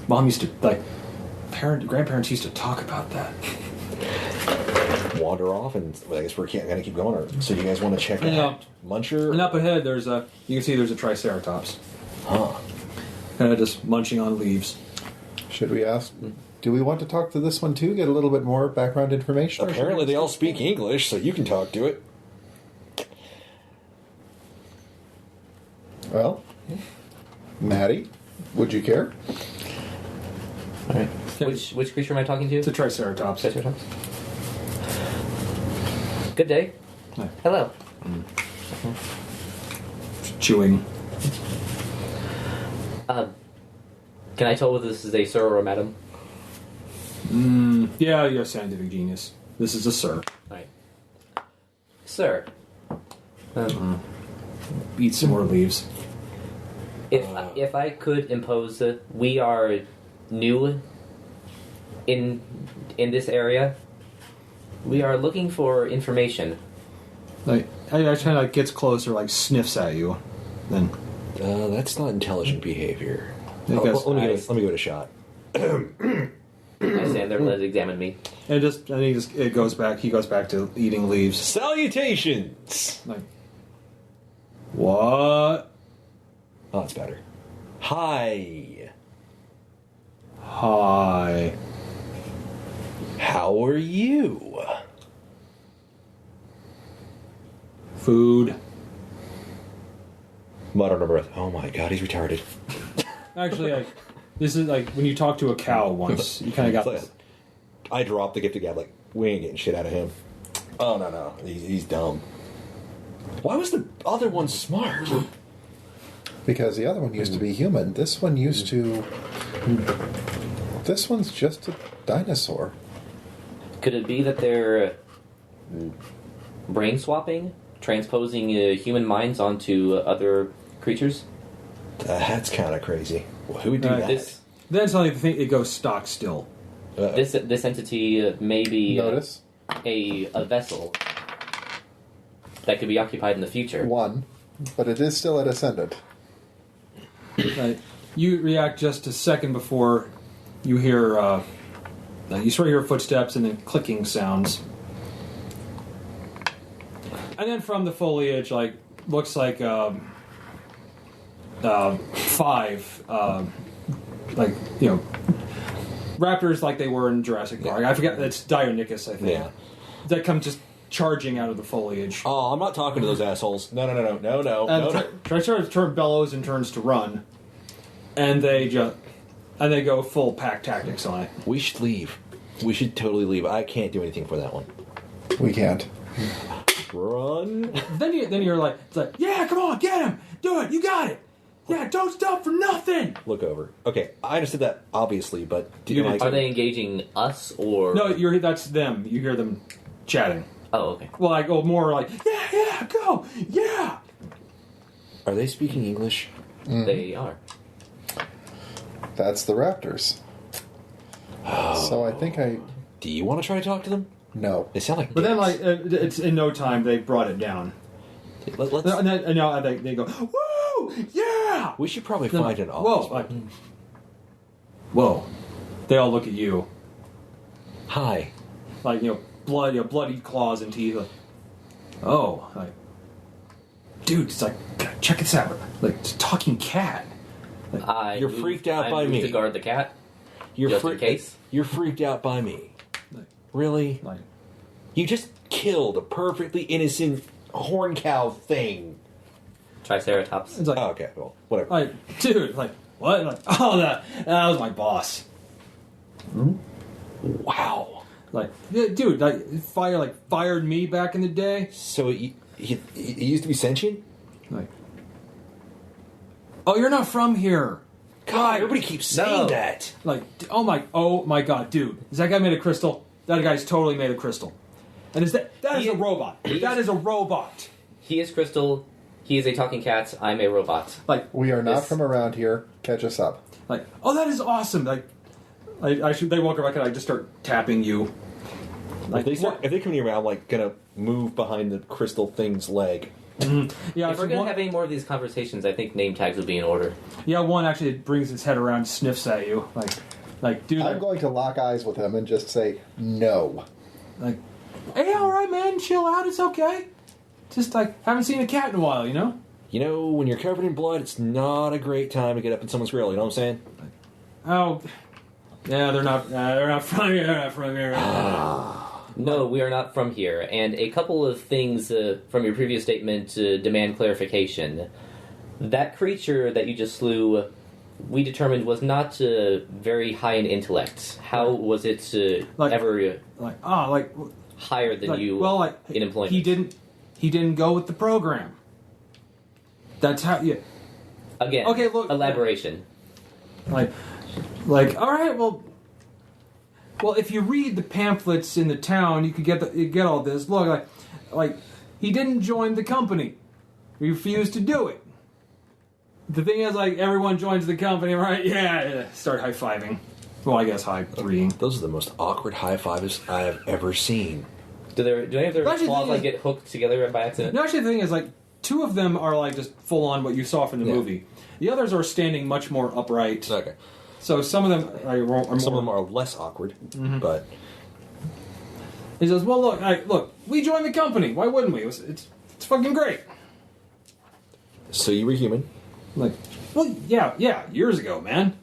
Speaker 1: Mom used to, like, grandparents used to talk about that.
Speaker 3: Wander off, and I guess we're going to keep going. Or, so you guys want to check out Muncher?
Speaker 1: And up ahead, you can see there's a Triceratops.
Speaker 3: Huh.
Speaker 1: Kind of just munching on leaves.
Speaker 2: Should we ask? Do we want to talk to this one too? Get a little bit more background information?
Speaker 3: Apparently, they all speak English, so you can talk to it.
Speaker 2: Well, Maddie, would you care?
Speaker 4: All right. Which creature am I talking to?
Speaker 1: It's a Triceratops.
Speaker 4: Triceratops. Good day.
Speaker 1: Hi.
Speaker 4: Hello.
Speaker 1: Chewing.
Speaker 4: Can I tell whether this is a sir or a madam?
Speaker 1: Yeah, you're a scientific genius. This is a sir.
Speaker 4: Right. Sir.
Speaker 1: Eat some more leaves.
Speaker 4: If I could impose, we are new in this area. We are looking for information.
Speaker 1: Like, I kind of gets closer, like sniffs at you. Then
Speaker 3: That's not intelligent behavior.
Speaker 1: I guess-
Speaker 3: let me give it a shot.
Speaker 4: I stand there, let it examine me.
Speaker 1: and it goes back. He goes back to eating leaves.
Speaker 3: Salutations!
Speaker 1: Like, what?
Speaker 3: Oh, that's better. Hi.
Speaker 1: Hi.
Speaker 3: How are you?
Speaker 1: Food.
Speaker 3: Mud under breath. Oh my god, he's retarded.
Speaker 1: Actually, like, this is like when you talk to a cow once. You kind of got this.
Speaker 3: I dropped the gift of gab, like, we ain't getting shit out of him. Oh, no. He's dumb. Why was the other one smart?
Speaker 2: Because the other one used to be human. This one used to... This one's just a dinosaur.
Speaker 4: Could it be that they're brain swapping, transposing human minds onto other creatures?
Speaker 3: That's kind of crazy. Well, who would do that?
Speaker 1: Then suddenly the thing, it goes stock still.
Speaker 4: This entity may be
Speaker 2: Notice?
Speaker 4: a vessel that could be occupied in the future.
Speaker 2: One. But it is still a descendant.
Speaker 1: You react just a second before you hear, you sort of hear footsteps and then clicking sounds. And then from the foliage, like, looks like, 5, raptors like they were in Jurassic Park. I forget, it's Deinonychus, I think.
Speaker 3: Yeah.
Speaker 1: That come just charging out of the foliage.
Speaker 3: Oh, I'm not talking to those assholes. No.
Speaker 1: Triceratops bellows and turns to run, and they go full pack tactics on it.
Speaker 3: We should leave. We should totally leave. I can't do anything for that one.
Speaker 2: We can't.
Speaker 3: Run.
Speaker 1: Then you're like, it's like, yeah, come on, get him, do it, you got it. Yeah, don't stop for nothing.
Speaker 3: Look over. Okay, I understood that obviously, but
Speaker 4: Are they engaging us or
Speaker 1: No, that's them. You hear them chatting.
Speaker 4: Oh, okay.
Speaker 1: Well, I go more like, yeah, go, yeah.
Speaker 3: Are they speaking English?
Speaker 4: They are.
Speaker 2: That's the raptors. So I think
Speaker 3: Do you want to try to talk to them?
Speaker 2: No.
Speaker 3: They sound like.
Speaker 1: But then,
Speaker 3: dicks.
Speaker 1: like, it's in no time they brought it down.
Speaker 3: Let's.
Speaker 1: And now they go, woo, yeah.
Speaker 3: We should probably find an
Speaker 1: Whoa,
Speaker 3: office.
Speaker 1: like, whoa. They all look at you.
Speaker 3: Hi.
Speaker 1: Like, bloody claws and teeth. Like, oh, like, dude, it's like, check this out. Like, it's a talking cat.
Speaker 3: You're freaked out by me.
Speaker 4: To guard the cat.
Speaker 3: You're
Speaker 4: Just in case.
Speaker 3: You're freaked out by me.
Speaker 1: Like,
Speaker 3: Really?
Speaker 1: like,
Speaker 3: You just killed a perfectly innocent horn cow thing.
Speaker 4: Triceratops.
Speaker 1: it's like,
Speaker 3: Oh, okay, well, whatever.
Speaker 1: like, dude, like, what? Like, oh, that was my boss.
Speaker 3: Wow.
Speaker 1: Like, yeah, dude, like, fired me back in the day.
Speaker 3: So he used to be sentient?
Speaker 1: Like, oh, you're not from here.
Speaker 3: God, everybody keeps saying
Speaker 4: No.
Speaker 3: that.
Speaker 1: Like, oh my god, dude, is that guy made of crystal? That guy's totally made of crystal. And is that is a robot? That is a robot.
Speaker 4: He is Crystal. He is a talking cat. I'm a robot.
Speaker 1: Like,
Speaker 2: We are not
Speaker 4: Yes.
Speaker 2: from around here. Catch us up.
Speaker 1: oh, that is awesome. Like, they walk back and I just start tapping you. Like,
Speaker 3: if they come near me, I'm like gonna move behind the crystal thing's leg.
Speaker 1: Yeah,
Speaker 4: If we're going to have any more of these conversations, I think name tags would be in order.
Speaker 1: Yeah, one actually brings its head around, sniffs at you, like, dude.
Speaker 2: I'm going to lock eyes with him and just say no.
Speaker 1: Like, hey, all right, man, chill out. It's okay. Just like haven't seen a cat in a while, you know.
Speaker 3: You know, when you're covered in blood, it's not a great time to get up in someone's grill. You know what I'm saying?
Speaker 1: Oh, yeah, they're not from here. They're not from here.
Speaker 4: No, we are not from here. And a couple of things from your previous statement demand clarification. That creature that you just slew, we determined was not very high in intellect. How was it ever higher than you in employment?
Speaker 1: He didn't go with the program. That's how you.
Speaker 4: Again,
Speaker 1: okay, look.
Speaker 4: Elaboration.
Speaker 1: Like, all right, well, if you read the pamphlets in the town, you could get all this. Look, like he didn't join the company. He refused to do it. The thing is, like, everyone joins the company, right? Yeah. Start high-fiving. Well, I guess high-threeing.
Speaker 3: Those are the most awkward high fives I have ever seen.
Speaker 4: Do any of their claws get hooked together by accident?
Speaker 1: No, actually, the thing is, like, two of them are like just full on what you saw from the movie. The others are standing much more upright.
Speaker 3: Okay.
Speaker 1: So some of them are more.
Speaker 3: Some of them are less awkward, but
Speaker 1: he says, "Well, look, we joined the company. Why wouldn't we? It's fucking great."
Speaker 3: So you were human.
Speaker 1: Like, well, yeah, years ago, man.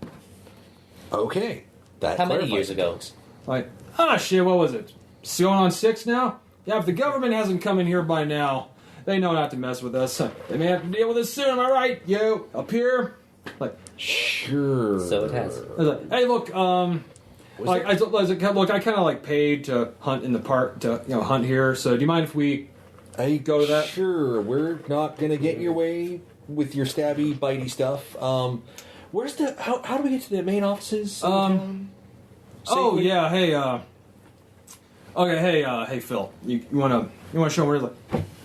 Speaker 3: Okay.
Speaker 4: How many years ago?
Speaker 1: Like, shit, what was it? It's going on 6 now? Yeah, if the government hasn't come in here by now, they know not to mess with us. They may have to deal with us soon, am I right? Yo, up here? Like,
Speaker 3: sure.
Speaker 4: So it has.
Speaker 1: I was like, hey, look, I kind of like paid to hunt in the park, to hunt here. So do you mind if we go to that?
Speaker 3: Sure, we're not gonna get in your way with your stabby, bitey stuff. Where's the? How do we get to the main offices?
Speaker 1: Oh yeah, hey, okay, hey, Phil, you wanna show me? Like,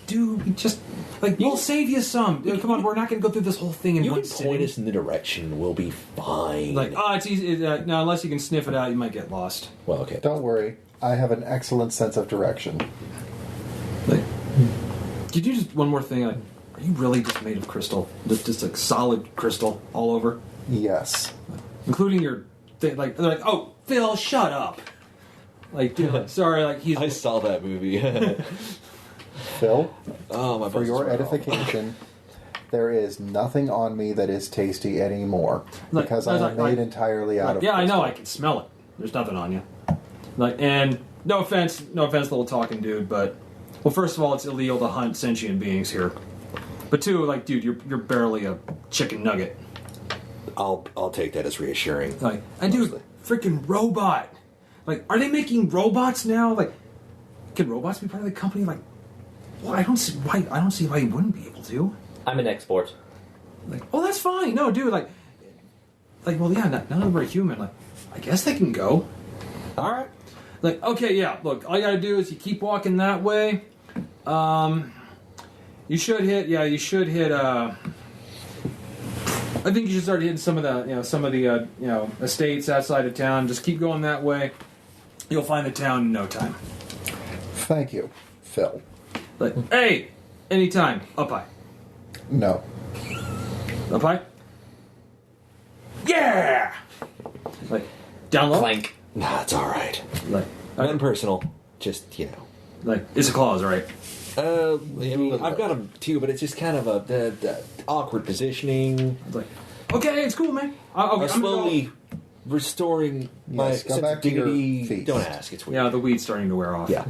Speaker 1: dude, we just we'll save you some. Dude, come on, we're not gonna go through this whole thing in one sitting.
Speaker 3: You can point us in the direction. We'll be fine.
Speaker 1: Like, it's easy. No, unless you can sniff it out, you might get lost.
Speaker 3: Well, okay.
Speaker 2: Don't worry, I have an excellent sense of direction.
Speaker 1: Like, could you just one more thing? Like, are you really just made of crystal? Just like solid crystal all over?
Speaker 2: Yes.
Speaker 1: Including your thing. Like, they're like, oh, Phil, shut up. Like, dude, sorry, like he's.
Speaker 3: I saw that movie.
Speaker 2: Phil,
Speaker 3: my
Speaker 2: for your edification, there is nothing on me that is tasty anymore because I am made entirely out of.
Speaker 1: Yeah,
Speaker 2: crystal.
Speaker 1: I know. I can smell it. There's nothing on you. Like, and no offense, little talking dude, but well, first of all, it's illegal to hunt sentient beings here. But two, like, dude, you're barely a chicken nugget.
Speaker 3: I'll take that as reassuring.
Speaker 1: Like, and dude, freaking robot. Like, are they making robots now? Like, can robots be part of the company? Like, well, I don't see why you wouldn't be able to.
Speaker 4: I'm an export.
Speaker 1: Like, oh, that's fine. No, dude, like, well, yeah, none of them are human. Like, I guess they can go. All right. Like, okay, yeah. Look, all you gotta do is you keep walking that way. You should hit. I think you should start hitting some of the estates outside of town. Just keep going that way. You'll find the town in no time.
Speaker 2: Thank you, Phil.
Speaker 1: Like, hey, anytime. Up high.
Speaker 2: No.
Speaker 1: Up high. Yeah. Like, down low.
Speaker 4: Clank.
Speaker 3: Nah, it's all right.
Speaker 1: Like,
Speaker 3: Nothing personal. Just
Speaker 1: like it's a clause, right?
Speaker 3: I mean, I've got them too, but it's just kind of the awkward positioning.
Speaker 1: It's like, okay, it's cool, man.
Speaker 3: I'm slowly restoring my
Speaker 2: Yes, go
Speaker 3: sense
Speaker 2: back
Speaker 3: of
Speaker 2: to your
Speaker 3: dignity.
Speaker 2: feet.
Speaker 3: Don't ask, it's weird.
Speaker 1: Yeah, the weed's starting to wear off.
Speaker 3: Yeah.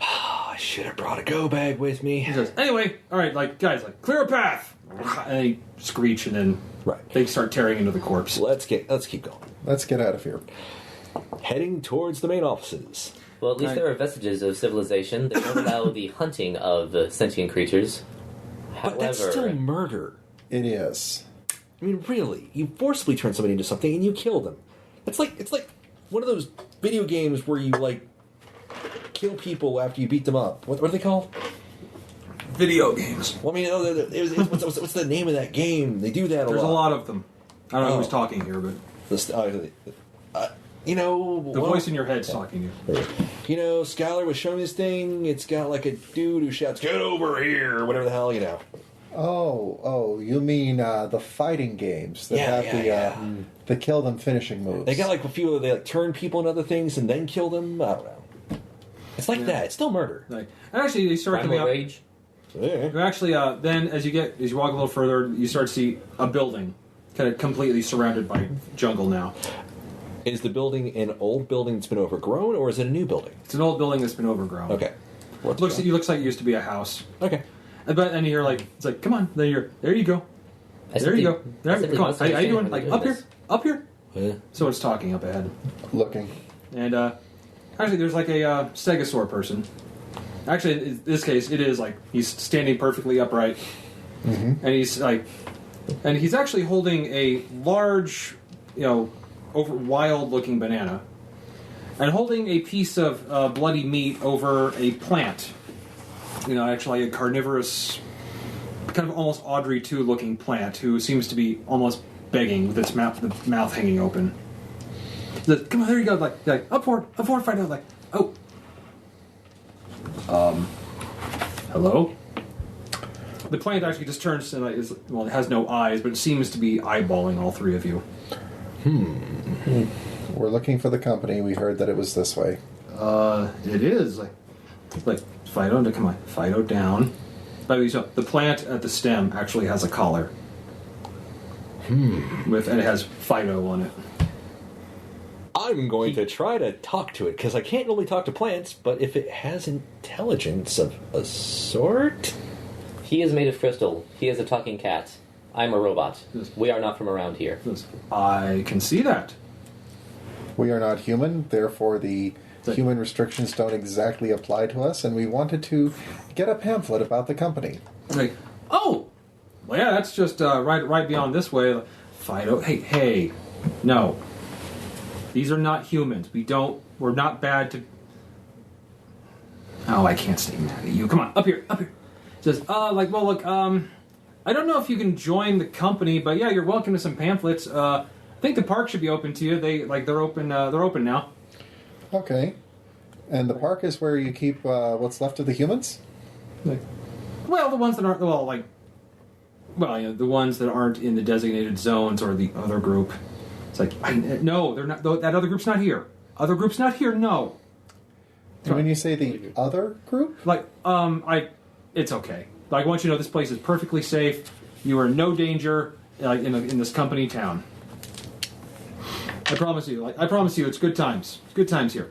Speaker 3: I should have brought a go bag with me.
Speaker 1: He says, anyway, all right, like, guys, like, clear a path. And they screech, and then they start tearing into the corpse.
Speaker 3: Let's keep going.
Speaker 2: Let's get out of here.
Speaker 3: Heading towards the main offices.
Speaker 4: Well, at least there are vestiges of civilization that don't allow the hunting of sentient creatures.
Speaker 3: But that's still murder.
Speaker 2: It is.
Speaker 3: I mean, really, you forcibly turn somebody into something and you kill them. It's like one of those video games where you like kill people after you beat them up. What are they called?
Speaker 1: Video games.
Speaker 3: Well, I mean, what's the name of that game? They do that a lot.
Speaker 1: There's a lot of them. I don't know who's talking here, but
Speaker 3: You know...
Speaker 1: The voice in your head's talking to you.
Speaker 3: You know, Skylar was showing this thing. It's got like a dude who shouts, "Get over here," or whatever the hell, you know.
Speaker 2: Oh, you mean the fighting games that have the kill them finishing moves.
Speaker 3: They got like a few, they like turn people into other things and then kill them. I don't know. It's like that. It's still murder.
Speaker 1: Like, and actually, they start coming
Speaker 4: Primal
Speaker 1: up.
Speaker 4: Rage.
Speaker 1: You actually, then as you walk a little further, you start to see a building, kind of completely surrounded by jungle now.
Speaker 3: Is the building an old building that's been overgrown, or is it a new building?
Speaker 1: It's an old building that's been overgrown.
Speaker 3: Okay.
Speaker 1: It looks like it used to be a house.
Speaker 3: Okay.
Speaker 1: And you're like, it's like, come on, there you go. There you go. There, come on. How you doing? Like, up here.
Speaker 3: Yeah.
Speaker 1: So it's talking up ahead.
Speaker 2: Looking.
Speaker 1: And actually, there's like a stegosaur person. Actually, in this case, it is like he's standing perfectly upright, and he's actually holding a large, wild-looking banana, and holding a piece of bloody meat over a plant. Actually a carnivorous, kind of almost Audrey 2 looking plant who seems to be almost begging with its mouth hanging open. Come on, there you go, like up forward, find out, like, oh. Hello? The plant actually just turns and it has no eyes, but it seems to be eyeballing all three of you.
Speaker 2: We're looking for the company. We heard that it was this way.
Speaker 1: It is like Fido. Come on, Fido down. By the way, so the plant at the stem actually has a collar. And it has Fido on it.
Speaker 3: I'm going to try to talk to it, because I can't really talk to plants, but if it has intelligence of a sort...
Speaker 4: He is made of crystal. He is a talking cat. I'm a robot.
Speaker 1: Yes.
Speaker 4: We are not from around here.
Speaker 1: I can see that.
Speaker 2: We are not human, therefore the human restrictions don't exactly apply to us, and we wanted to get a pamphlet about the company.
Speaker 1: Like, oh! Well, yeah, that's just right beyond this way. Fido, hey, no. These are not humans. We're not bad to... Oh, I can't stay mad at you. Come on, up here. Says, look, I don't know if you can join the company, but yeah, you're welcome to some pamphlets. I think the park should be open to you. They're open now.
Speaker 2: Okay. And the park is where you keep what's left of the humans?
Speaker 1: Well, the ones that aren't, the ones that aren't in the designated zones or the other group. It's like, no, they're not. That other group's not here. Other group's not here. No.
Speaker 2: And when you say the other group?
Speaker 1: It's okay. I want you to know this place is perfectly safe. You are in no danger in this company town. I promise you. It's good times. It's good times here.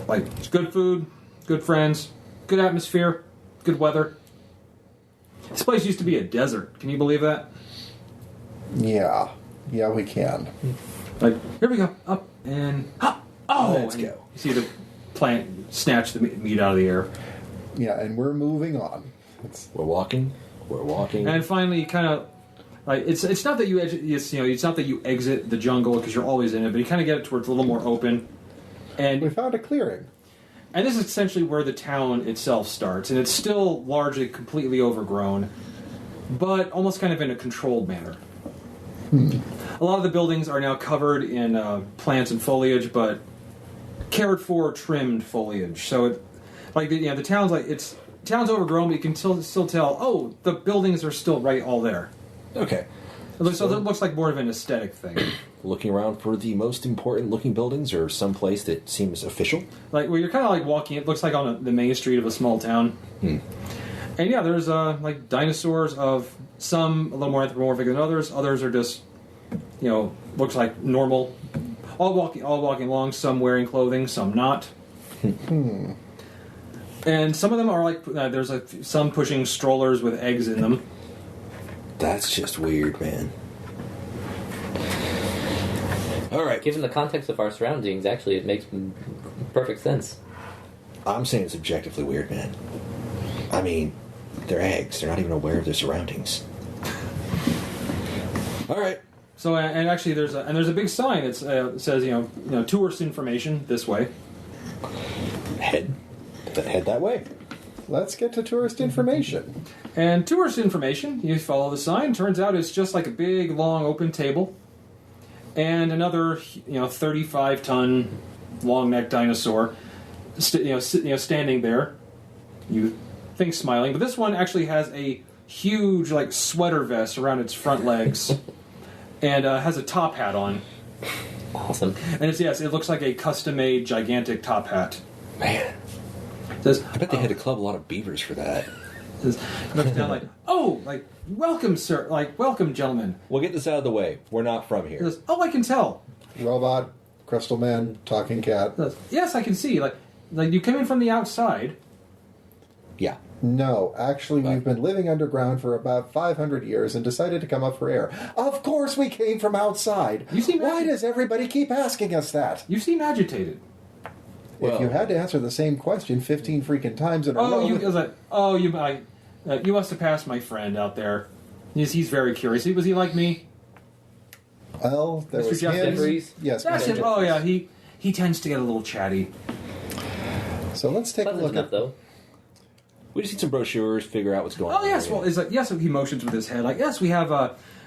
Speaker 1: It's good food, good friends, good atmosphere, good weather. This place used to be a desert. Can you believe that?
Speaker 2: Yeah, we can.
Speaker 1: Here we go. Up and hop. Oh,
Speaker 3: let's go.
Speaker 1: You see the plant snatch the meat out of the air.
Speaker 2: Yeah, and we're moving on.
Speaker 3: We're walking.
Speaker 1: And finally, you kind of it's not that it's not that you exit the jungle because you're always in it, but you kind of get it towards a little more open. And
Speaker 2: we found a clearing.
Speaker 1: And this is essentially where the town itself starts, and it's still largely completely overgrown, but almost kind of in a controlled manner. A lot of the buildings are now covered in plants and foliage, but cared for, trimmed foliage. So, the town's town's overgrown, but you can still tell. Oh, the buildings are still all there.
Speaker 3: Okay.
Speaker 1: It looks like more of an aesthetic thing.
Speaker 3: Looking around for the most important looking buildings, or some place that seems official.
Speaker 1: You're kind of walking. It looks like on the main street of a small town. And yeah, there's dinosaurs of some a little more anthropomorphic than others. Others are just, looks like normal. All walking along. Some wearing clothing, some not. And some of them are there's some pushing strollers with eggs in them.
Speaker 3: That's just weird, man. All right.
Speaker 4: Given the context of our surroundings, actually, it makes perfect sense.
Speaker 3: I'm saying it's objectively weird, man. I mean, they're eggs. They're not even aware of their surroundings. All right.
Speaker 1: So, and actually, there's a big sign that says, tourist information this way.
Speaker 3: Head that way.
Speaker 2: Let's get to tourist information.
Speaker 1: And tourist information, you follow the sign. Turns out it's just like a big, long, open table. and another 35-ton long-necked dinosaur, standing there. You think smiling, but this one actually has a huge like sweater vest around its front legs, and has a top hat on.
Speaker 4: Awesome.
Speaker 1: And it looks like a custom-made gigantic top hat.
Speaker 3: Man,
Speaker 1: Says,
Speaker 3: I bet they had to club a lot of beavers for that.
Speaker 1: Looks down like, oh, like, welcome, sir, like, welcome, gentlemen.
Speaker 3: We'll get this out of the way. We're not from here.
Speaker 1: Says, oh, I can tell.
Speaker 2: Robot, Crystal Man, Talking Cat.
Speaker 1: Says, yes, I can see. Like you came in from the outside.
Speaker 3: Yeah.
Speaker 2: No, actually, we've been living underground for about 500 years and decided to come up for air. Of course we came from outside. Why does everybody keep asking us that?
Speaker 1: You seem agitated.
Speaker 2: If you had to answer the same question 15 freaking times in a row...
Speaker 1: You must have passed my friend out there. He's very curious. Was he like me?
Speaker 2: Well, there
Speaker 1: Mr.
Speaker 2: was
Speaker 1: Jeff
Speaker 2: him.
Speaker 1: Jeffries?
Speaker 2: Yes.
Speaker 1: That's
Speaker 2: Mr.
Speaker 1: him. Oh, yeah, he tends to get a little chatty.
Speaker 2: So let's take a
Speaker 4: Pleasant
Speaker 2: look
Speaker 4: enough,
Speaker 2: at...
Speaker 4: though.
Speaker 3: We just need some brochures, figure out what's going on.
Speaker 1: Oh, yes. Well, yes, he motions with his head. Like, yes, we have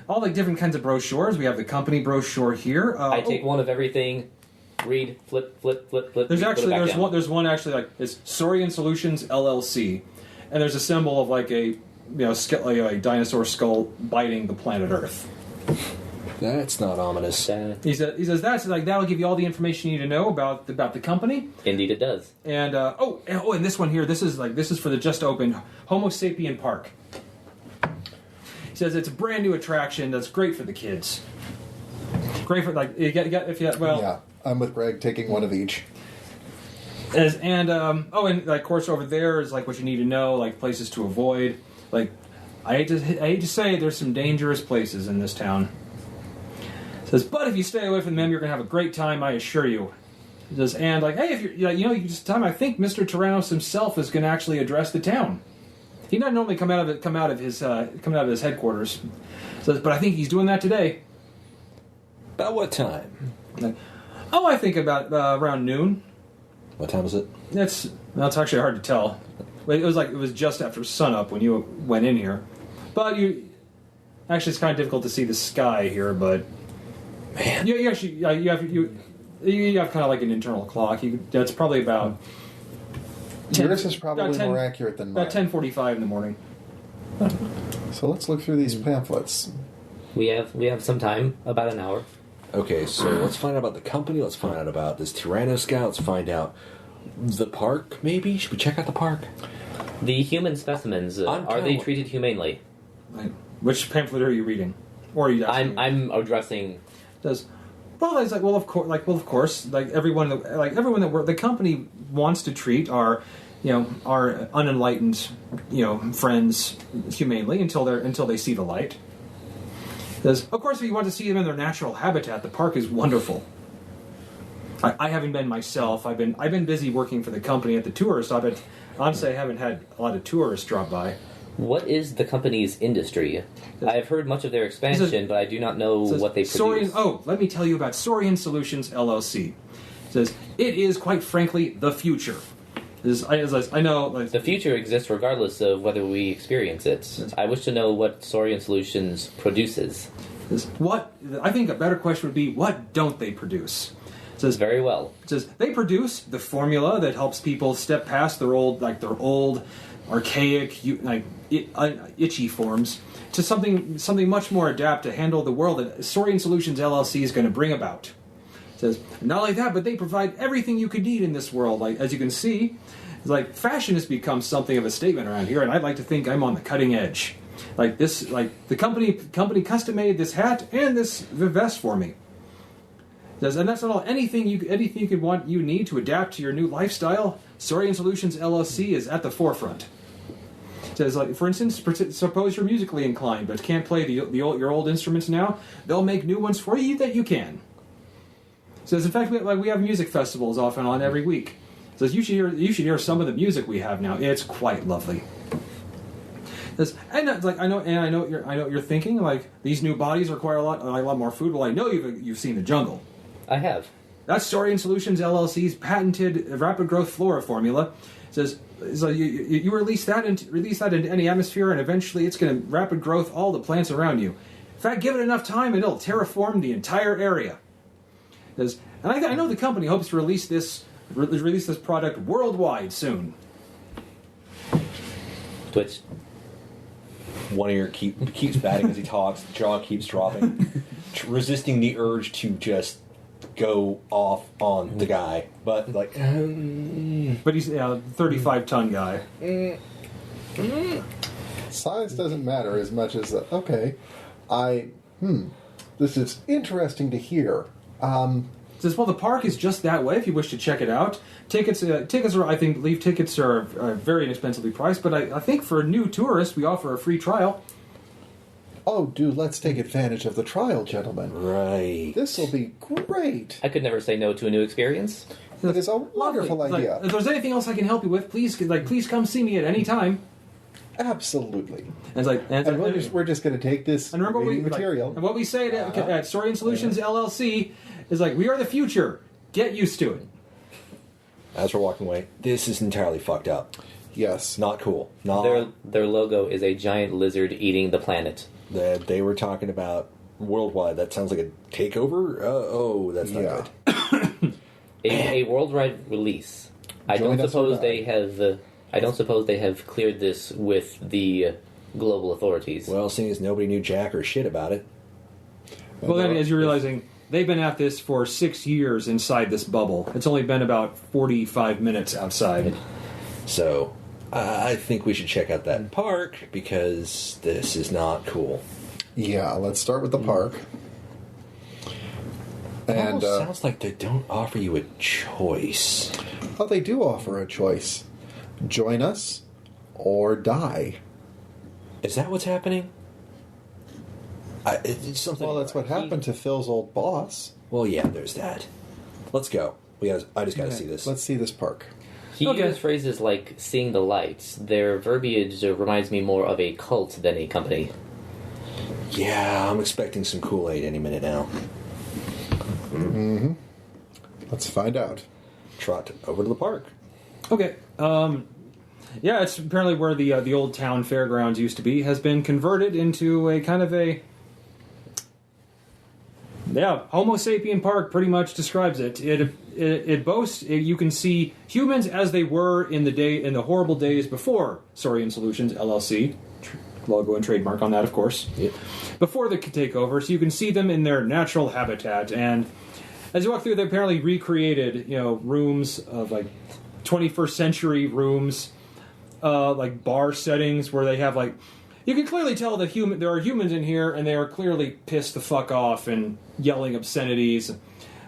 Speaker 1: all the different kinds of brochures. We have the company brochure here.
Speaker 4: I take one of everything, read, flip.
Speaker 1: There's one actually like it's Saurian Solutions LLC, and there's a symbol of like a a dinosaur skull biting the planet Earth.
Speaker 3: That's not ominous.
Speaker 1: He says that'll give you all the information you need to know about the company.
Speaker 4: Indeed, it does.
Speaker 1: And and this one here, this is for the just opened Homo Sapien Park. He says it's a brand new attraction that's great for the kids. Great for
Speaker 2: Yeah, I'm with Greg, taking one of each.
Speaker 1: And of course over there is like what you need to know, like places to avoid. Like I hate to say there's some dangerous places in this town. Says, but if you stay away from them, you're going to have a great time, I assure you. He says, and like, hey, if I think Mr. Tyrrannous himself is going to actually address the town. He not normally come out of his headquarters. Says, but I think he's doing that today.
Speaker 3: About what time?
Speaker 1: Like, I think about around noon.
Speaker 3: What time is it?
Speaker 1: That's actually hard to tell. It was just after sunup when you went in here, but actually it's kind of difficult to see the sky here, but.
Speaker 3: Man,
Speaker 1: you have kind of like an internal clock. That's probably about.
Speaker 2: Yours is probably more accurate than mine.
Speaker 1: About 10:45 in the morning.
Speaker 2: So let's look through these pamphlets.
Speaker 4: We have some time, about an hour.
Speaker 3: Okay, so let's find out about the company. Let's find out about this Tyrrannous guy. Let's find out the park. Maybe should we check out the park?
Speaker 4: The human specimens are they treated humanely?
Speaker 1: Right. Which pamphlet are you reading? Or are you?
Speaker 4: I'm addressing.
Speaker 1: Of course, everyone that the company wants to treat our unenlightened, friends humanely until they see the light. Because of course, if you want to see them in their natural habitat, the park is wonderful. I haven't been myself. I've been busy working for the company at the tourist stop. Honestly, I haven't had a lot of tourists drop by.
Speaker 4: What is the company's industry? I have heard much of their expansion, but I do not know what they produce.
Speaker 1: Let me tell you about Saurian Solutions LLC. It says, it is, quite frankly, the future. I know...
Speaker 4: The future exists regardless of whether we experience it. I wish to know what Saurian Solutions produces.
Speaker 1: I think a better question would be, what don't they produce? It says,
Speaker 4: very well.
Speaker 1: It says, they produce the formula that helps people step past their old archaic, itchy forms to something much more adapt to handle the world that Saurian Solutions LLC is going to bring about. It says, not like that, but they provide everything you could need in this world. Like, as you can see, fashion has become something of a statement around here, and I'd like to think I'm on the cutting edge. The company custom made this hat and this vest for me. It says, and that's not all. Anything you could you need to adapt to your new lifestyle, Saurian Solutions LLC is at the forefront. It says, for instance, suppose you're musically inclined but can't play your old instruments now. They'll make new ones for you that you can. It says, in fact, we have music festivals off and on every week. It says, you should hear some of the music we have now. It's quite lovely. It says, I know what you're thinking. These new bodies require a lot more food. Well, I know you've seen the jungle.
Speaker 4: I have.
Speaker 1: That's Saurian Solutions LLC's patented rapid growth flora formula. It says, you release that into any atmosphere, and eventually it's going to rapid growth all the plants around you. In fact, give it enough time and it'll terraform the entire area. And I know the company hopes to release this product worldwide soon.
Speaker 4: Twitch.
Speaker 3: One ear keeps batting as he talks. The jaw keeps dropping, resisting the urge to just go off on the guy. But like,
Speaker 1: but he's a 35-ton guy.
Speaker 2: Size doesn't matter as much as this is interesting to hear.
Speaker 1: Says, well, the park is just that way if you wish to check it out. Tickets are, I think, leave tickets are very inexpensively priced, but I think for new tourists we offer a free trial.
Speaker 2: Oh, let's take advantage of the trial, gentlemen.
Speaker 3: right.
Speaker 2: This will be great.
Speaker 4: I could never say no to a new experience.
Speaker 2: It is a wonderful
Speaker 1: Lovely.
Speaker 2: idea.
Speaker 1: If there's anything else I can help you with, please come see me at any time.
Speaker 2: Absolutely.
Speaker 1: And
Speaker 2: We're just going to take this
Speaker 1: and remember
Speaker 2: reading material.
Speaker 1: and what we say at Saurian Solutions LLC is we are the future. Get used to it.
Speaker 3: As we're walking away, this is entirely fucked up.
Speaker 2: Yes.
Speaker 3: Not cool. Not.
Speaker 4: Their logo is a giant lizard eating the planet.
Speaker 3: They were talking about worldwide. That sounds like a takeover. That's not good.
Speaker 4: A worldwide release. I don't suppose they have cleared this with the global authorities.
Speaker 3: Well, seeing as nobody knew jack or shit about it.
Speaker 1: Well, then, as you're realizing, they've been at this for 6 years inside this bubble. It's only been about 45 minutes outside.
Speaker 3: So, I think we should check out that park because this is not cool.
Speaker 2: Yeah, let's start with the park.
Speaker 3: It
Speaker 2: And
Speaker 3: almost sounds like they don't offer you a choice.
Speaker 2: they do offer a choice. Join us or die.
Speaker 3: Is that what's happening? It's something.
Speaker 2: Well, that's what happened to Phil's old boss.
Speaker 3: Well, yeah, there's that. Let's go. I just gotta see this.
Speaker 2: Let's see this park.
Speaker 4: He uses phrases like seeing the lights. Their verbiage reminds me more of a cult than a company.
Speaker 3: Yeah, I'm expecting some Kool-Aid any minute now.
Speaker 2: Mm-hmm. Let's find out.
Speaker 3: Trot over to the park.
Speaker 1: Okay. Yeah, it's apparently where the old town fairgrounds used to be has been converted into a kind of a Homo sapien Park pretty much describes it. It boasts you can see humans as they were in the horrible days before Saurian Solutions LLC. Logo and trademark on that, of course.
Speaker 3: Yep.
Speaker 1: Before the takeover, so you can see them in their natural habitat. And as you walk through, they apparently recreated rooms of 21st century rooms, like bar settings where they have you can clearly tell that there are humans in here and they are clearly pissed the fuck off and yelling obscenities.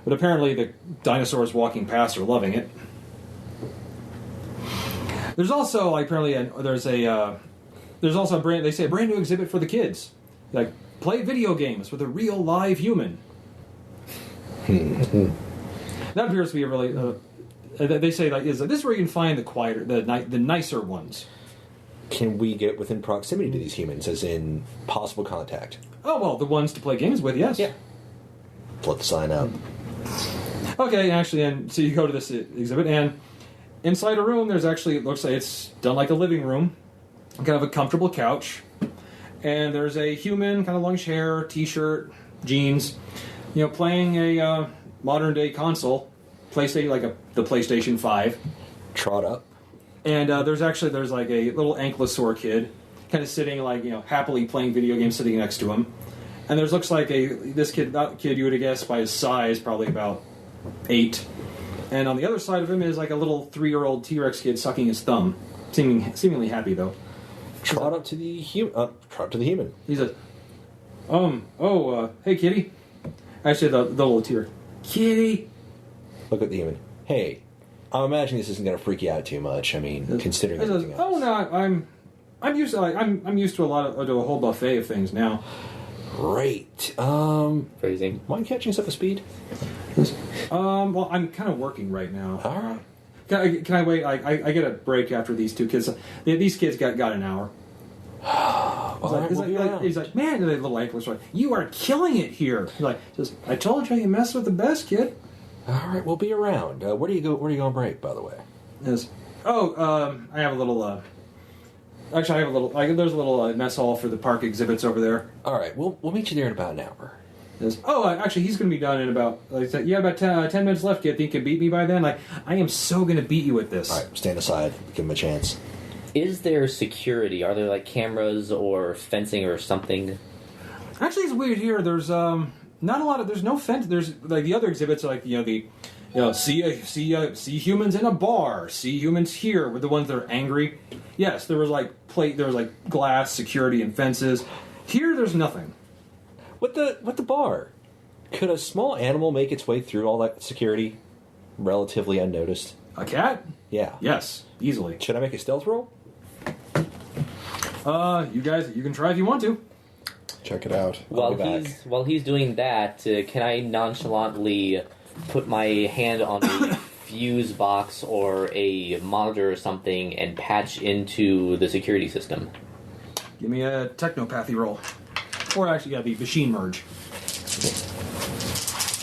Speaker 1: But apparently the dinosaurs walking past are loving it. There's also there's also a brand new exhibit for the kids. Play video games with a real live human. That appears to be a really they say this is where you can find the quieter, the nicer ones.
Speaker 3: Can we get within proximity to these humans, as in possible contact?
Speaker 1: Oh well, the ones to play games with, yes.
Speaker 3: Yeah. Let the sign up.
Speaker 1: Okay, actually, and so you go to this exhibit, and inside a room, it looks like it's done like a living room, kind of a comfortable couch, and there's a human, kind of longish hair, t-shirt, jeans, playing a modern day console, PlayStation, the PlayStation 5.
Speaker 3: Trot up.
Speaker 1: And there's a little ankylosaur kid, kind of sitting happily playing video games, sitting next to him. And looks like that kid you would have guessed by his size, probably about 8. And on the other side of him is a little 3-year-old T-Rex kid sucking his thumb, seemingly happy though.
Speaker 3: Trot up to the human.
Speaker 1: He says, hey kitty. Actually, the little T-Rex, kitty.
Speaker 3: Look at the human. Hey, I'm imagining this isn't going to freak you out too much. I mean, considering everything else.
Speaker 1: Oh no, I'm used to I'm used to to a whole buffet of things now.
Speaker 3: Great.
Speaker 4: Phrasing.
Speaker 3: Mind catching us up to speed?
Speaker 1: Well, I'm kind of working right now.
Speaker 3: All right.
Speaker 1: Can I wait? I get a break after these two kids. These kids got an hour. He's like, man, the little ankles like, you are killing it here. He's I told you mess with the best, kid.
Speaker 3: All right, we'll be around. Where do you go on break, by the way?
Speaker 1: I have a little Actually, I have a little. There's a little mess hall for the park exhibits over there.
Speaker 3: All right, we'll meet you there in about an hour.
Speaker 1: Actually, he's going to be done in about. Like I said, you have about 10 minutes left. Do you think you can beat me by then? Like, I am so going to beat you with this.
Speaker 3: All right, stand aside. Give him a chance.
Speaker 4: Is there security? Are there like cameras or fencing or something?
Speaker 1: Actually, it's weird here. There's not a lot of. There's no fence. There's like the other exhibits, like see humans in a bar. See humans here with the ones that are angry. Yes, there was like glass security and fences. Here, there's nothing.
Speaker 3: With the bar, could a small animal make its way through all that security relatively unnoticed?
Speaker 1: A cat?
Speaker 3: Yeah.
Speaker 1: Yes, easily.
Speaker 3: Should I make a stealth roll?
Speaker 1: You guys, you can try if you want to.
Speaker 2: Check it out.
Speaker 4: While he's doing that, can I nonchalantly put my hand on a fuse box or a monitor or something and patch into the security system?
Speaker 1: Give me a technopathy roll. Or actually, yeah, the machine merge.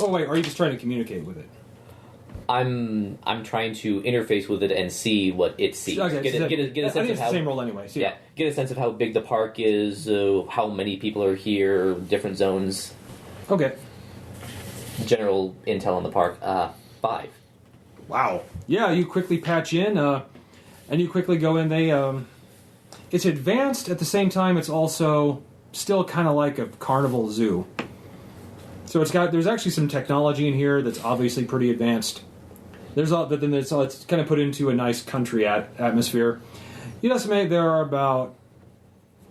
Speaker 1: Oh wait, are you just trying to communicate with it?
Speaker 4: I'm trying to interface with it and see what it sees.
Speaker 1: Okay,
Speaker 4: get a sense of how.
Speaker 1: The same roll anyway. So
Speaker 4: yeah, get a sense of how big the park is, how many people are here, different zones.
Speaker 1: Okay.
Speaker 4: General intel on the park. 5.
Speaker 1: Wow. Yeah, you quickly patch in, and you quickly go in. It's advanced at the same time. It's also still kind of like a carnival zoo. So there's actually some technology in here that's obviously pretty advanced. It's kind of put into a nice country atmosphere. You'd estimate there are about,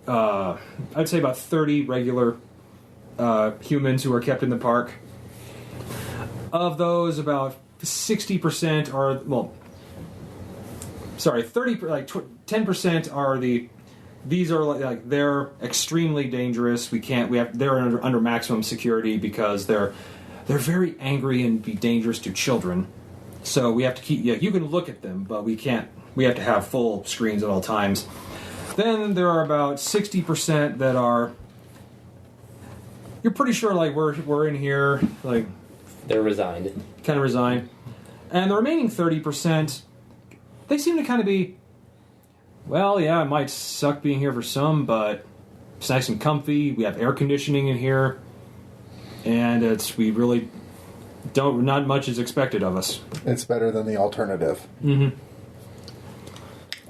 Speaker 1: I'd say about 30 regular humans who are kept in the park. Of those, about 60% are 10% are these are like they're extremely dangerous. They're under maximum security because they're very angry and be dangerous to children. So we have to keep. Yeah, you can look at them, but we can't. We have to have full screens at all times. Then there are about 60% that are. You're pretty sure like we're in here like.
Speaker 4: They're resigned.
Speaker 1: Kind of resigned, and the remaining 30%, they seem to kind of be. Well, yeah, it might suck being here for some, but it's nice and comfy. We have air conditioning in here, and we really don't. Not much is expected of us.
Speaker 2: It's better than the alternative.
Speaker 1: Mm-hmm.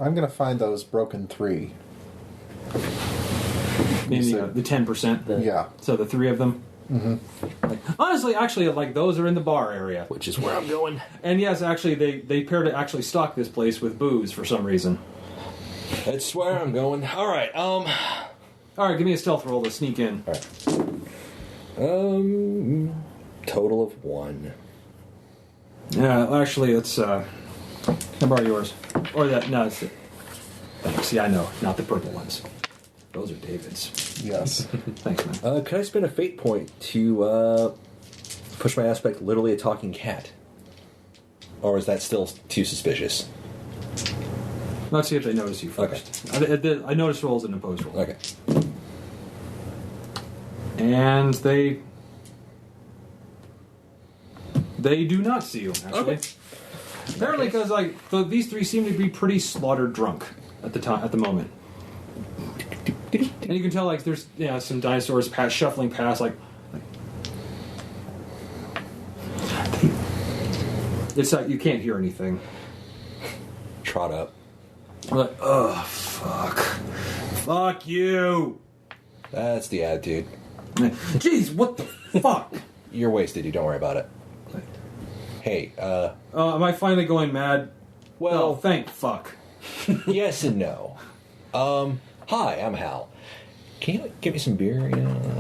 Speaker 2: I'm going to find those broken 3.
Speaker 1: Maybe the 10%.
Speaker 2: Yeah.
Speaker 1: So the 3 of them. Mm-hmm. Honestly, actually, like those are in the bar area,
Speaker 3: which is where I'm going.
Speaker 1: And yes, actually, they appear to actually stock this place with booze for some reason.
Speaker 3: That's where I'm going. All right.
Speaker 1: All right. Give me a stealth roll to sneak in.
Speaker 3: All right. Total of 1.
Speaker 1: Yeah. Actually, it's. Can I borrow yours? Or that? No, it's it. Thanks. Yeah, I know. Not the purple ones. Those are David's.
Speaker 2: Yes.
Speaker 1: Thanks, man.
Speaker 3: Can I spend a fate point to push my aspect literally a talking cat? Or is that still too suspicious?
Speaker 1: Let's see if they notice you first. Okay. I noticed rolls and opposed rolls.
Speaker 3: Okay.
Speaker 1: And they do not see you, actually. Okay. Apparently, because these 3 seem to be pretty slaughtered drunk at the moment. And you can tell there's some dinosaurs shuffling past it's like you can't hear anything.
Speaker 3: Trot up.
Speaker 1: Like, oh fuck you.
Speaker 3: That's the attitude.
Speaker 1: Jeez, what the fuck?
Speaker 3: You're wasted. You don't worry about it. Hey,
Speaker 1: am I finally going mad?
Speaker 3: Well,
Speaker 1: thank fuck.
Speaker 3: Yes and no. Hi, I'm Hal. Can you give me some beer?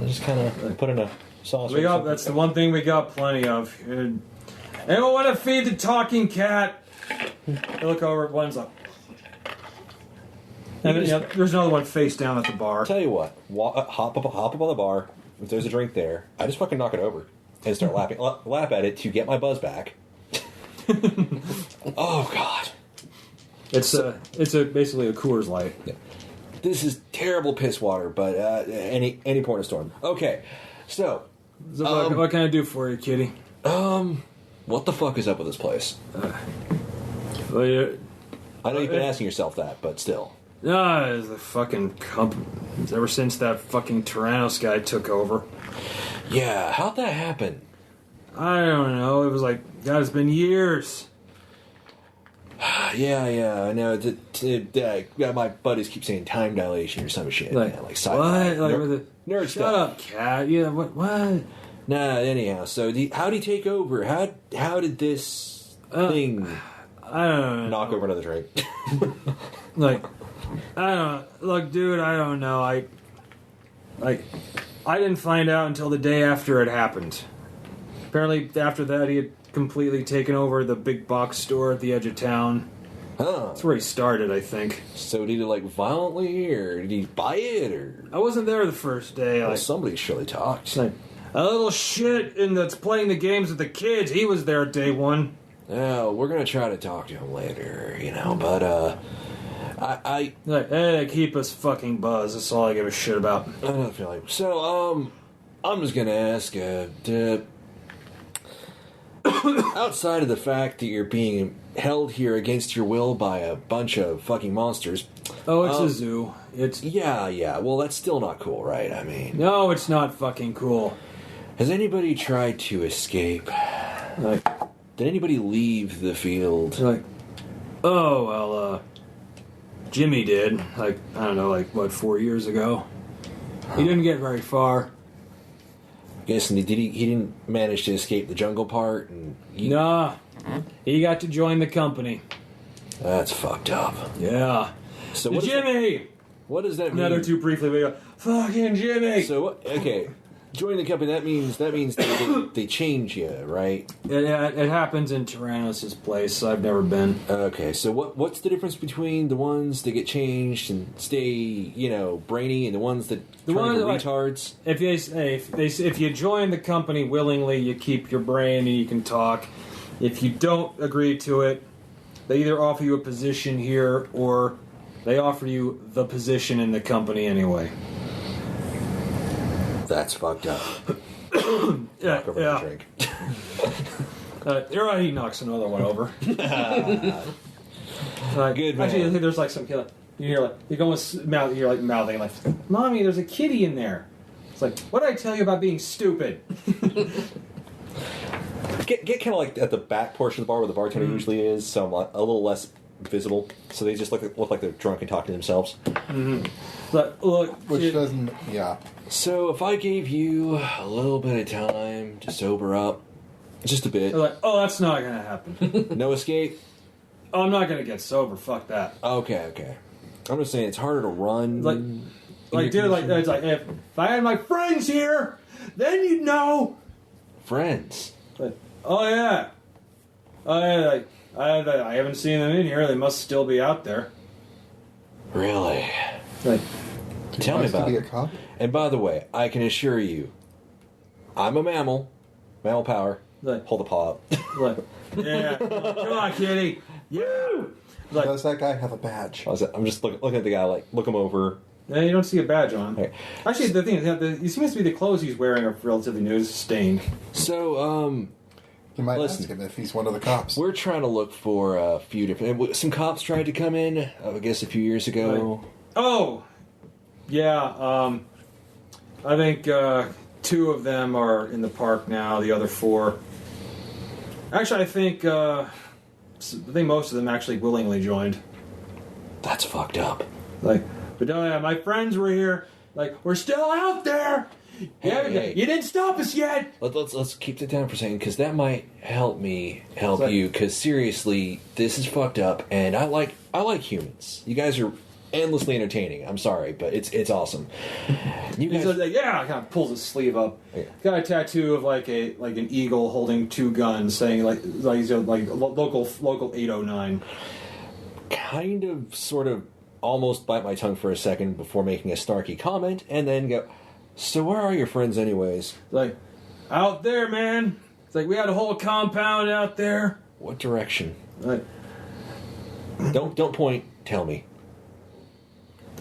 Speaker 3: Just kind of put in a sauce.
Speaker 1: That's the one thing we got plenty of. Anyone want to feed the talking cat? I look over at one's like. And then, there's another one face down at the bar.
Speaker 3: Tell you what, hop up on the bar. If there's a drink there, I just fucking knock it over and start lap at it to get my buzz back. Oh God!
Speaker 1: It's basically a Coors Light.
Speaker 3: Yeah. This is terrible piss water, but any point in a storm. Okay, so
Speaker 1: what can I do for you, kitty?
Speaker 3: What the fuck is up with this place? I know you've been asking yourself that, but still.
Speaker 1: The fucking company. Ever since that fucking Tyrrannous guy took over.
Speaker 3: Yeah, how'd that happen?
Speaker 1: I don't know. It was like, God, it's been years.
Speaker 3: Yeah, I know. My buddies keep saying time dilation or some shit.
Speaker 1: Like,
Speaker 3: man, like
Speaker 1: what? Like,
Speaker 3: nerd
Speaker 1: shut
Speaker 3: stuff.
Speaker 1: up, cat. Yeah, what?
Speaker 3: Nah, anyhow. So, how'd he take over? How did this thing
Speaker 1: I don't know.
Speaker 3: knock over another drink?
Speaker 1: Like, I don't look, dude. I don't know. I didn't find out until the day after it happened. Apparently, after that, he had completely taken over the big box store at the edge of town.
Speaker 3: Huh.
Speaker 1: That's where he started, I think.
Speaker 3: So did he like violently, or did he buy it, or?
Speaker 1: I wasn't there the first day.
Speaker 3: Well,
Speaker 1: Like,
Speaker 3: somebody surely talked.
Speaker 1: like a little shit that's playing the games with the kids. He was there day one.
Speaker 3: Yeah, we're gonna try to talk to him later, but I
Speaker 1: Like, hey, they keep us fucking buzzed. That's all I give a shit about.
Speaker 3: don't feel like so. I'm just gonna ask. Outside of the fact that you're being held here against your will by a bunch of fucking monsters.
Speaker 1: Oh, it's a zoo. It's
Speaker 3: Yeah. Well, that's still not cool, right? I mean,
Speaker 1: no, it's not fucking cool.
Speaker 3: has anybody tried to escape?
Speaker 1: Like,
Speaker 3: Did anybody leave the field?
Speaker 1: like, oh well, Jimmy did. Like, I don't know, like what, 4 years ago. He didn't get very far.
Speaker 3: Yes, and he didn't manage to escape the jungle part, and
Speaker 1: Nah, he got to join the company.
Speaker 3: that's fucked up.
Speaker 1: Yeah,
Speaker 3: So
Speaker 1: Jimmy.
Speaker 3: What does that mean?
Speaker 1: Another two briefly. We go, fucking Jimmy.
Speaker 3: So okay, join the company. That means they change you, right?
Speaker 1: It happens in Tyrrannous' place. I've never been.
Speaker 3: Okay, so what's the difference between the ones that get changed and stay, brainy, and the ones that turn into retards?
Speaker 1: If you join the company willingly, you keep your brain and you can talk. If you don't agree to it, they either offer you a position here or they offer you the position in the company anyway.
Speaker 3: That's fucked up.
Speaker 1: Yeah,
Speaker 3: Knock over the drink.
Speaker 1: You're right. He knocks another one over.
Speaker 3: Good man.
Speaker 1: Actually, I think there's like some kid. You're like mouthing like, "Mommy, there's a kitty in there." It's like, what did I tell you about being stupid?
Speaker 3: Get kind of like at the back portion of the bar where the bartender usually is, so a little less visible. So they just look like they're drunk and talking to themselves.
Speaker 1: But look,
Speaker 2: Which doesn't, yeah.
Speaker 3: So if I gave you a little bit of time to sober up, just a bit,
Speaker 1: they're like, oh, that's not gonna happen.
Speaker 3: no escape.
Speaker 1: Oh, I'm not gonna get sober. Fuck that.
Speaker 3: Okay. I'm just saying it's harder to run.
Speaker 1: Like, dude, like it's like if I had my friends here, then you'd know.
Speaker 3: Friends.
Speaker 1: Like, oh yeah, like I haven't seen them in here. They must still be out there.
Speaker 3: Really?
Speaker 1: Like,
Speaker 3: Tell me
Speaker 2: Wants to
Speaker 3: about
Speaker 2: be a
Speaker 3: it.
Speaker 2: cop?
Speaker 3: And by the way, I can assure you, I'm a mammal. Mammal power.
Speaker 1: Like,
Speaker 3: Hold the paw up.
Speaker 1: like, yeah, come on, kitty. Yeah. Like,
Speaker 2: Does that guy have a badge?
Speaker 3: I'm just looking at the guy, like, look him over.
Speaker 1: yeah, you don't see a badge on.
Speaker 3: Okay.
Speaker 1: Actually, the thing is, it seems to be the clothes he's wearing are relatively new, stained.
Speaker 3: So,
Speaker 2: You might
Speaker 3: Listen.
Speaker 2: ask him if he's one of the cops.
Speaker 3: we're trying to look for a few different... Some cops tried to come in, I guess, a few years ago.
Speaker 1: Oh, yeah. I think 2 of them are in the park now. The other 4. Actually, I think most of them actually willingly joined.
Speaker 3: That's fucked up.
Speaker 1: Like, but yeah, my friends were here. Like, we're still out there.
Speaker 3: Hey.
Speaker 1: You didn't stop us yet.
Speaker 3: Let's keep that down for a second, because that might help me help you. Because seriously, this is fucked up, and I like humans. You guys are endlessly entertaining. I'm sorry, but it's awesome. You
Speaker 1: He's
Speaker 3: guys,
Speaker 1: like, yeah, kind of pulls his sleeve up.
Speaker 3: Yeah.
Speaker 1: Got a tattoo of like an eagle holding 2 guns, saying like he's like local 809.
Speaker 3: kind of, sort of, almost bite my tongue for a second before making a snarky comment, and then go, so where are your friends anyways?
Speaker 1: Like, out there, man. It's like we had a whole compound out there.
Speaker 3: What direction?
Speaker 1: Like,
Speaker 3: Don't point, tell me.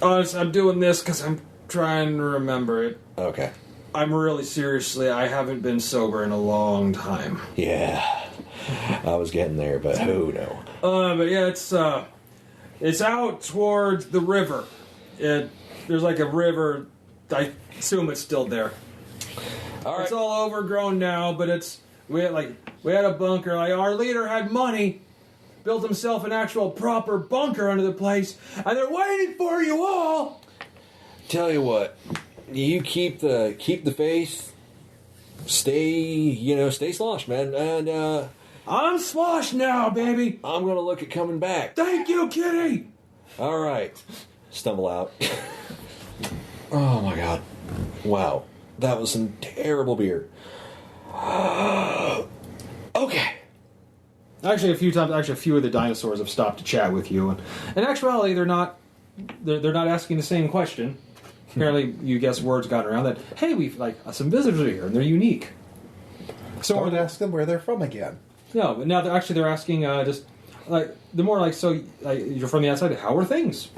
Speaker 1: I'm doing this because I'm trying to remember it.
Speaker 3: Okay.
Speaker 1: I'm really seriously, I haven't been sober in a long time.
Speaker 3: Yeah. I was getting there, but who no.
Speaker 1: But yeah, it's It's out towards the river. There's like a river. I assume it's still there.
Speaker 3: All right.
Speaker 1: It's all overgrown now, but we had a bunker. Like, our leader had money, built himself an actual proper bunker under the place, and they're waiting for you all.
Speaker 3: Tell you what, you keep the faith. Stay sloshed, man, and
Speaker 1: I'm sloshed now, baby.
Speaker 3: I'm gonna look at coming back.
Speaker 1: Thank you, Kitty.
Speaker 3: All right, stumble out. Oh my god, wow, that was some terrible beer. Okay.
Speaker 1: Actually, a few of the dinosaurs have stopped to chat with you, and in actuality, they're not asking the same question. Apparently, you guess words got around that. Hey, we've some visitors are here, and they're unique. So
Speaker 2: Don't ask them where they're from again.
Speaker 1: no, but now they're asking just like the more like so you're from the outside. How are things?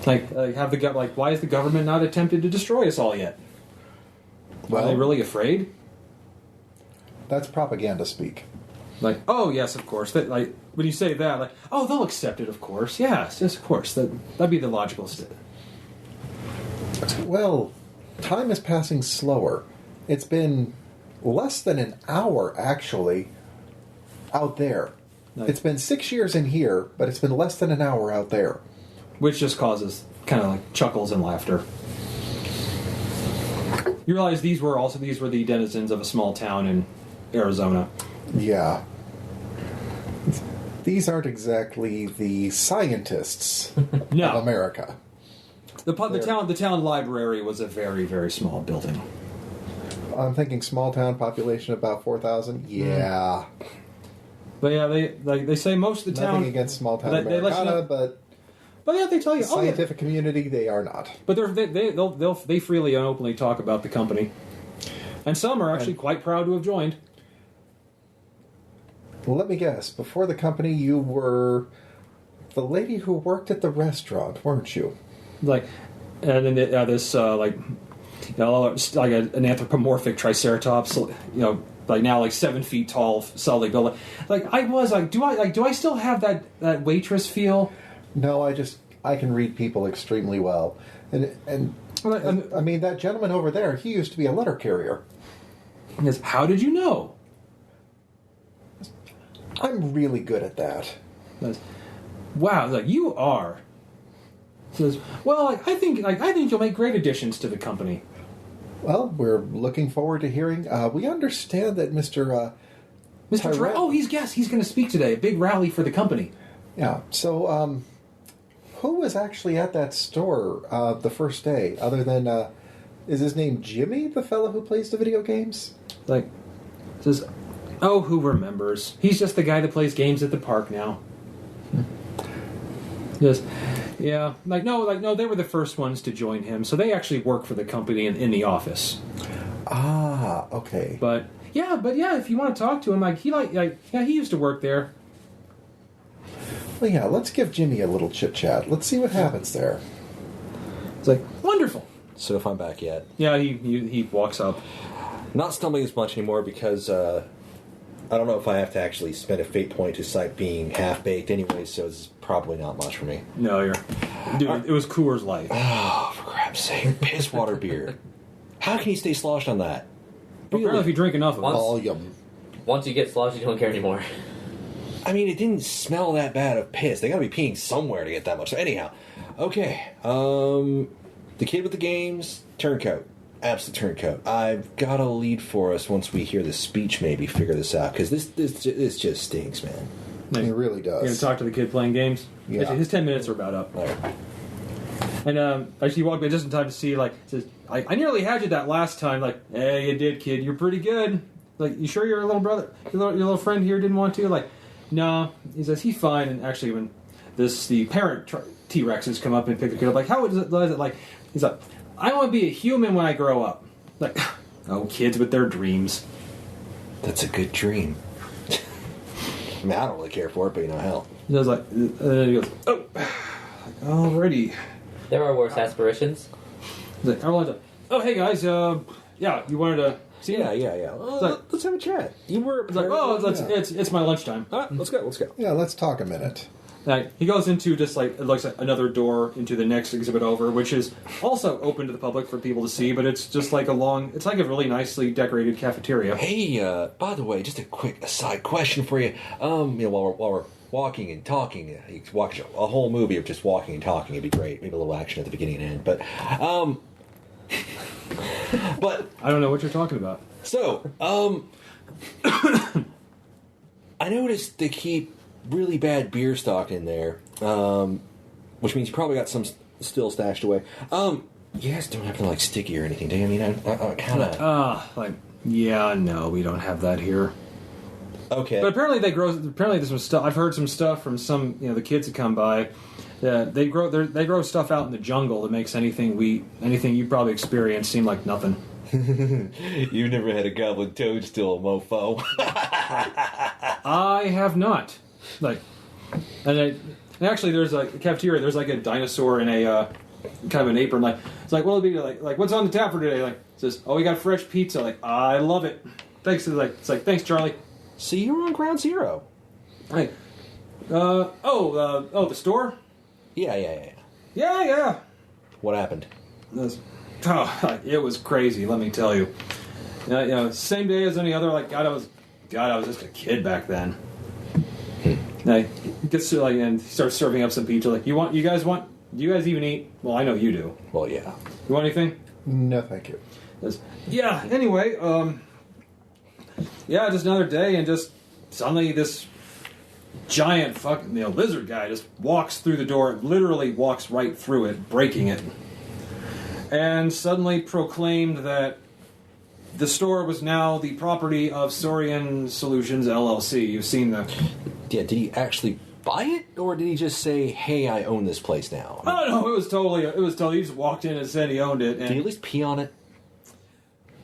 Speaker 1: Have the why is the government not attempted to destroy us all yet? Are they really afraid?
Speaker 2: That's propaganda speak.
Speaker 1: Oh yes, of course. That when you say that, oh, they'll accept it, of course. Yes, of course. That'd be the logical step.
Speaker 2: Well, time is passing slower. It's been less than an hour, actually, out there.
Speaker 1: Nice.
Speaker 2: It's been 6 years in here, but it's been less than an hour out there.
Speaker 1: Which just causes kind of chuckles and laughter. You realize these were the denizens of a small town in Arizona.
Speaker 2: Yeah. These aren't exactly the scientists
Speaker 1: No.
Speaker 2: of America.
Speaker 1: The town library was a very, very small building.
Speaker 2: I'm thinking small town population about 4,000. Yeah.
Speaker 1: But yeah, they say most of the town.
Speaker 2: Nothing against small town
Speaker 1: they let you
Speaker 2: Americana,
Speaker 1: know-
Speaker 2: but
Speaker 1: yeah, they tell you.
Speaker 2: the scientific community, they are not.
Speaker 1: But they freely and openly talk about the company, and some are actually quite proud to have joined.
Speaker 2: Well, let me guess. Before the company, you were the lady who worked at the restaurant, weren't you?
Speaker 1: And then this an anthropomorphic triceratops, now 7 feet tall, solidly built. Do I still have that waitress feel?
Speaker 2: No, I can read people extremely well, and I mean that gentleman over there. He used to be a letter carrier.
Speaker 1: Yes. How did you know?
Speaker 2: I'm really good at that.
Speaker 1: Wow, you are. Says, well, I think you'll make great additions to the company.
Speaker 2: Well, we're looking forward to hearing. We understand that Mr.
Speaker 1: He's going to speak today. A big rally for the company.
Speaker 2: Yeah. So, who was actually at that store the first day? Other than, is his name Jimmy, the fellow who plays the video games?
Speaker 1: Says, oh, who remembers? He's just the guy that plays games at the park now. Yes. Yeah, no, they were the first ones to join him, so they actually work for the company in the office.
Speaker 2: Ah, okay.
Speaker 1: But yeah, if you want to talk to him, he used to work there.
Speaker 2: Well, yeah, let's give Jimmy a little chit chat. Let's see what happens there.
Speaker 1: It's wonderful.
Speaker 3: So if I'm back yet?
Speaker 1: Yeah, he walks up.
Speaker 3: Not stumbling as much anymore because I don't know if I have to actually spend a fate point to cite being half baked anyway, so it's probably not much for me.
Speaker 1: No, dude, it was Coors Light.
Speaker 3: Oh, for crap's sake. Piss water beer. How can you stay sloshed on that?
Speaker 1: Apparently, if you drink enough of it.
Speaker 2: Volume.
Speaker 4: Once you get sloshed, you don't care anymore.
Speaker 3: I mean, it didn't smell that bad of piss. They gotta be peeing somewhere to get that much. So anyhow, okay. The kid with the games, turncoat. Absolute turncoat. I've got a lead for us once we hear the speech, maybe figure this out, because this just stinks, man.
Speaker 2: It really
Speaker 1: You're going
Speaker 2: does.
Speaker 1: to talk to the kid playing games?
Speaker 2: Yeah.
Speaker 1: Actually, his 10 minutes are about up.
Speaker 3: All right.
Speaker 1: And actually, he walked by just in time to see, says, I nearly had you that last time. Hey, you did, kid. You're pretty good. You sure your little brother, your little friend here didn't want to? No. He says, he's fine. And actually, when the parent T-Rexes come up and pick the kid up, how is it? He's like, I want to be a human when I grow up. Oh, kids with their dreams.
Speaker 3: That's a good dream. I mean, I don't really care for it, but hell.
Speaker 1: He goes and then he goes, oh, alrighty.
Speaker 4: There are worse aspirations.
Speaker 1: Oh, hey guys, yeah, you wanted to see?
Speaker 3: Yeah. Well, let's have a chat. You were.
Speaker 1: It's it's my lunchtime.
Speaker 3: All right, let's go.
Speaker 2: Yeah, let's talk a minute.
Speaker 1: He goes into just like, it looks like another door into the next exhibit over, which is also open to the public for people to see, but it's just like it's like a really nicely decorated cafeteria.
Speaker 3: Hey, by the way, just a quick aside question for you. While we're walking and talking, you could watch a whole movie of just walking and talking. It'd be great. Maybe a little action at the beginning and end. But
Speaker 1: I don't know what you're talking about.
Speaker 3: So, I noticed they keep really bad beer stock in there, which means you probably got some still stashed away. You guys don't have to like sticky or anything, do you? I mean, I kind of.
Speaker 1: No, we don't have that here.
Speaker 3: Okay,
Speaker 1: but apparently there's some stuff. I've heard some stuff from some, the kids that come by. They grow stuff out in the jungle that makes anything you probably experienced seem like nothing.
Speaker 3: You've never had a goblin toadstool, mofo.
Speaker 1: I have not. Actually, there's a cafeteria. There's like a dinosaur in a kind of an apron. Like, it's like, what'll it be like? What's on the tap for today? Like, it says, oh, we got fresh pizza. Like, I love it. Thanks. It's like, thanks, Charlie.
Speaker 3: See, you were on ground zero.
Speaker 1: Hey, the store?
Speaker 3: Yeah. What happened?
Speaker 1: It was crazy. Let me tell you. Same day as any other. Like, I was just a kid back then. He gets to and he starts serving up some pizza. Like, do you guys even eat? Well, I know you do.
Speaker 3: Well, yeah.
Speaker 1: You want anything?
Speaker 2: No, thank you.
Speaker 1: Anyway, just another day, and just suddenly this giant fucking lizard guy just walks through the door, literally walks right through it, breaking it, and suddenly proclaimed that the store was now the property of Saurian Solutions LLC. You've seen the...
Speaker 3: Yeah, did he actually buy it, or did he just say, hey, I own this place now?
Speaker 1: No, it was totally, he just walked in and said he owned it. And
Speaker 3: did he at least pee on it?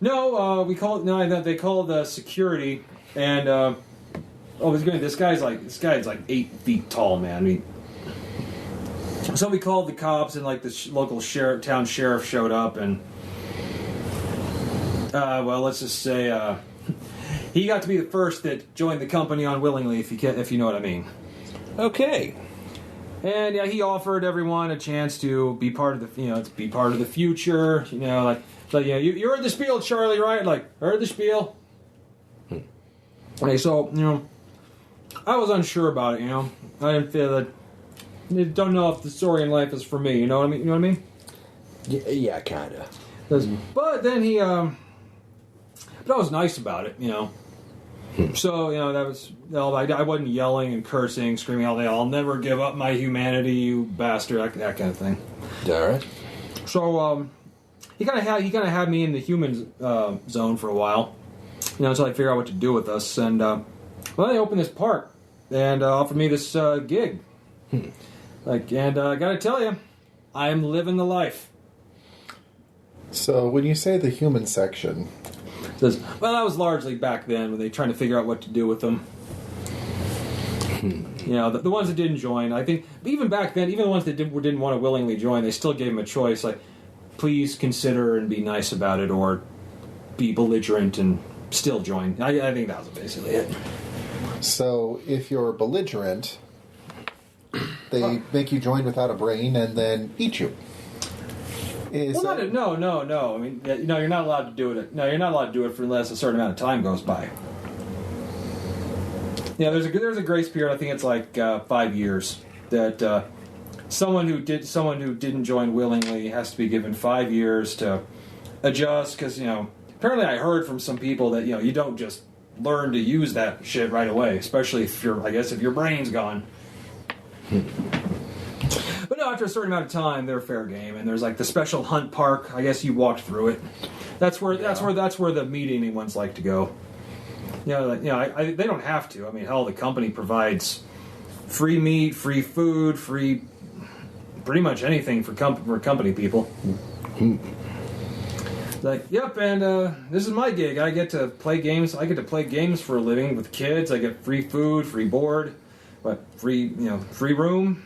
Speaker 1: No, they call the security, and, this guy's like 8 feet tall, man. I mean, so we called the cops, and like the local town sheriff showed up, and let's just say he got to be the first that joined the company unwillingly, if you know what I mean.
Speaker 3: Okay.
Speaker 1: And he offered everyone a chance to be part of the future. You heard the spiel, Charlie, right? Like, heard the spiel. Okay, so I was unsure about it. I didn't feel that. I don't know if the Saurian life is for me. You know what I mean?
Speaker 3: Yeah, kind of.
Speaker 1: But then he, but I was nice about it. So that was. I wasn't yelling and cursing, screaming all day. I'll never give up my humanity, you bastard. That kind of thing.
Speaker 3: All right.
Speaker 1: So he kind of had me in the human zone for a while. Until I figure out what to do with us. And they opened this park and offered me this gig. I gotta tell you, I am living the life.
Speaker 2: So when you say the human section,
Speaker 1: that was largely back then when they were trying to figure out what to do with them. The ones that didn't join, I think, even back then, even the ones that didn't want to willingly join, they still gave them a choice, like, please consider and be nice about it, or be belligerent and still join. I think that was basically it.
Speaker 2: So if you're belligerent, they make you join without a brain and then eat you.
Speaker 1: No. I mean, you're not allowed to do it. No, you're not allowed to do it for unless a certain amount of time goes by. There's a grace period. I think it's like 5 years that someone who didn't join willingly has to be given 5 years to adjust. Because apparently I heard from some people that you don't just learn to use that shit right away, especially if your brain's gone. But no, after a certain amount of time, they're fair game, and there's like the special hunt park. I guess you walked through it. That's where the meat-eating ones like to go. They don't have to. I mean, hell, the company provides free meat, free food, free pretty much anything for company people. Like, yep, and this is my gig. I get to play games. I get to play games for a living with kids. I get free food, free board, free room.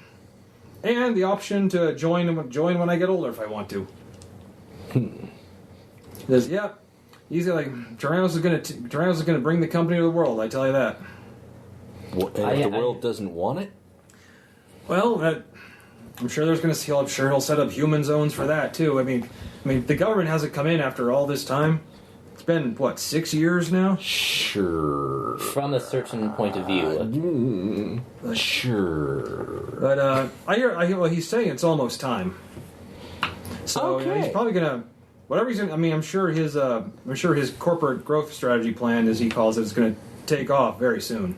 Speaker 1: And the option to join when I get older if I want to. Says, yep. He's like, Tyrrannous is gonna bring the company to the world. I tell you that.
Speaker 3: If the world doesn't want it.
Speaker 1: Well, I'm sure he'll set up human zones for that too. I mean, the government hasn't come in after all this time. It's been what, 6 years now?
Speaker 3: Sure.
Speaker 4: From a certain point of view.
Speaker 3: Sure.
Speaker 1: But I hear what he's saying. It's almost time. So he's probably gonna, whatever he's gonna. I mean, I'm sure his corporate growth strategy plan, as he calls it, is gonna take off very soon.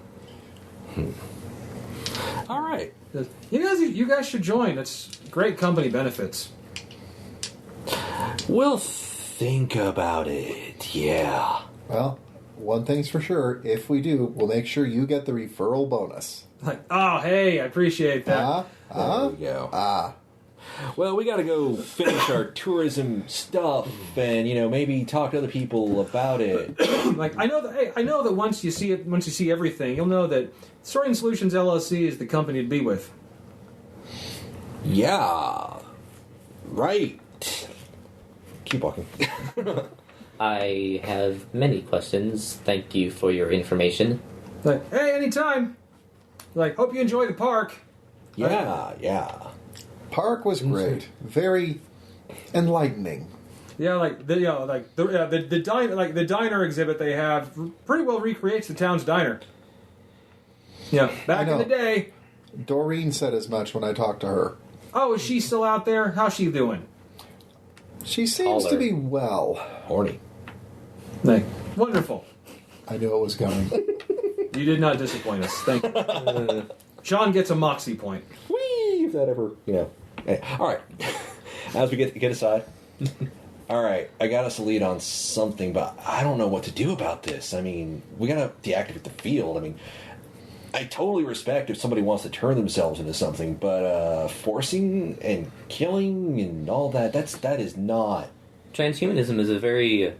Speaker 3: All right.
Speaker 1: You guys should join. It's great company benefits.
Speaker 3: We'll think about it. Yeah.
Speaker 2: Well, one thing's for sure. If we do, we'll make sure you get the referral bonus.
Speaker 1: Like, oh, hey, I appreciate that.
Speaker 3: There we go. Well, we got to go finish our tourism stuff, and maybe talk to other people about it.
Speaker 1: Like, I know that once you see everything, you'll know that Saurian Solutions LLC is the company to be with.
Speaker 3: Yeah. Right. Keep walking.
Speaker 4: I have many questions. Thank you for your information.
Speaker 1: Like, hey, anytime. Like, hope you enjoy the park.
Speaker 3: Yeah.
Speaker 2: Park was great. Very enlightening.
Speaker 1: Yeah, the diner exhibit they have pretty well recreates the town's diner. Yeah, back in the day.
Speaker 2: Doreen said as much when I talked to her.
Speaker 1: Oh, is she still out there? How's she doing?
Speaker 2: She seems to be well.
Speaker 3: Horny.
Speaker 1: Like, wonderful.
Speaker 2: I knew it was coming.
Speaker 1: You did not disappoint us. Thank you. Sean gets a moxie point.
Speaker 3: Whee! If that ever, Anyway, all right. As we get aside. All right, I got us a lead on something, but I don't know what to do about this. I mean, we gotta deactivate the field. I mean, I totally respect if somebody wants to turn themselves into something, but forcing and killing and all that is not.
Speaker 4: Transhumanism is a very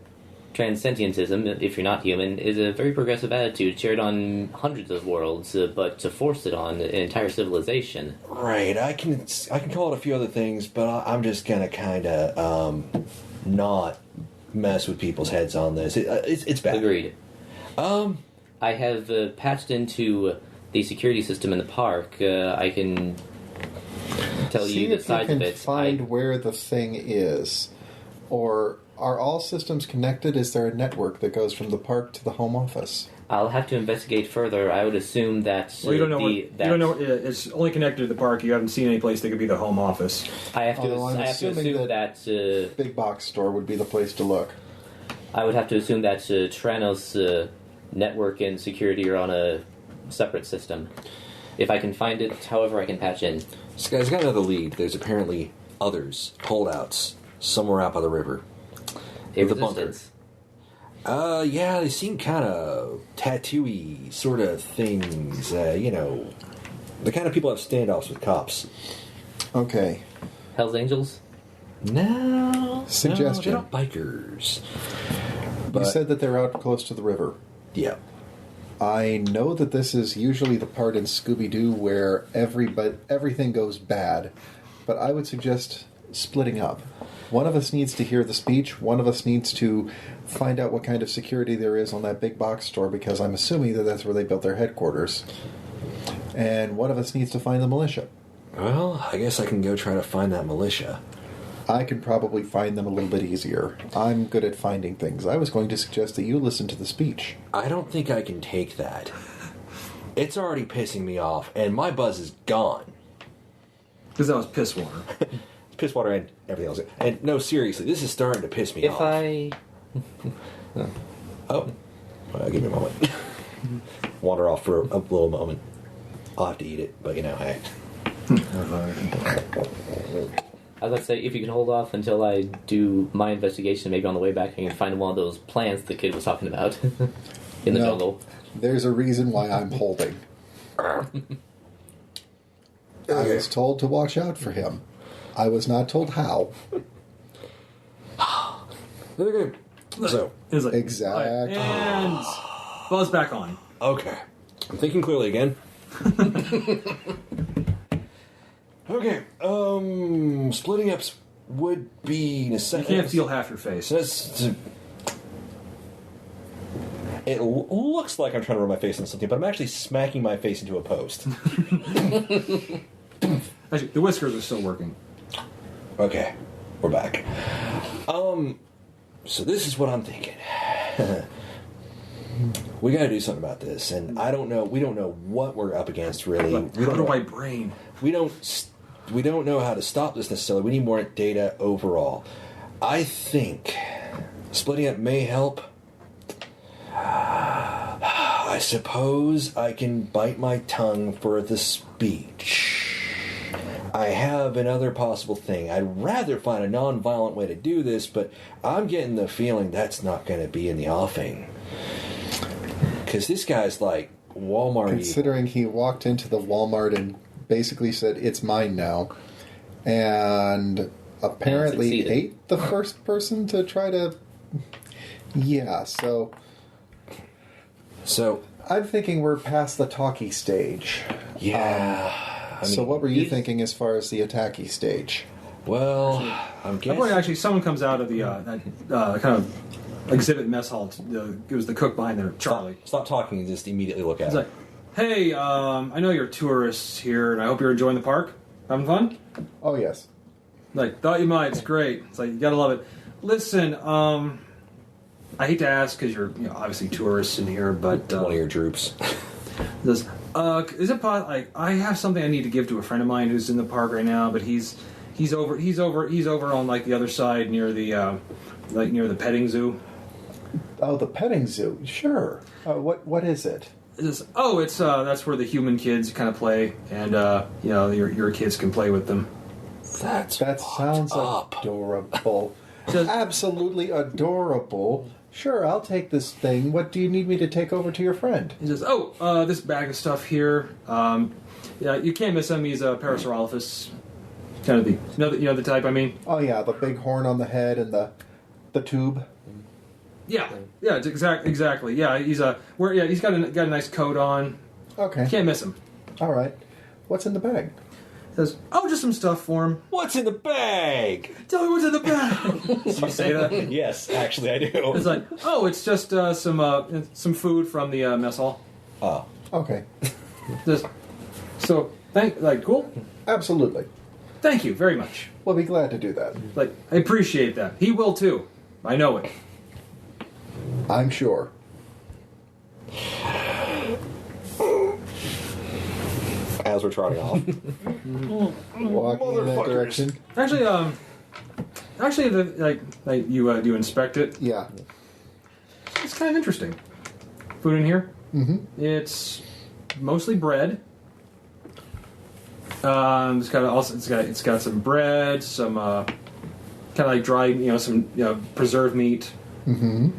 Speaker 4: transsentientism, if you're not human, is a very progressive attitude shared on hundreds of worlds, but to force it on an entire civilization.
Speaker 3: Right, I can call it a few other things, but I'm just gonna kind of not mess with people's heads on this. It's bad.
Speaker 4: Agreed. I have patched into the security system in the park. I can tell you the size of it.
Speaker 2: Find where the thing is, or are all systems connected? Is there a network that goes from the park to the home office?
Speaker 4: I'll have to investigate further. I would assume that.
Speaker 1: Well, you don't know. You don't know. It's only connected to the park. You haven't seen any place that could be the home office.
Speaker 4: I have to assume that
Speaker 2: big box store would be the place to look.
Speaker 4: I would have to assume that Tyrrannous network and security are on a separate system. If I can find it, however, I can patch in.
Speaker 3: This guy's got another lead. There's apparently others, holdouts, somewhere out by the river.
Speaker 4: A
Speaker 3: The
Speaker 4: resistance.
Speaker 3: bunker. Yeah, they seem kind of tattooy sort of things. The kind of people that have standoffs with cops.
Speaker 2: Okay.
Speaker 4: Hell's Angels?
Speaker 3: No.
Speaker 2: Suggestion.
Speaker 3: No, they're not bikers.
Speaker 2: You said that they're out close to the river.
Speaker 3: Yeah.
Speaker 2: I know that this is usually the part in Scooby-Doo where everything goes bad, but I would suggest splitting up. One of us needs to hear the speech, one of us needs to find out what kind of security there is on that big box store, because I'm assuming that that's where they built their headquarters. And one of us needs to find the militia.
Speaker 3: Well, I guess I can go try to find that militia.
Speaker 2: I can probably find them a little bit easier. I'm good at finding things. I was going to suggest that you listen to the speech.
Speaker 3: I don't think I can take that. It's already pissing me off, and my buzz is gone.
Speaker 1: Because that was piss water.
Speaker 3: Piss water and everything else. And no, seriously, this is starting to piss me off. Well, give me a moment. Wander off for a little moment. I'll have to eat it, but hey.
Speaker 4: I was about to say, if you can hold off until I do my investigation, maybe on the way back I can find one of those plants the kid was talking about in the jungle.
Speaker 2: There's a reason why I'm holding. I was told to watch out for him. I was not told how.
Speaker 3: Okay. So,
Speaker 2: exactly.
Speaker 1: And buzz back on.
Speaker 3: Okay. I'm thinking clearly again. Okay. Splitting up would be necessary.
Speaker 1: You can't feel half your face.
Speaker 3: It looks like I'm trying to rub my face into something, but I'm actually smacking my face into a post.
Speaker 1: Actually, the whiskers are still working.
Speaker 3: Okay, we're back. So this is what I'm thinking. We got to do something about this, and I don't know. We don't know what we're up against, really.
Speaker 1: How do I brain?
Speaker 3: We don't know how to stop this necessarily. We need more data overall. I think splitting it may help. I suppose I can bite my tongue for the speech. I have another possible thing. I'd rather find a non-violent way to do this, but I'm getting the feeling that's not going to be in the offing. Because this guy's like Walmart.
Speaker 2: Considering he walked into the Walmart and basically said, "It's mine now," and apparently ate the first person to try to... Yeah, so I'm thinking we're past the talky stage.
Speaker 3: Yeah.
Speaker 2: So what were you thinking as far as the attacky stage?
Speaker 3: Well, I'm guessing...
Speaker 1: Actually, someone comes out of the kind of exhibit mess hall. It was the cook behind there, Charlie.
Speaker 3: Stop talking and just immediately look at
Speaker 1: He's
Speaker 3: it.
Speaker 1: like, "Hey, I know you're tourists here, and I hope you're enjoying the park. Having fun?"
Speaker 2: Oh, yes.
Speaker 1: Like, thought you might. It's great. It's like, you gotta love it. Listen, I hate to ask because you're obviously tourists in here, but
Speaker 3: One of your droops.
Speaker 1: is it possible? Like, I have something I need to give to a friend of mine who's in the park right now, but he's over on like the other side near the near the petting zoo.
Speaker 2: Oh, the petting zoo. Sure. What is it?
Speaker 1: It's that's where the human kids kind of play, and your kids can play with them.
Speaker 2: That sounds adorable. Absolutely adorable. Sure, I'll take this thing. What do you need me to take over to your friend?
Speaker 1: He says, this bag of stuff here. You can't miss him. He's a Parasaurolophus. Kind of the type, I mean.
Speaker 2: Oh, yeah, the big horn on the head and the tube.
Speaker 1: Yeah, it's exactly. Yeah, he's got a nice coat on.
Speaker 2: Okay.
Speaker 1: Can't miss him.
Speaker 2: All right. What's in the bag?
Speaker 1: Says, just some stuff for him.
Speaker 3: What's in the bag?
Speaker 1: Tell me what's in the bag. Did you say that?
Speaker 3: Yes, actually I do.
Speaker 1: It's like, it's just some food from the mess hall.
Speaker 3: Oh.
Speaker 2: Okay.
Speaker 1: Cool.
Speaker 2: Absolutely.
Speaker 1: Thank you very much.
Speaker 2: We'll be glad to do that.
Speaker 1: Like, I appreciate that. He will too. I know it.
Speaker 2: I'm sure.
Speaker 3: As we're trotting off.
Speaker 2: Walking in that direction.
Speaker 1: Actually, you inspect it.
Speaker 2: Yeah.
Speaker 1: It's kind of interesting. Food in here.
Speaker 2: Mm-hmm.
Speaker 1: It's mostly bread. It's got some bread, some kind of like dried, some preserved meat.
Speaker 2: Mm-hmm.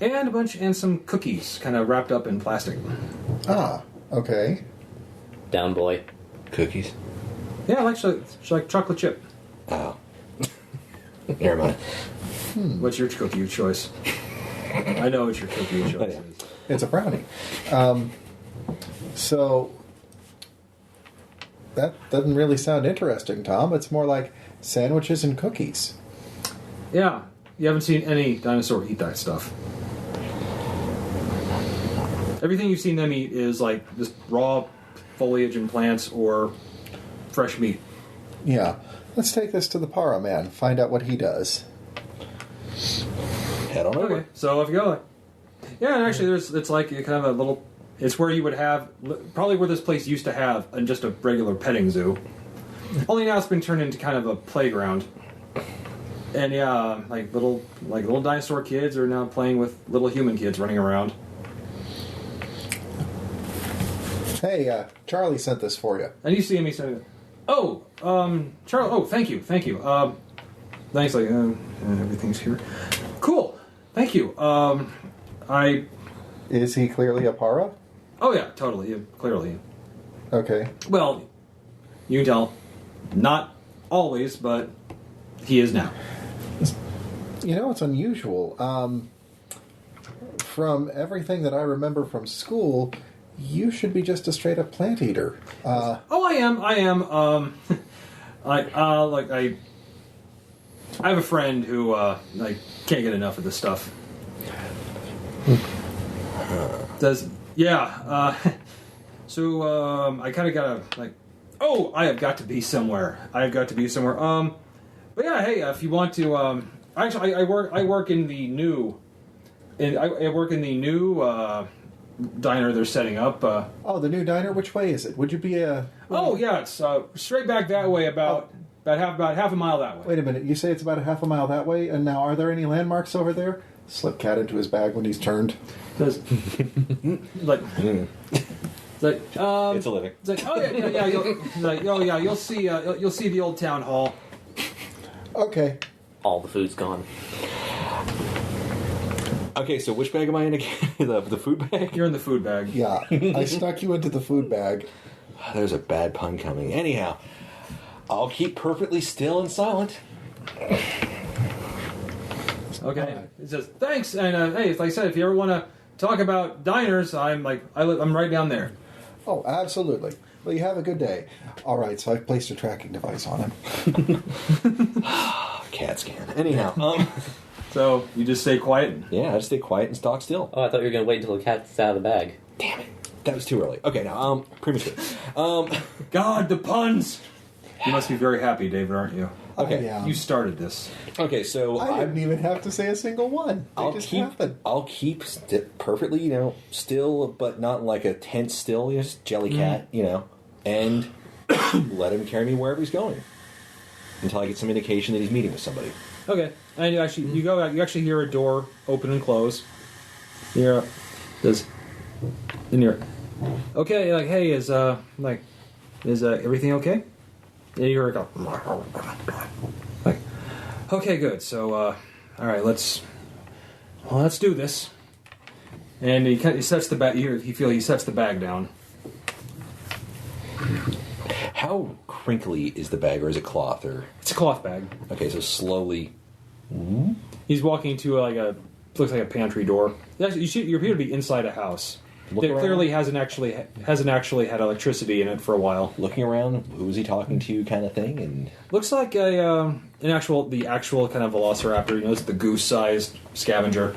Speaker 1: And some cookies, kind of wrapped up in plastic.
Speaker 2: Ah, okay.
Speaker 4: Down boy.
Speaker 3: Cookies?
Speaker 1: Yeah, like chocolate chip.
Speaker 3: Oh. Never mind.
Speaker 1: What's your cookie of choice? I know what your cookie of choice is.
Speaker 2: It's a brownie. So that doesn't really sound interesting, Tom. It's more like sandwiches and cookies.
Speaker 1: Yeah, you haven't seen any dinosaur eat that stuff. Everything you've seen them eat is like just raw foliage and plants or fresh meat.
Speaker 2: Yeah. Let's take this to the Para Man. Find out what he does.
Speaker 3: Head on over.
Speaker 1: Okay, so off you go. Yeah, and actually, it's like kind of a little. It's where you would have probably where this place used to have just a regular petting zoo. Only now it's been turned into kind of a playground. And yeah, like little dinosaur kids are now playing with little human kids running around.
Speaker 2: Hey, Charlie sent this for you.
Speaker 1: And you see him, he said, Charlie, thank you. Thanks, everything's here. Cool, thank you.
Speaker 2: Is he clearly a Para?
Speaker 1: Oh yeah, totally, yeah, clearly.
Speaker 2: Okay.
Speaker 1: Well, you can tell, not always, but he is now.
Speaker 2: It's unusual. From everything that I remember from school, you should be just a straight-up plant eater.
Speaker 1: I am. I have a friend who can't get enough of this stuff. So I kind of gotta Oh, I have got to be somewhere. But yeah, hey, if you want to, actually, I work in the new, I work in the new diner they're setting up.
Speaker 2: The new diner. Which way is it? Would you be a?
Speaker 1: Oh yeah, it's straight back that way, about half a mile that way.
Speaker 2: Wait a minute. You say it's about a half a mile that way, and now are there any landmarks over there? Slip Cat into his bag when he's turned.
Speaker 1: It's like. It's
Speaker 3: It's a living.
Speaker 1: It's like, oh yeah. You'll see the old town hall.
Speaker 2: Okay.
Speaker 4: All the food's gone.
Speaker 3: Okay, so which bag am I in again? the food bag?
Speaker 1: You're in the food bag.
Speaker 2: Yeah, I stuck you into the food bag.
Speaker 3: There's a bad pun coming. Anyhow, I'll keep perfectly still and silent.
Speaker 1: Okay. It says thanks, and hey, like I said, if you ever want to talk about diners, I'm right down there.
Speaker 2: Oh, absolutely. Well, you have a good day. All right, so I've placed a tracking device on him.
Speaker 3: CAT scan. Anyhow,
Speaker 1: So you just stay quiet.
Speaker 3: yeah, I just stay quiet and stalk still.
Speaker 4: Oh, I thought you were going to wait until the cat's out of the bag.
Speaker 3: Damn it. That was too early. Okay, now, premature.
Speaker 1: God, the puns! You must be very happy, David, aren't you?
Speaker 3: Okay.
Speaker 2: I am.
Speaker 1: You started this.
Speaker 3: Okay, so
Speaker 2: I didn't even have to say a single one. They just happened.
Speaker 3: I'll keep perfectly, still, but not like a tense still, just Jellycat, and let him carry me wherever he's going until I get some indication that he's meeting with somebody.
Speaker 1: Okay, and you actually hear a door open and close. You're okay. Like, hey, is everything okay? And you hear it go. Like, okay, good. So, all right, let's do this. And he sets the bag. He sets the bag down.
Speaker 3: How crinkly is the bag, or is it cloth? Or
Speaker 1: It's a cloth bag.
Speaker 3: okay, so slowly.
Speaker 1: He's walking to looks like a pantry door. You appear to be inside a house.
Speaker 3: Look
Speaker 1: It
Speaker 3: around.
Speaker 1: clearly hasn't actually had electricity in it for a while.
Speaker 3: Looking around, who's he talking to, kind of thing, and
Speaker 1: Looks like the actual kind of velociraptor. It's the goose-sized scavenger,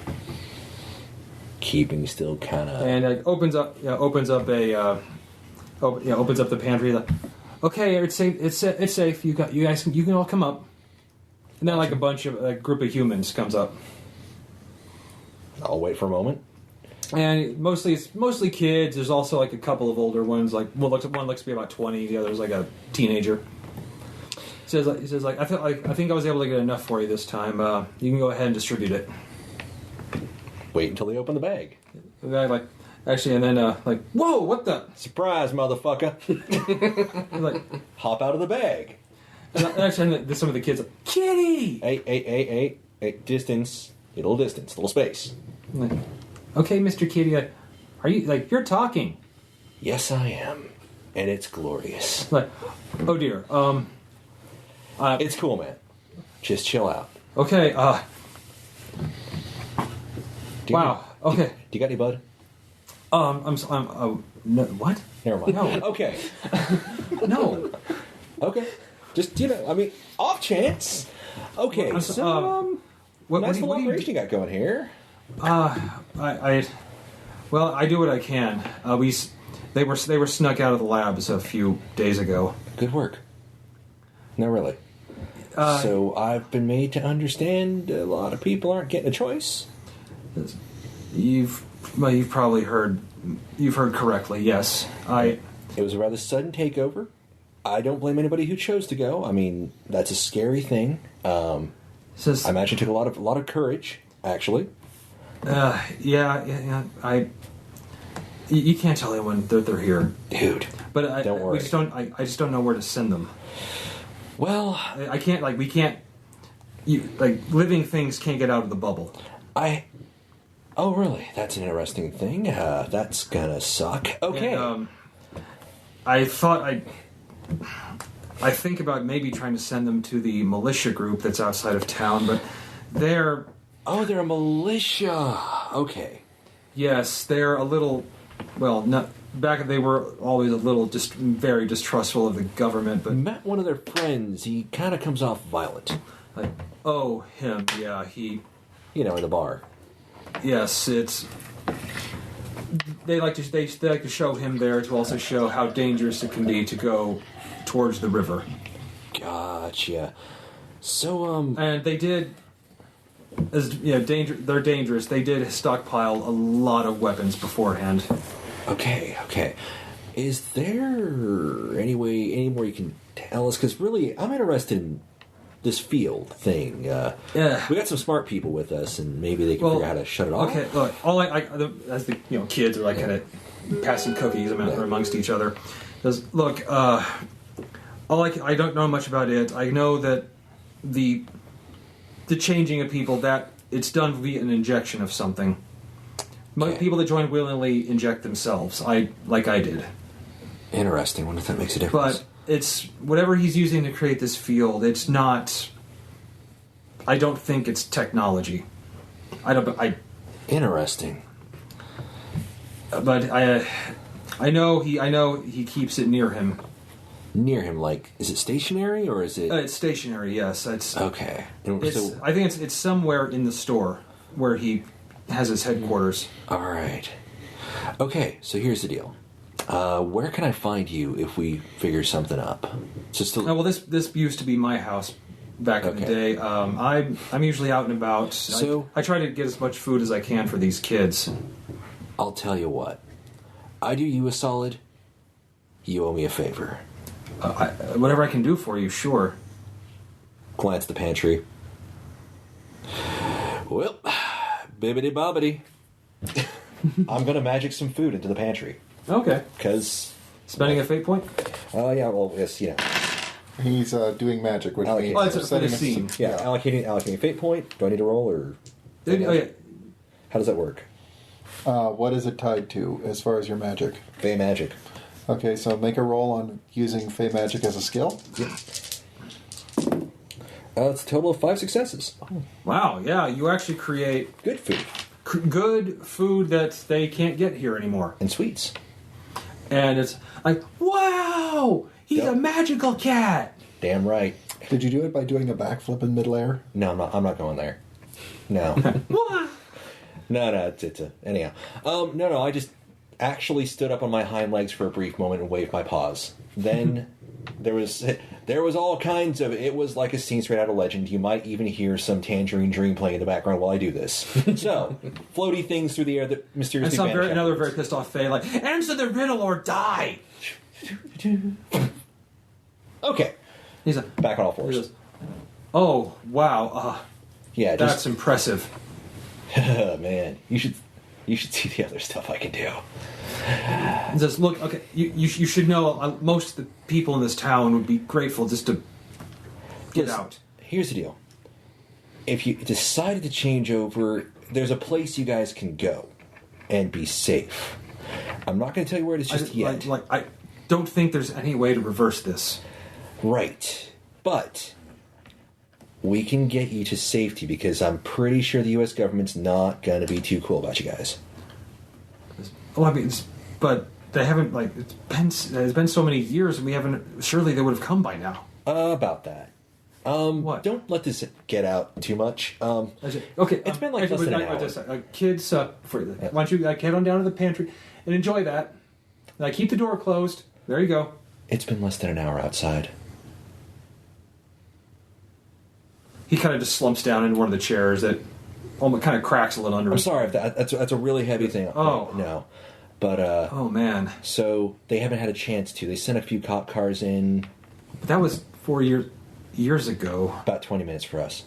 Speaker 3: keeping still, kind of.
Speaker 1: and opens up the pantry. Like, okay, it's safe. It's safe. You guys can all come up. And then a group of humans comes up,
Speaker 3: I'll wait for a moment.
Speaker 1: and it's mostly kids. There's also a couple of older ones. One looks to be about 20. The other's a teenager. He says I think I was able to get enough for you this time. You can go ahead and distribute it.
Speaker 3: Wait until they open the bag.
Speaker 1: The guy actually, and then whoa, what the?
Speaker 3: Surprise, motherfucker!
Speaker 1: Like,
Speaker 3: Hop out of the bag.
Speaker 1: and actually, some of the kids Kitty.
Speaker 3: Hey, distance, little space.
Speaker 1: I'm like, okay, Mr. Kitty, are you you're talking?
Speaker 3: Yes, I am, and it's glorious.
Speaker 1: Like, oh dear.
Speaker 3: It's cool, man. Just chill out.
Speaker 1: Okay.
Speaker 3: Do you-
Speaker 1: Wow. Okay.
Speaker 3: Do you got any bud?
Speaker 1: No, what?
Speaker 3: Never mind.
Speaker 1: No.
Speaker 3: Okay.
Speaker 1: No.
Speaker 3: Okay. Just off chance. Okay.
Speaker 1: I'm
Speaker 3: So,
Speaker 1: What
Speaker 3: nice
Speaker 1: do
Speaker 3: little
Speaker 1: you
Speaker 3: operation you got going here.
Speaker 1: I do what I can. They were snuck out of the labs a few days ago.
Speaker 3: Good work. No, really. So I've been made to understand a lot of people aren't getting a choice.
Speaker 1: You've probably heard. You've heard correctly. Yes,
Speaker 3: It was a rather sudden takeover. I don't blame anybody who chose to go. I mean, that's a scary thing. I imagine it took a lot of courage, actually.
Speaker 1: Yeah. You can't tell anyone that they're here,
Speaker 3: Dude.
Speaker 1: but
Speaker 3: Don't worry.
Speaker 1: I just don't know where to send them.
Speaker 3: Well,
Speaker 1: I can't. We can't. Living things can't get out of the bubble.
Speaker 3: Oh, really? That's an interesting thing. That's gonna suck. Okay.
Speaker 1: And, I think about maybe trying to send them to the militia group that's outside of town, but they're
Speaker 3: they're a militia. Okay.
Speaker 1: yes, they're a little. Well, not back. They were always a little just very distrustful of the government, but
Speaker 3: Met one of their friends. He kind of comes off violent.
Speaker 1: him, yeah, he.
Speaker 3: In the bar.
Speaker 1: Yes, it's. They like to show him there to also show how dangerous it can be to go towards the river.
Speaker 3: Gotcha. So,
Speaker 1: And they did, as they're dangerous. They did stockpile a lot of weapons beforehand.
Speaker 3: Okay. Is there any more you can tell us? Because really, I'm interested in this field thing.
Speaker 1: Yeah.
Speaker 3: We got some smart people with us, and maybe they can figure out how to shut it off.
Speaker 1: Okay, look, as the kids are like kind of passing cookies amongst each other. Look, I don't know much about it. I know that the changing of people, that it's done via an injection of something. Most people that join willingly inject themselves. I did.
Speaker 3: Interesting. Wonder if that makes a difference.
Speaker 1: But it's whatever he's using to create this field. It's not. I don't think it's technology.
Speaker 3: Interesting.
Speaker 1: But I know he keeps it near him.
Speaker 3: Near him, like, is it stationary or is it?
Speaker 1: It's stationary. Yes, it's
Speaker 3: okay.
Speaker 1: I think it's somewhere in the store where he has his headquarters.
Speaker 3: All right. Okay, so here's the deal. Where can I find you if we figure something up?
Speaker 1: Well, this used to be my house back in the day. I'm usually out and about.
Speaker 3: So
Speaker 1: I try to get as much food as I can for these kids.
Speaker 3: I'll tell you what. I do you a solid. You owe me a favor.
Speaker 1: Whatever I can do for you, sure.
Speaker 3: Glance at the pantry. Well, bibbity bobbity. I'm gonna magic some food into the pantry.
Speaker 1: Okay.
Speaker 3: Because
Speaker 1: spending a fate point.
Speaker 3: Yeah. Well, yes.
Speaker 2: He's doing magic, which means
Speaker 1: it's a scene.
Speaker 3: Yeah, allocating fate point. Do I need to roll or?
Speaker 1: Yeah.
Speaker 3: How does that work?
Speaker 2: What is it tied to as far as your magic?
Speaker 3: Fey magic.
Speaker 2: Okay, so make a roll on using Fey magic as a skill.
Speaker 3: Yep. It's a total of 5 successes.
Speaker 1: Wow, yeah, you actually create
Speaker 3: good food.
Speaker 1: Good food that they can't get here anymore.
Speaker 3: And sweets.
Speaker 1: And it's like, wow, he's a magical cat.
Speaker 3: Damn right.
Speaker 2: Did you do it by doing a backflip in midair?
Speaker 3: No, I'm not going there. No. No, it's anyhow. No, I just actually stood up on my hind legs for a brief moment and waved my paws. Then there was all kinds of. It was like a scene straight out of Legend. You might even hear some Tangerine Dream playing in the background while I do this. So, floaty things through the air that mysteriously vanish.
Speaker 1: Another very pissed off Faye, like, answer the riddle or die.
Speaker 3: Okay,
Speaker 1: he's like,
Speaker 3: back on all fours.
Speaker 1: Goes, oh wow,
Speaker 3: yeah,
Speaker 1: that's impressive.
Speaker 3: Man, you should see the other stuff I can do.
Speaker 1: He says, look, okay, you should know most of the people in this town would be grateful just to get out.
Speaker 3: Here's the deal. If you decided to change over, there's a place you guys can go and be safe. I'm not going to tell you where it is just yet.
Speaker 1: I don't think there's any way to reverse this.
Speaker 3: Right. But we can get you to safety because I'm pretty sure the U.S. government's not going to be too cool about you guys.
Speaker 1: Oh, I mean, but they haven't, it's been so many years and we haven't, surely they would have come by now.
Speaker 3: About that.
Speaker 1: What?
Speaker 3: Don't let this get out too much.
Speaker 1: Okay.
Speaker 3: It's been like less than an hour.
Speaker 1: Kids, why don't you head on down to the pantry and enjoy that. Keep the door closed. There you go.
Speaker 3: It's been less than an hour outside.
Speaker 1: He kind of just slumps down into one of the chairs that almost kind of cracks a little under.
Speaker 3: I'm sorry if that's a really heavy thing.
Speaker 1: Oh
Speaker 3: no, but
Speaker 1: oh man.
Speaker 3: So they haven't had a chance to. They sent a few cop cars in.
Speaker 1: But that was 4 years ago.
Speaker 3: About 20 minutes for us.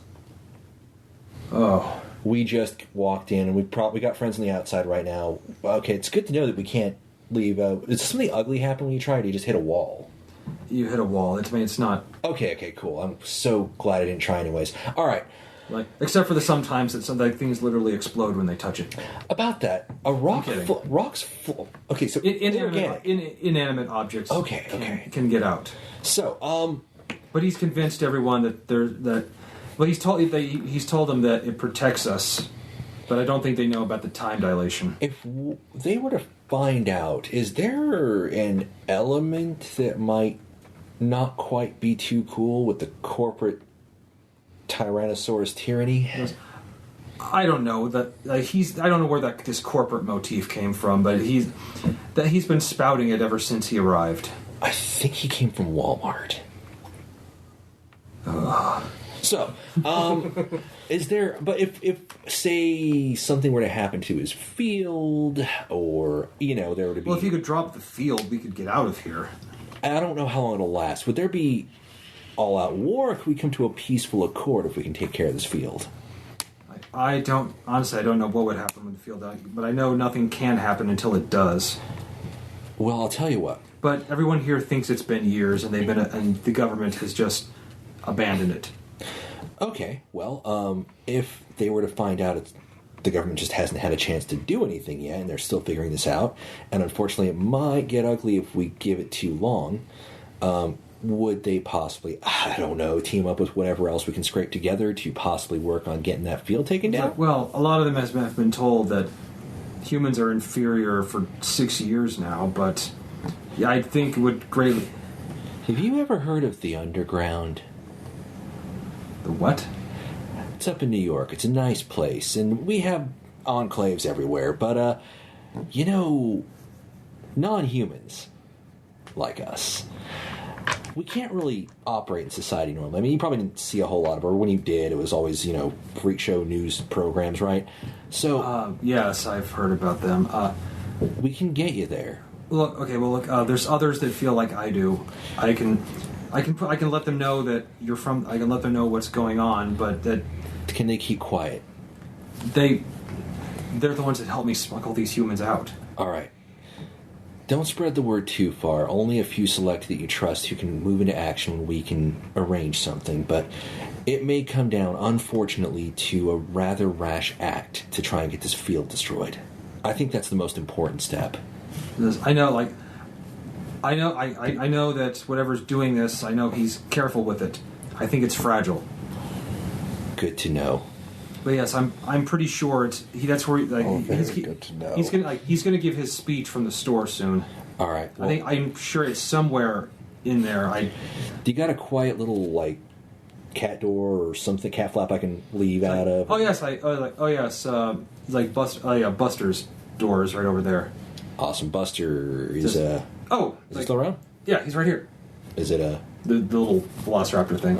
Speaker 1: Oh.
Speaker 3: We just walked in, and we got friends on the outside right now. Okay, it's good to know that we can't leave. Did something ugly happen when you tried? You just hit a wall.
Speaker 1: You hit a wall. It's not.
Speaker 3: Okay, cool. I'm so glad I didn't try anyways. All right.
Speaker 1: Except for the sometimes that some things literally explode when they touch it.
Speaker 3: About that, a rock. Rocks full. Okay, so
Speaker 1: inanimate objects.
Speaker 3: Okay.
Speaker 1: Can get out.
Speaker 3: So,
Speaker 1: but he's convinced everyone that he's told them that it protects us, but I don't think they know about the time dilation.
Speaker 3: If they were to find out, is there an element that might not quite be too cool with the corporate Tyrannosaurus tyranny?
Speaker 1: I don't know that I don't know where this corporate motif came from, but he's been spouting it ever since he arrived.
Speaker 3: I think he came from Walmart. So, is there... But if, say, something were to happen to his field, or, there were to be...
Speaker 1: Well, if you could drop the field, we could get out of here.
Speaker 3: I don't know how long it'll last. Would there be all-out war, or could we come to a peaceful accord if we can take care of this field?
Speaker 1: I don't... Honestly, I don't know what would happen with the field, but I know nothing can happen until it does.
Speaker 3: Well, I'll tell you what.
Speaker 1: But everyone here thinks it's been years, and and the government has just abandoned it.
Speaker 3: Okay, well, if they were to find out the government just hasn't had a chance to do anything yet, and they're still figuring this out, and unfortunately it might get ugly if we give it too long, would they possibly, I don't know, team up with whatever else we can scrape together to possibly work on getting that field taken down?
Speaker 1: Well, a lot of them have been told that humans are inferior for 6 years now, but I think it would greatly...
Speaker 3: Have you ever heard of the underground?
Speaker 1: The what?
Speaker 3: It's up in New York. It's a nice place, and we have enclaves everywhere, but, non-humans like us, we can't really operate in society normally. I mean, you probably didn't see a whole lot of it, or when you did, it was always, freak show news programs, right? So...
Speaker 1: yes, I've heard about them.
Speaker 3: We can get you there.
Speaker 1: Look, there's others that feel like I do. I can let them know that you're from... I can let them know what's going on, but that...
Speaker 3: Can they keep quiet?
Speaker 1: They're the ones that help me smuggle these humans out.
Speaker 3: All right. Don't spread the word too far. Only a few select that you trust who can move into action when we can arrange something, but it may come down, unfortunately, to a rather rash act to try and get this field destroyed. I think that's the most important step.
Speaker 1: I know that whatever's doing this, I know he's careful with it. I think it's fragile.
Speaker 3: Good to know.
Speaker 1: But yes, I'm pretty sure that's where
Speaker 2: good to know.
Speaker 1: He's gonna give his speech from the store soon.
Speaker 3: All right. Well,
Speaker 1: I'm sure it's somewhere in there.
Speaker 3: Do you got a quiet little cat door or something, cat flap I can leave out of?
Speaker 1: Buster's door is right over there.
Speaker 3: Awesome. Buster is is he still around?
Speaker 1: Yeah, he's right here.
Speaker 3: Is it
Speaker 1: the little Velociraptor thing?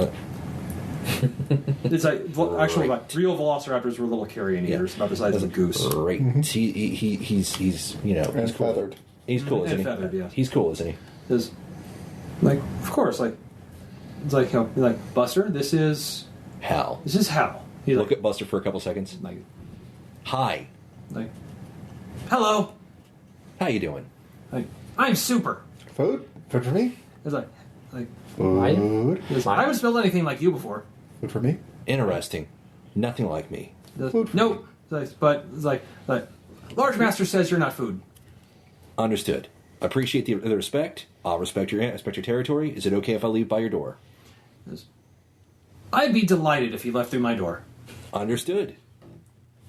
Speaker 1: It's real Velociraptors were little carrion eaters, about the size of a goose.
Speaker 3: Great. He's
Speaker 2: and
Speaker 3: cool.
Speaker 2: feathered.
Speaker 3: He's cool, isn't he?
Speaker 1: Feathered, yeah.
Speaker 3: He's cool, isn't he?
Speaker 1: Of course, it's like Buster. This is
Speaker 3: Hal.
Speaker 1: This is Hal.
Speaker 3: Look at Buster for a couple seconds. Hi.
Speaker 1: Hello.
Speaker 3: How you doing?
Speaker 1: I'm super.
Speaker 2: Food? Food for me?
Speaker 1: It's
Speaker 2: Food?
Speaker 1: I haven't spelled anything like you before.
Speaker 2: Food for me?
Speaker 3: Interesting. Nothing like me.
Speaker 2: Food for
Speaker 1: no, but it's like Large Master says you're not food.
Speaker 3: Understood. Appreciate the respect. I'll respect your territory. Is it okay if I leave by your door?
Speaker 1: I'd be delighted if you left through my door.
Speaker 3: Understood.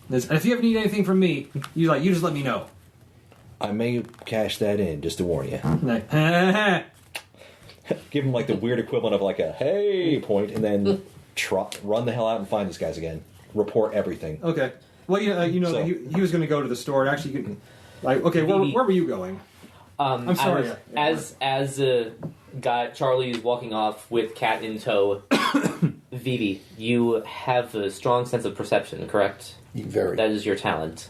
Speaker 1: And if you ever need anything from me, you just let me know.
Speaker 3: I may cash that in just to warn you. Give him the weird equivalent of a hey point, and then run the hell out and find these guys again. Report everything.
Speaker 1: Okay. Well, so, he was going to go to the store. And actually, where were you going? I'm sorry.
Speaker 4: As Charlie is walking off with Cat in tow, Vivi, you have a strong sense of perception, correct?
Speaker 2: Very.
Speaker 4: That is your talent.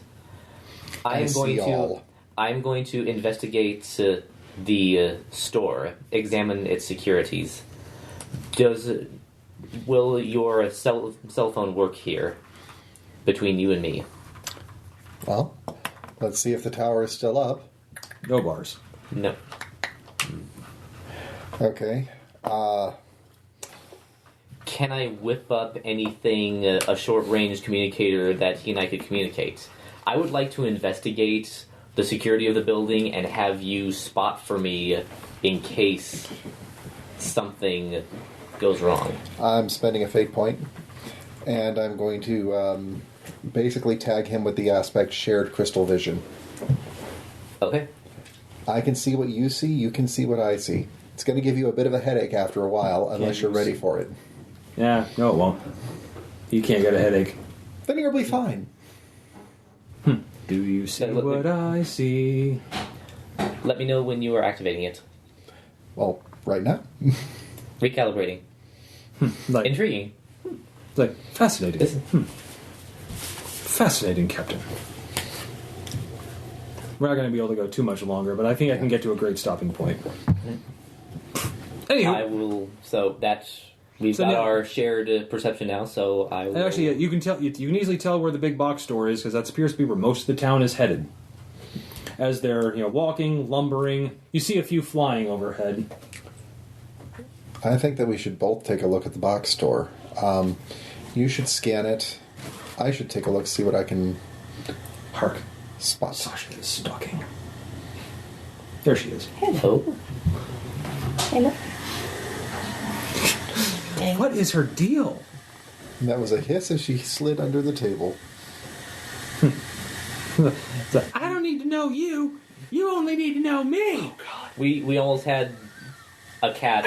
Speaker 4: I'm going to investigate the store, examine its securities. Will your cell phone work here between you and me?
Speaker 2: Well, let's see if the tower is still up.
Speaker 1: No bars.
Speaker 4: No.
Speaker 2: Okay.
Speaker 4: Can I whip up anything, a short-range communicator that he and I could communicate? I would like to investigate the security of the building and have you spot for me in case something goes wrong.
Speaker 2: I'm spending a fate point, and I'm going to basically tag him with the aspect shared crystal vision.
Speaker 4: Okay.
Speaker 2: I can see what you see, you can see what I see. It's going to give you a bit of a headache after a while, unless you're ready for it.
Speaker 1: Yeah, no it won't. You can't get a headache.
Speaker 2: Then you'll be fine.
Speaker 1: Do you see what I see?
Speaker 4: Let me know when you are activating it.
Speaker 2: Well, right now.
Speaker 4: Recalibrating.
Speaker 1: Like,
Speaker 4: Intriguing.
Speaker 1: like fascinating. Fascinating, Captain. We're not going to be able to go too much longer, but I think I can get to a great stopping point. Anywho,
Speaker 4: I will. So that's we've
Speaker 1: So
Speaker 4: got
Speaker 1: now-
Speaker 4: our shared perception now. So I will.
Speaker 1: and actually, you can tell. You can easily tell where the big box store is because that appears to be where most of the town is headed. As they're walking, lumbering, you see a few flying overhead.
Speaker 2: I think that we should both take a look at the box store. You should scan it. I should take a look, see what I can
Speaker 1: Hark!
Speaker 2: spot.
Speaker 1: Sasha is stalking. There she is.
Speaker 4: Hello.
Speaker 5: Hello.
Speaker 1: What is her deal?
Speaker 2: And that was a hiss as she slid under the table.
Speaker 1: It's like, I don't need to know you. You only need to know me.
Speaker 4: We almost had a cat.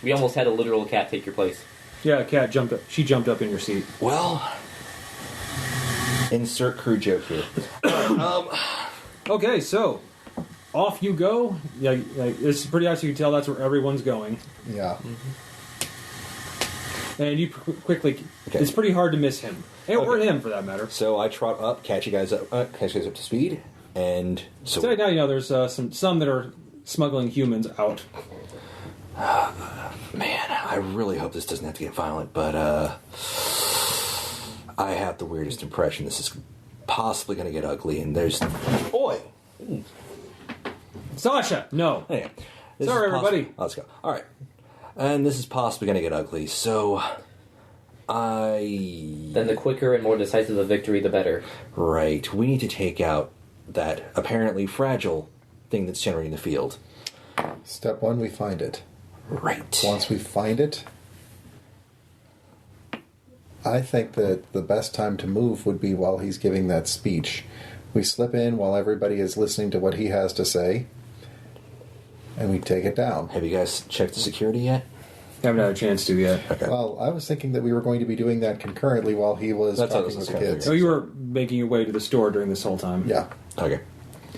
Speaker 4: We almost had a literal cat take your place.
Speaker 1: Yeah, cat jumped up. She jumped up in your seat.
Speaker 3: Well, insert crew joke here.
Speaker 1: Okay, so off you go. Yeah, it's pretty obvious. You can tell that's where everyone's going,
Speaker 2: Yeah.
Speaker 1: and you quickly.
Speaker 3: Okay.
Speaker 1: It's pretty hard to miss him, or him for that matter.
Speaker 3: So I trot up, catch you guys up to speed, and so
Speaker 1: So right now, there's some that are smuggling humans out.
Speaker 3: man, I really hope this doesn't have to get violent, but I have the weirdest impression this is possibly going to get ugly, and there's oi.
Speaker 1: Sasha, no.
Speaker 3: Anyway, this
Speaker 1: Sorry,
Speaker 3: is
Speaker 1: everybody.
Speaker 3: Let's go. All right, and this is possibly going to get ugly, so
Speaker 4: Then the quicker and more decisive a victory, the better.
Speaker 3: Right. We need to take out that apparently fragile thing that's generating the field.
Speaker 2: Step one, we find it.
Speaker 3: Right.
Speaker 2: Once we find it, I think that the best time to move would be while he's giving that speech. We slip in while everybody is listening to what he has to say, and we take it down.
Speaker 3: Have you guys checked the security yet?
Speaker 1: Haven't had a chance to yet.
Speaker 3: Okay.
Speaker 2: Well, I was thinking that we were going to be doing that concurrently while he was
Speaker 3: That's what I
Speaker 2: talking
Speaker 3: was
Speaker 2: with the
Speaker 3: gonna
Speaker 2: kids.
Speaker 1: So you were making your way to the store during this whole time.
Speaker 2: Yeah.
Speaker 3: Okay.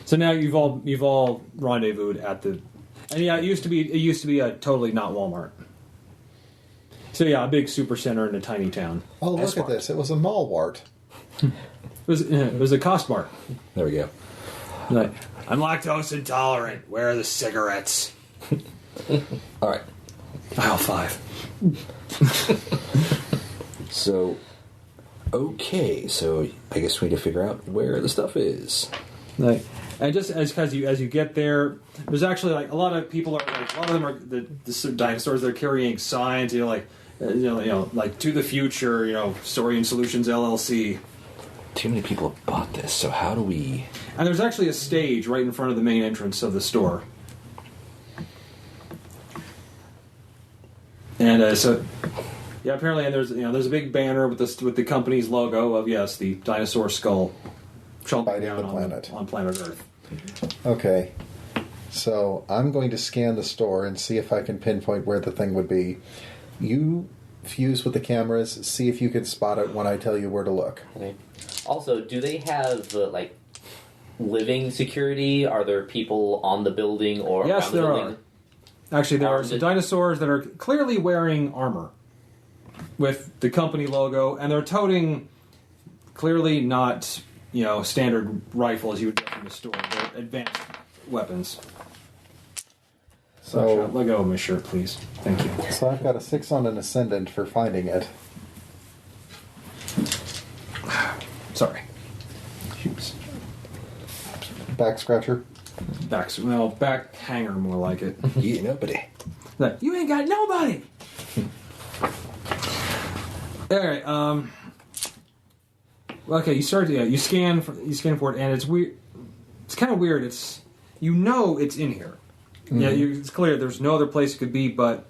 Speaker 1: So now you've all rendezvoused at the, and yeah, it used to be a totally not Walmart. So yeah, a big super center in a tiny town.
Speaker 2: Oh, look
Speaker 3: Smart.
Speaker 2: at this. It was a Malwart.
Speaker 1: It was a cost mart.
Speaker 3: There we go.
Speaker 1: Like, I'm lactose intolerant. Where are the cigarettes?
Speaker 3: All right.
Speaker 1: Aisle 5.
Speaker 3: So, okay. So I guess we need to figure out where the stuff is.
Speaker 1: Like, and just as you get there, there's actually like a lot of people are like a lot of them are the dinosaurs. They're carrying signs, like like to the future, Saurian Solutions LLC.
Speaker 3: Too many people have bought this. So how do we?
Speaker 1: And there's actually a stage right in front of the main entrance of the store. And so, yeah, apparently, and there's a big banner with the company's logo of the dinosaur skull, chunking
Speaker 2: Biting
Speaker 1: down
Speaker 2: the planet.
Speaker 1: on planet Earth.
Speaker 2: Okay. So I'm going to scan the store and see if I can pinpoint where the thing would be. You fuse with the cameras, see if you can spot it when I tell you where to look.
Speaker 4: Okay. Also, do they have living security? Are there people on the building or
Speaker 1: Yes,
Speaker 4: around the
Speaker 1: there
Speaker 4: building?
Speaker 1: are. Actually, there are
Speaker 4: Armed.
Speaker 1: some dinosaurs that are clearly wearing armor with the company logo, and they're toting clearly not standard rifles you would get from the store. They're advanced weapons.
Speaker 2: So,
Speaker 1: let go of my shirt, please. Thank you.
Speaker 2: so I've got a 6 on an ascendant for finding it.
Speaker 1: Sorry. Oops.
Speaker 2: Back scratcher.
Speaker 1: Back hanger, more like it.
Speaker 3: Yeah, nobody.
Speaker 1: Like, you ain't got nobody. All right. Okay, you start. You scan for it, and it's weird. It's kind of weird. It's it's in here.
Speaker 2: Mm-hmm.
Speaker 1: Yeah, it's clear. There's no other place it could be, but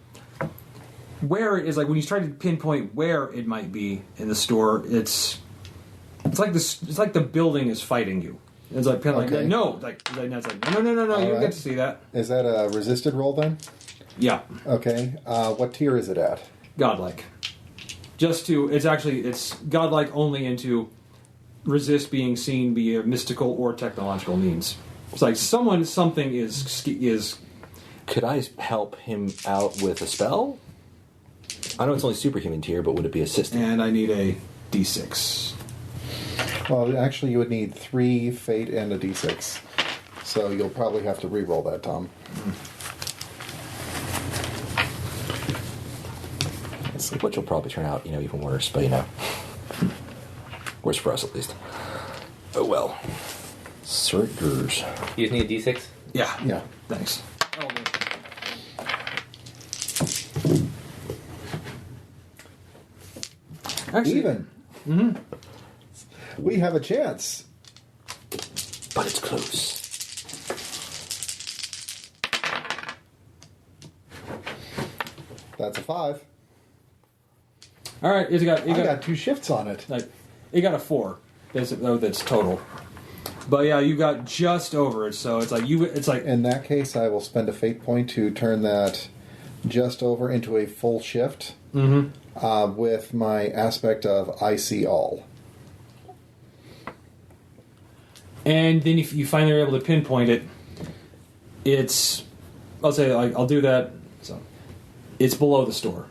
Speaker 1: where it is, like when you try to pinpoint where it might be in the store, it's like this. It's like the building is fighting you. It's like
Speaker 2: Okay.
Speaker 1: no, no, you don't
Speaker 2: right.
Speaker 1: get to see that.
Speaker 2: Is that a resisted roll then?
Speaker 1: Yeah,
Speaker 2: Okay. What tier is it at?
Speaker 1: godlike. It's godlike only into resist being seen via mystical or technological means. It's like something is
Speaker 3: Could I help him out with a spell? I know it's only superhuman tier, but would it be assistant?
Speaker 1: And I need a D6.
Speaker 2: Well, actually, you would need 3 fate and a d6. So you'll probably have to re-roll that, Tom.
Speaker 3: Which will probably turn out, even worse, but worse for us at least. Oh well. Sir Gers.
Speaker 4: You just need a D6?
Speaker 1: Yeah.
Speaker 2: Yeah.
Speaker 1: Thanks. Actually,
Speaker 2: Even. Mm-hmm. We have a chance.
Speaker 3: But it's close.
Speaker 2: That's a 5.
Speaker 1: all right, I
Speaker 2: got 2 shifts on it.
Speaker 1: it got a 4. That's total. But yeah, you got just over it, so it's like
Speaker 2: In that case, I will spend a fate point to turn that just over into a full shift with my aspect of I see all.
Speaker 1: and then if you finally are able to pinpoint it, I'll say I'll do that. So it's below the store,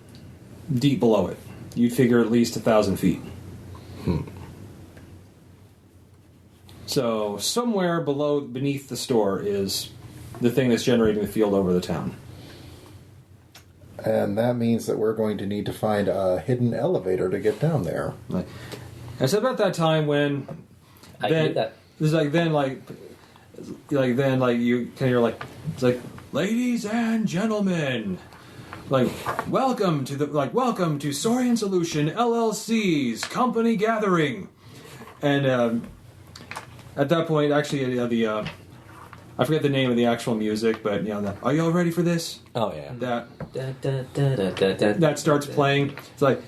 Speaker 1: deep below it. You'd figure at least 1,000 feet. So somewhere beneath the store is the thing that's generating the field over the town.
Speaker 2: And that means that we're going to need to find a hidden elevator to get down there.
Speaker 1: It's about that time when
Speaker 4: I can do that.
Speaker 1: It's like then you can hear it's like, ladies and gentlemen, welcome to Saurian Solution LLC's company gathering. And at that point, actually, I forget the name of the actual music, but are y'all ready for this?
Speaker 3: Oh yeah.
Speaker 1: That starts playing. It's like,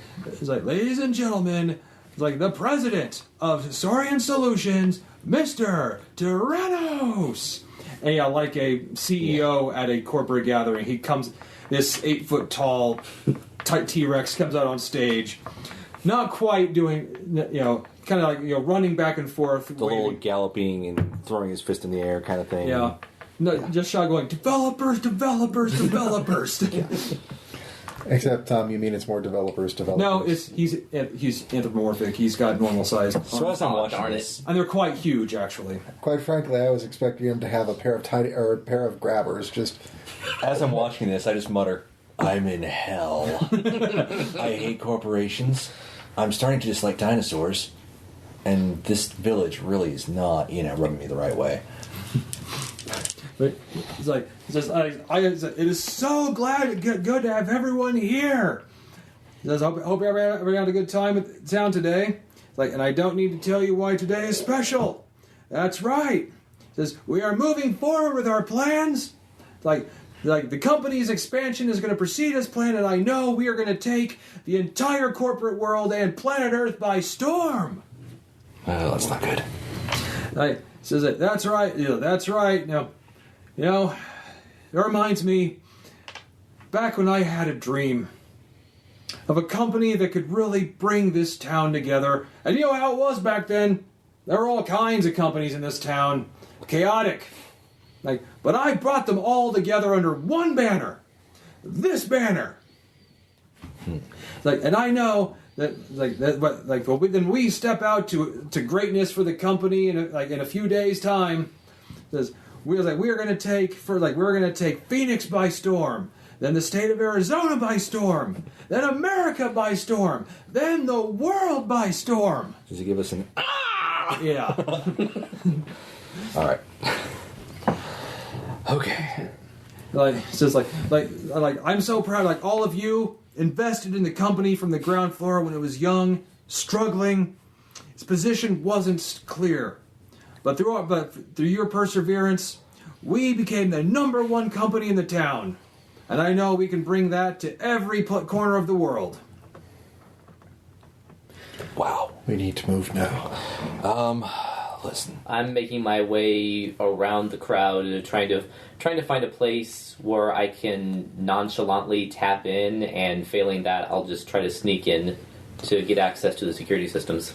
Speaker 1: ladies and gentlemen, it's like the president of Saurian Solutions, Mr. Tyrrannous. And like a CEO at a corporate gathering, he comes. This 8-foot tall T-Rex comes out on stage, not quite doing, kind of like running back and forth,
Speaker 3: The little galloping and throwing his fist in the air kind of thing.
Speaker 1: Yeah. No, just shot going, developers.
Speaker 2: Except, Tom, you mean it's more developers.
Speaker 1: No, he's anthropomorphic. He's got normal size.
Speaker 3: So as I'm watching
Speaker 4: darn
Speaker 3: this,
Speaker 1: And they're quite huge, actually.
Speaker 2: Quite frankly, I was expecting him to have a pair of grabbers. Just
Speaker 3: as I'm watching this, I just mutter, "I'm in hell. I hate corporations. I'm starting to dislike dinosaurs, and this village really is not, rubbing me the right way."
Speaker 1: But it is so good to have everyone here. He says, hope everyone had a good time at town today. And I don't need to tell you why today is special. That's right. He says, we are moving forward with our plans. Like the company's expansion is going to proceed as planned, and I know we are going to take the entire corporate world and planet Earth by storm.
Speaker 3: Well, that's not good.
Speaker 1: Says that. That's right. That's right. Now, it reminds me back when I had a dream of a company that could really bring this town together. And you know how it was back then? There were all kinds of companies in this town. Chaotic. But I brought them all together under one banner. This banner. And I know that then we step out to greatness for the company in a few days' time. We're going to take Phoenix by storm, then the state of Arizona by storm, then America by storm, then the world by storm.
Speaker 3: Does he give us an
Speaker 1: Yeah.
Speaker 3: All right. Okay.
Speaker 1: I'm so proud. All of you invested in the company from the ground floor when it was young, struggling. Its position wasn't clear, but through your perseverance, we became the #1 company in the town, and I know we can bring that to every corner of the world.
Speaker 3: Wow.
Speaker 2: we need to move now.
Speaker 3: Listen.
Speaker 4: I'm making my way around the crowd, trying to find a place where I can nonchalantly tap in, and failing that, I'll just try to sneak in to get access to the security systems.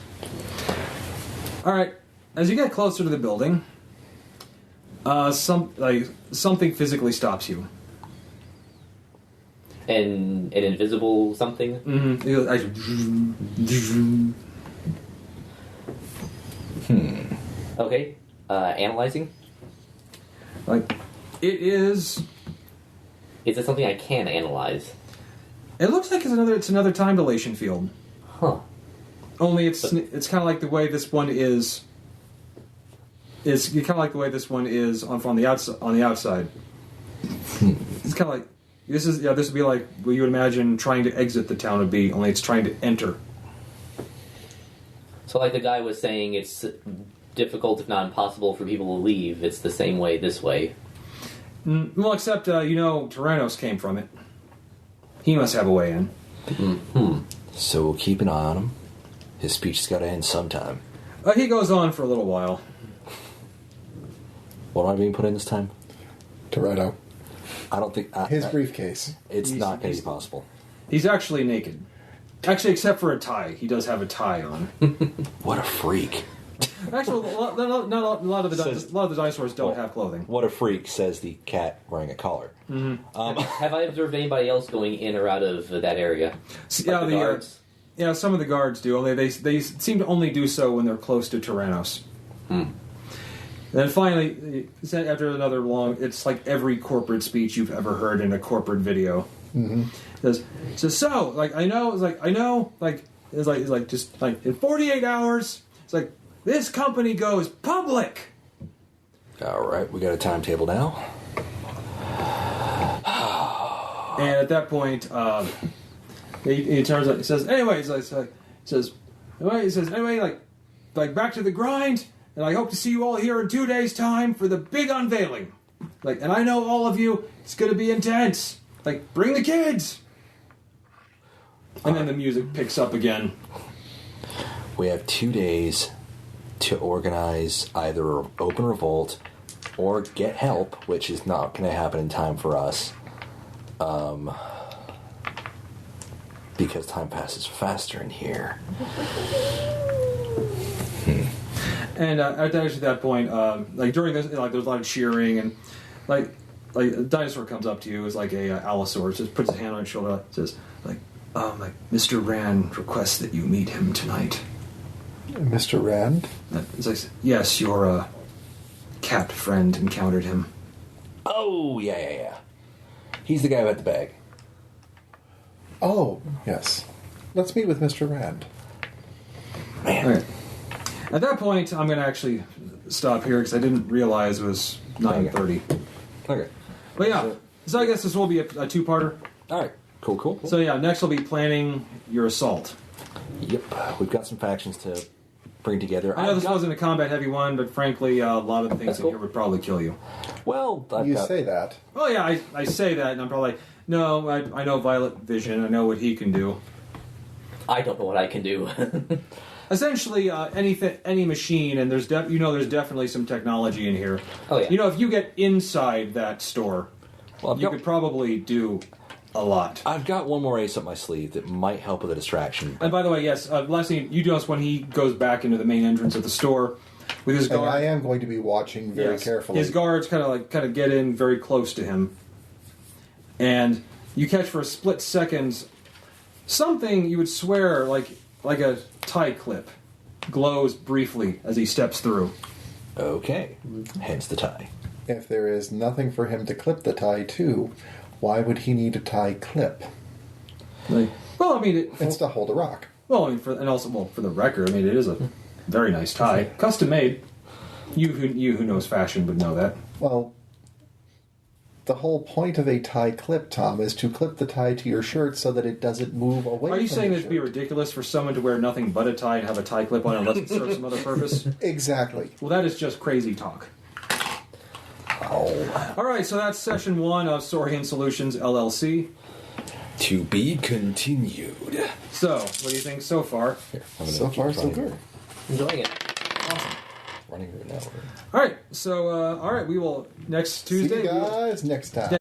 Speaker 1: All right. As you get closer to the building, something physically stops you.
Speaker 4: an invisible something.
Speaker 1: Mm-hmm. It goes,
Speaker 4: Okay. Analyzing.
Speaker 1: like it is.
Speaker 4: Is it something I can analyze?
Speaker 1: It looks like it's another time dilation field.
Speaker 4: Huh.
Speaker 1: Only it's kind of like the way this one is. It's kind of like the way this one is on the outside. It's kind of like this would be like what you would imagine trying to exit the town would be. Only it's trying to enter.
Speaker 4: So, like the guy was saying, it's difficult, if not impossible, for people to leave. It's the same way this way.
Speaker 1: Well, except Tyrrannous came from it. He must have a way in.
Speaker 4: Mm-hmm.
Speaker 3: So we'll keep an eye on him. His speech has got to end sometime.
Speaker 1: He goes on for a little while.
Speaker 3: What am I being put in this time?
Speaker 2: Toretto.
Speaker 3: I don't think...
Speaker 2: His briefcase.
Speaker 3: It's not going to be possible.
Speaker 1: He's actually naked. Actually, except for a tie. He does have a tie on.
Speaker 3: What a freak.
Speaker 1: Actually, a lot of the dinosaurs don't have clothing.
Speaker 3: What a freak, says the cat wearing a collar.
Speaker 1: Mm-hmm.
Speaker 4: Have I observed anybody else going in or out of that area?
Speaker 1: Yeah,
Speaker 4: Like the guards?
Speaker 1: Yeah, some of the guards do. Only they seem to only do so when they're close to Tyrrannous. Then finally, after another long, it's like every corporate speech you've ever heard in a corporate video.
Speaker 2: Mm-hmm.
Speaker 1: So like I know, it's like just like in 48 hours, it's like this company goes public.
Speaker 3: All right, we got a timetable now.
Speaker 1: And at that point, he turns out. He says, "Anyway, like back to the grind, and I hope to see you all here in 2 days' time for the big unveiling. Like, and I know all of you, it's going to be intense. Like, bring the kids." And then the music picks up again.
Speaker 3: We have 2 days to organize either open revolt or get help, which is not going to happen in time for us. Because time passes faster in here.
Speaker 1: And at that point, like during this, like there's a lot of cheering, and like a dinosaur comes up to you, is like a allosaurus, just puts his hand on your shoulder, says like Mr. Rand requests that you meet him tonight.
Speaker 2: Mr. Rand?
Speaker 1: It's like, yes, your cat friend encountered him.
Speaker 3: Oh, yeah. He's the guy who had the bag.
Speaker 2: Oh, yes. Let's meet with Mr. Rand.
Speaker 3: Man.
Speaker 1: Okay. At that point, I'm going to actually stop here because I didn't realize it was 9:30.
Speaker 3: Okay.
Speaker 1: But yeah, so I guess this will be a two-parter.
Speaker 3: All right. Cool.
Speaker 1: So yeah, next will be planning your assault.
Speaker 3: Yep. We've got some factions to bring together.
Speaker 1: I know this wasn't a combat-heavy one, but frankly, a lot of the things in here would probably kill you.
Speaker 3: Well,
Speaker 2: You say that.
Speaker 1: Oh yeah, I say that, and I'm probably like, no, I know Violet Vision. I know what he can do.
Speaker 4: I don't know what I can do.
Speaker 1: Essentially, any machine, and there's definitely some technology in here.
Speaker 4: Oh yeah.
Speaker 1: You know, if you get inside that store,
Speaker 3: Well,
Speaker 1: you could probably do a lot.
Speaker 3: I've got one more ace up my sleeve that might help with a distraction.
Speaker 1: And by the way, yes, last thing you notice when he goes back into the main entrance of the store with his
Speaker 2: And
Speaker 1: guard.
Speaker 2: I am going to be watching very carefully.
Speaker 1: His guards kind of get in very close to him, and you catch for a split second something you would swear like a tie clip glows briefly as he steps through.
Speaker 3: Okay. Hence the tie.
Speaker 2: If there is nothing for him to clip the tie to, why would he need a tie clip?
Speaker 1: Well, I mean,
Speaker 2: It's to hold a rock.
Speaker 1: Well, I mean, for the record, I mean, it is a very nice tie, custom made. You who knows fashion would know that.
Speaker 2: Well, the whole point of a tie clip, Tom, is to clip the tie to your shirt so that it doesn't move away.
Speaker 1: Are you
Speaker 2: from
Speaker 1: saying
Speaker 2: your
Speaker 1: it'd be
Speaker 2: shirt.
Speaker 1: ridiculous for someone to wear nothing but a tie and have a tie clip on unless it serves some other purpose?
Speaker 2: Exactly.
Speaker 1: Well, that is just crazy talk.
Speaker 3: Oh.
Speaker 1: All right, so that's session 1 of Saurian Solutions LLC.
Speaker 3: To be continued.
Speaker 1: So, what do you think so far?
Speaker 3: Here, I'm gonna
Speaker 2: So
Speaker 3: keep
Speaker 2: far, so
Speaker 3: running
Speaker 2: good.
Speaker 3: it.
Speaker 4: Enjoying it.
Speaker 1: Awesome.
Speaker 3: Running it now.
Speaker 1: All right, so we will next
Speaker 2: See
Speaker 1: Tuesday.
Speaker 2: you guys next time.